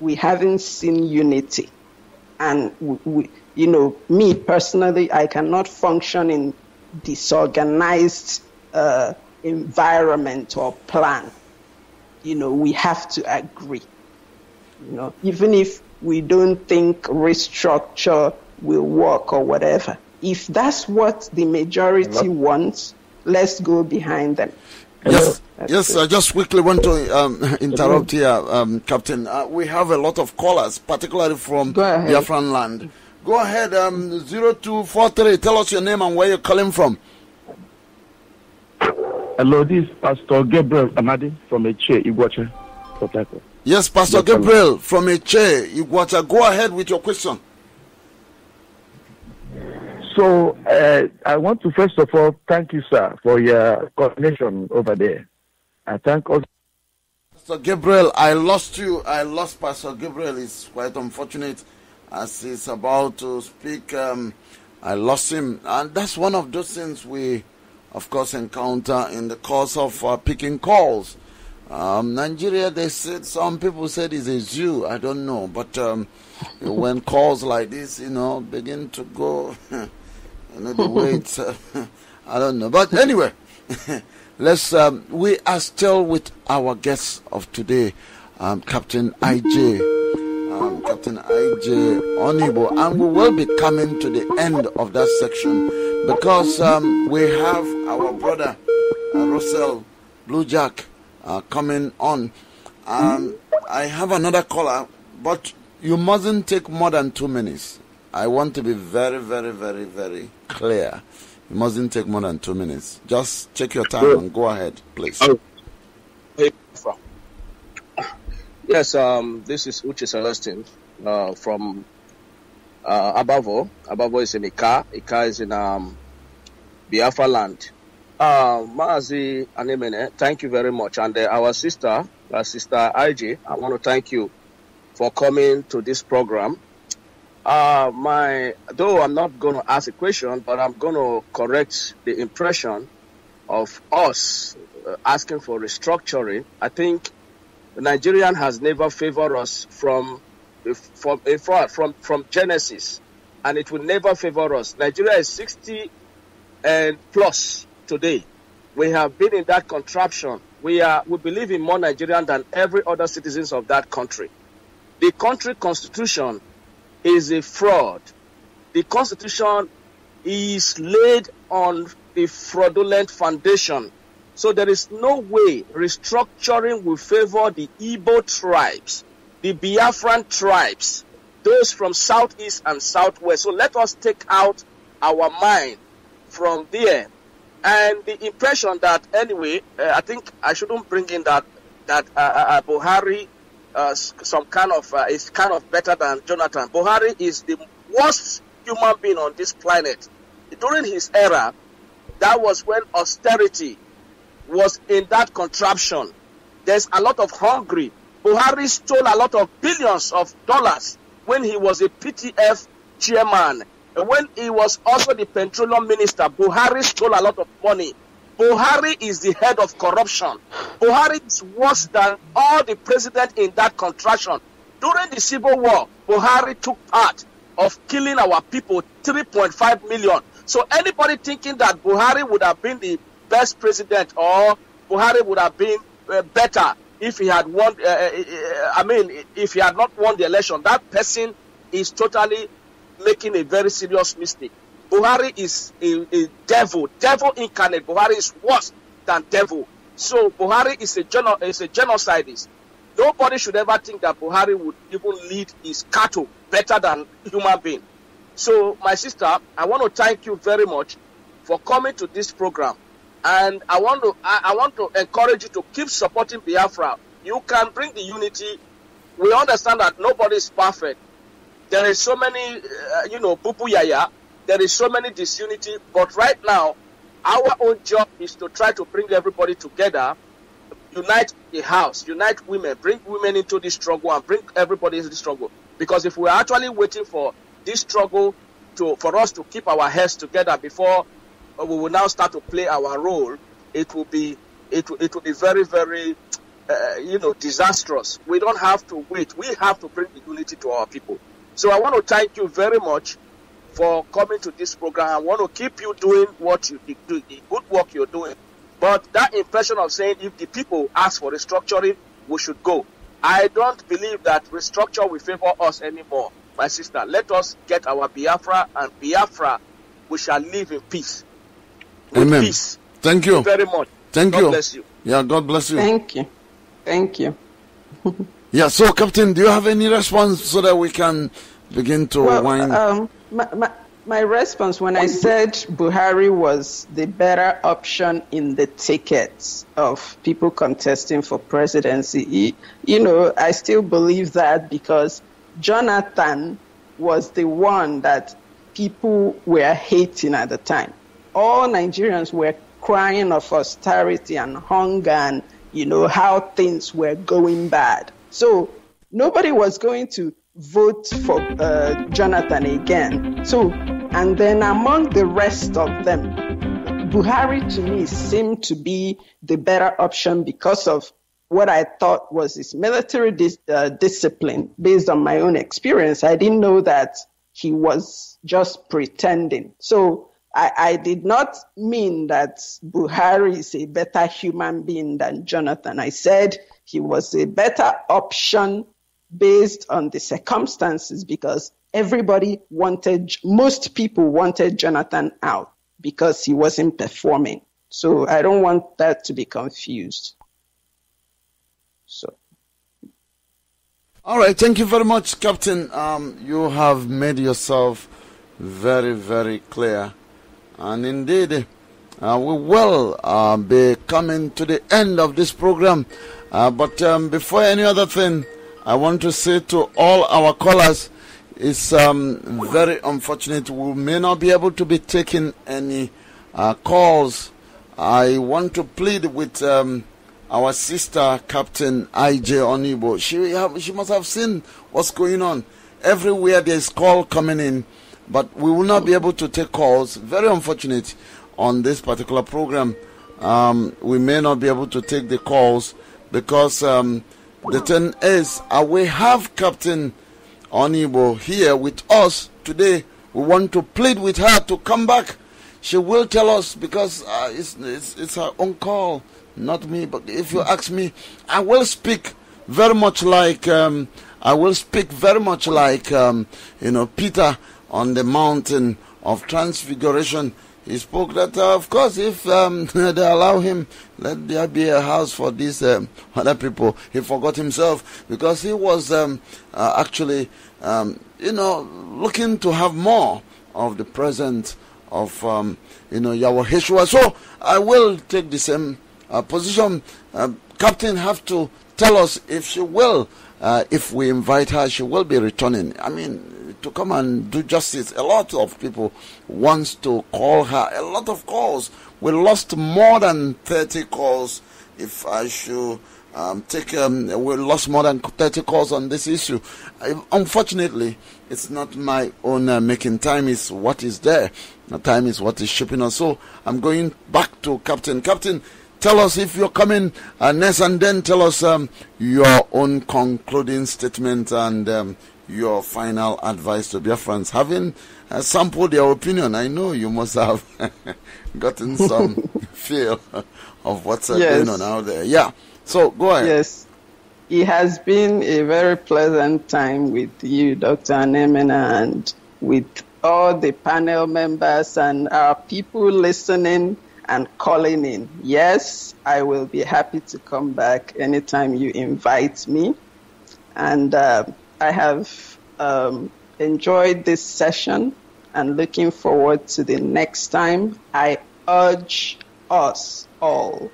we haven't seen unity. And, me personally, I cannot function in disorganized environment or plan. We have to agree. Even if we don't think restructure will work or whatever. If that's what the majority wants, let's go behind them. Yes. Yes, I just quickly want to interrupt here, Captain. We have a lot of callers, particularly from Biafran land. Go ahead, 0243. Tell us your name and where you're calling from. Hello, this is Pastor Gabriel Amadi from Eche, Iguacha, Port Harcourt. Yes, Pastor Gabriel from Eche, Iguacha. Go ahead with your question. So, I want to first of all thank you, sir, for your coordination over there. I thank also. Pastor Gabriel, I lost you. I lost Pastor Gabriel. It's quite unfortunate as he's about to speak. I lost him. And that's one of those things we, of course, encounter in the course of picking calls. Nigeria, they said, some people said it's a zoo. I don't know. But when calls like this, begin to go, the way it's, I don't know. But anyway, we are still with our guest of today, Captain I.J. Captain I.J Onuigbo, and we will be coming to the end of that section because we have our brother Russell Blue Jack coming on. I have another caller, but you mustn't take more than 2 minutes. I want to be very, very, very, very clear. You mustn't take more than 2 minutes. Just check your time and go ahead, please. Yes, this is Uche Celestine from Abavo. Abavo is in Ika. Ika is in Biafra land. Maazi Anemene, thank you very much. And our sister, Sister I.J, I want to thank you for coming to this program. Though I'm not going to ask a question, but I'm going to correct the impression of us asking for restructuring. I think the Nigerian has never favored us from Genesis, and it will never favor us. Nigeria is 60 and plus today. We have been in that contraption. We believe in more Nigerian than every other citizens of that country. The country constitution is a fraud. The constitution is laid on a fraudulent foundation. So there is no way restructuring will favor the Igbo tribes, the Biafran tribes, those from southeast and southwest. So let us take out our mind from there. And the impression that, anyway, I think I shouldn't bring in that Buhari is kind of better than Jonathan. Buhari is the worst human being on this planet. During his era, that was when austerity was in that contraption. There's a lot of hungry. Buhari stole a lot of billions of dollars when he was a PTF chairman. And when he was also the petroleum minister, Buhari stole a lot of money. Buhari is the head of corruption. Buhari is worse than all the presidents in that contraption. During the Civil War, Buhari took part of killing our people, 3.5 million. So anybody thinking that Buhari would have been the best president or Buhari would have been better if he had won, if he had not won the election, that person is totally making a very serious mistake. Buhari is a devil incarnate. Buhari is worse than devil. So Buhari is a genocidist. Nobody should ever think that Buhari would even lead his cattle better than human being. So my sister, I want to thank you very much for coming to this program. And I want to encourage you to keep supporting Biafra. You can bring the unity. We understand that nobody is perfect. There is so many, bubu yaya. There is so many disunity. But right now, our own job is to try to bring everybody together, unite the house, unite women, bring women into this struggle and bring everybody into this struggle. Because if we are actually waiting for this struggle for us to keep our heads together before we will now start to play our role, it will be very, very, disastrous. We don't have to wait. We have to bring the unity to our people. So I want to thank you very much for coming to this program. I want to keep you doing what you do, the good work you're doing. But that impression of saying if the people ask for restructuring, we should go. I don't believe that restructure will favor us anymore, my sister. Let us get our Biafra, and Biafra, we shall live in peace. Amen. Peace. Thank you very much. Thank God you. Bless you. Yeah, God bless you. Thank you. Thank you. Yeah, so Captain, do you have any response so that we can begin to wind? My response when I said Buhari was the better option in the tickets of people contesting for presidency, I still believe that because Jonathan was the one that people were hating at the time. All Nigerians were crying of austerity and hunger and, how things were going bad. So nobody was going to vote for Jonathan again. So, and then among the rest of them, Buhari to me seemed to be the better option because of what I thought was his military discipline. Based on my own experience, I didn't know that he was just pretending. So I did not mean that Buhari is a better human being than Jonathan. I said he was a better option based on the circumstances because most people wanted Jonathan out because he wasn't performing. So I don't want that to be confused. So. All right, thank you very much, Captain. You have made yourself very, very clear. And indeed, we will be coming to the end of this program. But before any other thing, I want to say to all our callers, it's very unfortunate we may not be able to be taking any calls. I want to plead with our sister, Captain I.J Onuigbo. She must have seen what's going on. Everywhere there's call coming in, but we will not be able to take calls. Very unfortunate on this particular program. We may not be able to take the calls because the thing is, we have Captain Onuigbo here with us today. We want to plead with her to come back. She will tell us because it's her own call, not me. But if you ask me, I will speak very much like Peter on the mountain of Transfiguration. He spoke that, of course, if they allow him, let there be a house for these other people. He forgot himself because he was actually, looking to have more of the presence of, Yahweh Yeshua. So I will take the same position. Captain have to tell us if she will, if we invite her, she will be returning. I mean, to come and do justice. A lot of people wants to call her. A lot of calls. We lost more than 30 calls. If I should we lost more than 30 calls on this issue. Unfortunately, it's not my own making. Time is what is there. The time is what is shipping us. So I'm going back to Captain. Captain, tell us if you're coming next, and then tell us your own concluding statement and your final advice to Biafrans. Having sampled their opinion, I know you must have gotten some feel of what's going on out there. Yeah, so go ahead. Yes, it has been a very pleasant time with you, Dr. Anemena, and with all the panel members and our people listening and calling in. Yes, I will be happy to come back anytime you invite me. And I have enjoyed this session and looking forward to the next time. I urge us all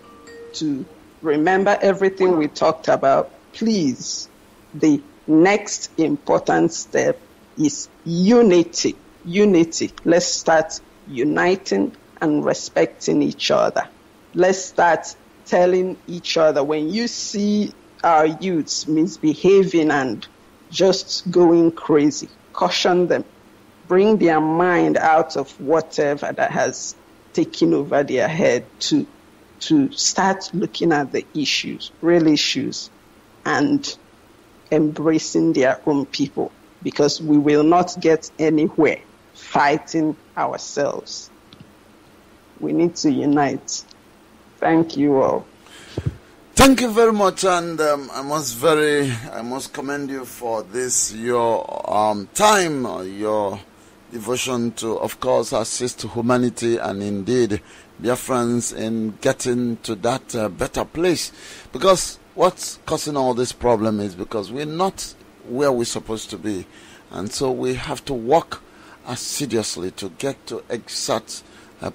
to remember everything we talked about. Please, the next important step is unity. Unity. Let's start uniting and respecting each other. Let's start telling each other when you see our youths misbehaving and just going crazy, caution them, bring their mind out of whatever that has taken over their head to start looking at the issues, real issues, and embracing their own people, because we will not get anywhere fighting ourselves. We need to unite. Thank you all. Thank you very much, and I must commend you for this, your time, your devotion to, of course, assist humanity and indeed Biafrans in getting to that better place. Because what's causing all this problem is because we're not where we're supposed to be. And so we have to work assiduously to get to exact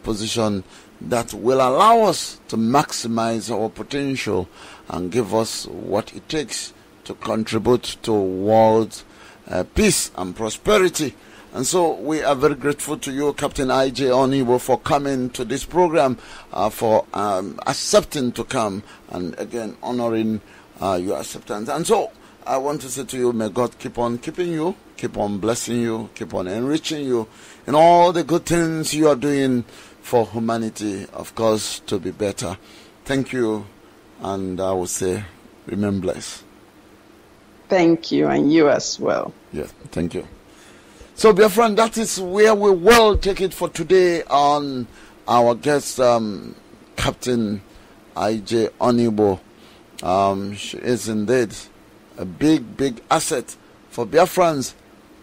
position that will allow us to maximize our potential and give us what it takes to contribute to world peace and prosperity. And so we are very grateful to you, Captain I.J Onuigbo, for coming to this program, for accepting to come, and again honoring your acceptance. And so I want to say to you, may God keep on keeping you, keep on blessing you, keep on enriching you in all the good things you are doing for humanity, of course, to be better. Thank you, and I will say, remain blessed. Thank you, and you as well. Yes, thank you. So, Biafran, that is where we will take it for today on our guest, Captain I.J Onuigbo. She is indeed a big asset for Biafrans,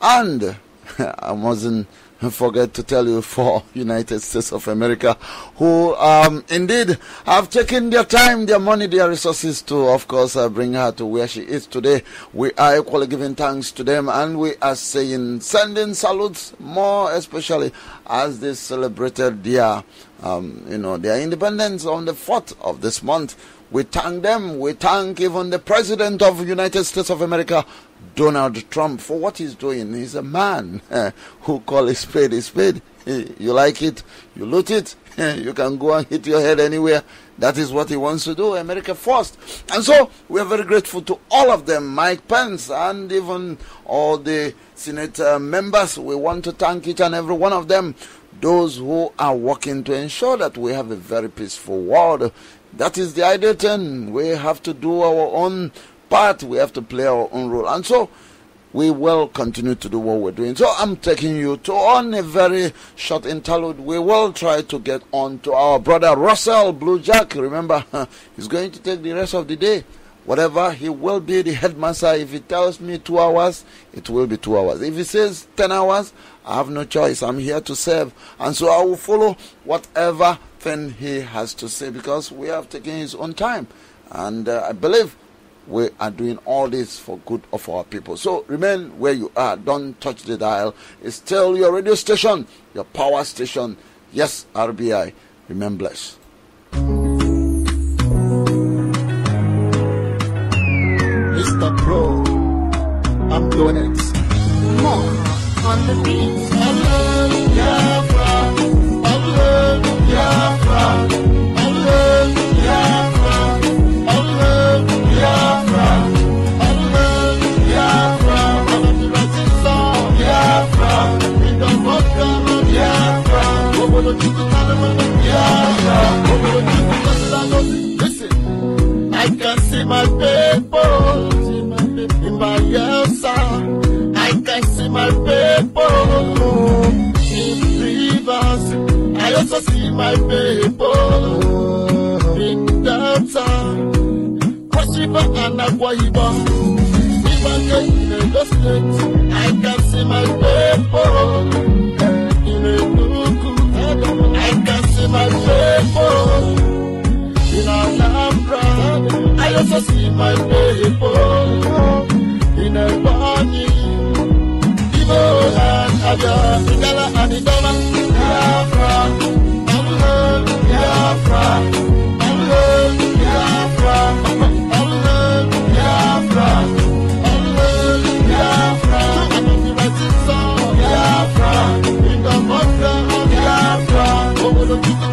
and I mustn't forget to tell you, for United States of America, who indeed have taken their time, their money, their resources to, of course, bring her to where she is today. We are equally giving thanks to them, and we are saying, sending salutes, more especially as they celebrated their, their independence on the 4th of this month. We thank them. We thank even the President of the United States of America, Donald Trump, for what he's doing. He's a man who calls a spade a spade. You like it, you loot it, you can go and hit your head anywhere. That is what he wants to do, America first. And so we are very grateful to all of them, Mike Pence and even all the Senate members. We want to thank each and every one of them, those who are working to ensure that we have a very peaceful world. That is the ideal thing. We have to do our own part. We have to play our own role. And so we will continue to do what we're doing. So I'm taking you to on a very short interlude. We will try to get on to our brother Russell Blue Jack. Remember, he's going to take the rest of the day. Whatever, he will be the headmaster. If he tells me 2 hours, it will be 2 hours. If he says 10 hours, I have no choice. I'm here to serve. And so I will follow whatever thing he has to say, because we have taken his own time. And I believe we are doing all this for good of our people. So remain where you are. Don't touch the dial. It's still your radio station, your power station. Yes, RBI. Remain blessed. Mr. Pro, I'm doing it. More on the beat. Listen, I can see my people in my side. I can see my people in rivers. I also see my people in Delta, Cross River and Akwa Ibom. Even in Lagos State, I can see my people in Enugu. I can see my people in Anambra. I also see my people in Ebonyi, Igbo and Abia, Igala and Idoma. Biafra, Allah, Biafra, Allah, Biafra, Allah, Biafra, Allah, Biafra. I'm in the rising sun, Biafra, in the morning, Biafra, over the people,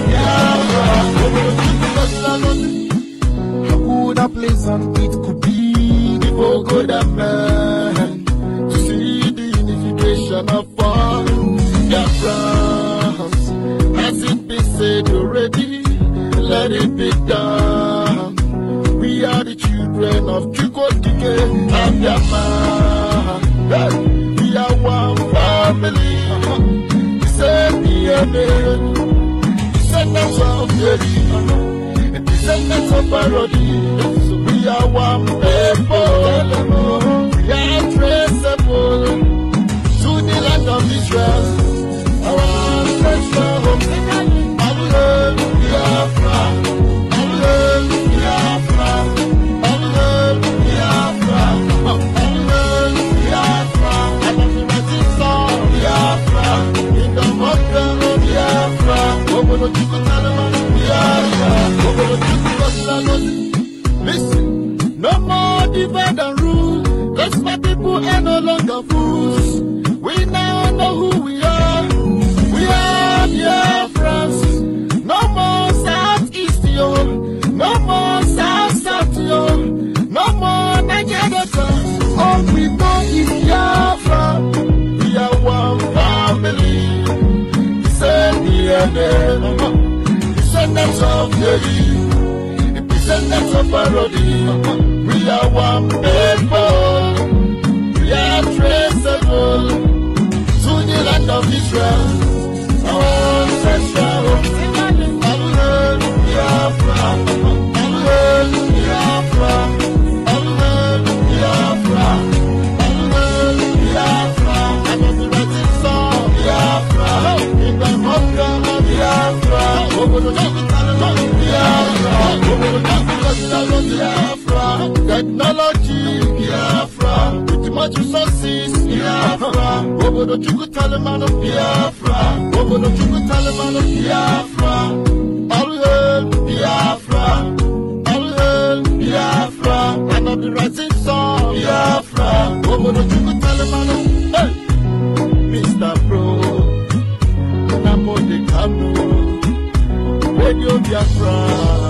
Biafra, over the people. How good a pleasant it could be before God and man to see the unification of all Biafrans. Has it been said already? Let it be done. We are the children of Chukwudike and Biafra. We are one family. We say DNA, descendants of Jerry, descendants of Parody. So we are one people. We are traceable to the land of Israel. Israel, our ancestral home. Biafra, Biafra, Biafra, Biafra, and the rising sun, Biafra, in the mountain of Biafra, over the Chukwutalema, Biafra, over the Chukwutalema. Listen, no more divide and rule. Those my people are no longer fools. We now know who we are. We are Biafrans. No more Southeast, yo. No more South, yo. No more Nigeria. All we know is Biafra. We are one family. Descendants of Yeri, descendants of Parody. We are one people. We are traceable to the land of Israel. Our ancestral home. Biafra, Biafra, Biafra, Biafra, and the rising sun, Biafra, in the mountain of Biafra, over the Biafra, over the Biafra, technology, Biafra, with much resources, Biafra, over the Chukwutalema of Biafra, over the Chukwutalema of Biafra. All hail Biafra, all hail Biafra, and of the rising sun, Biafra, over the Chukwutalema. Hey, Mr. Pro, Namo de Kano, Radio Biafra.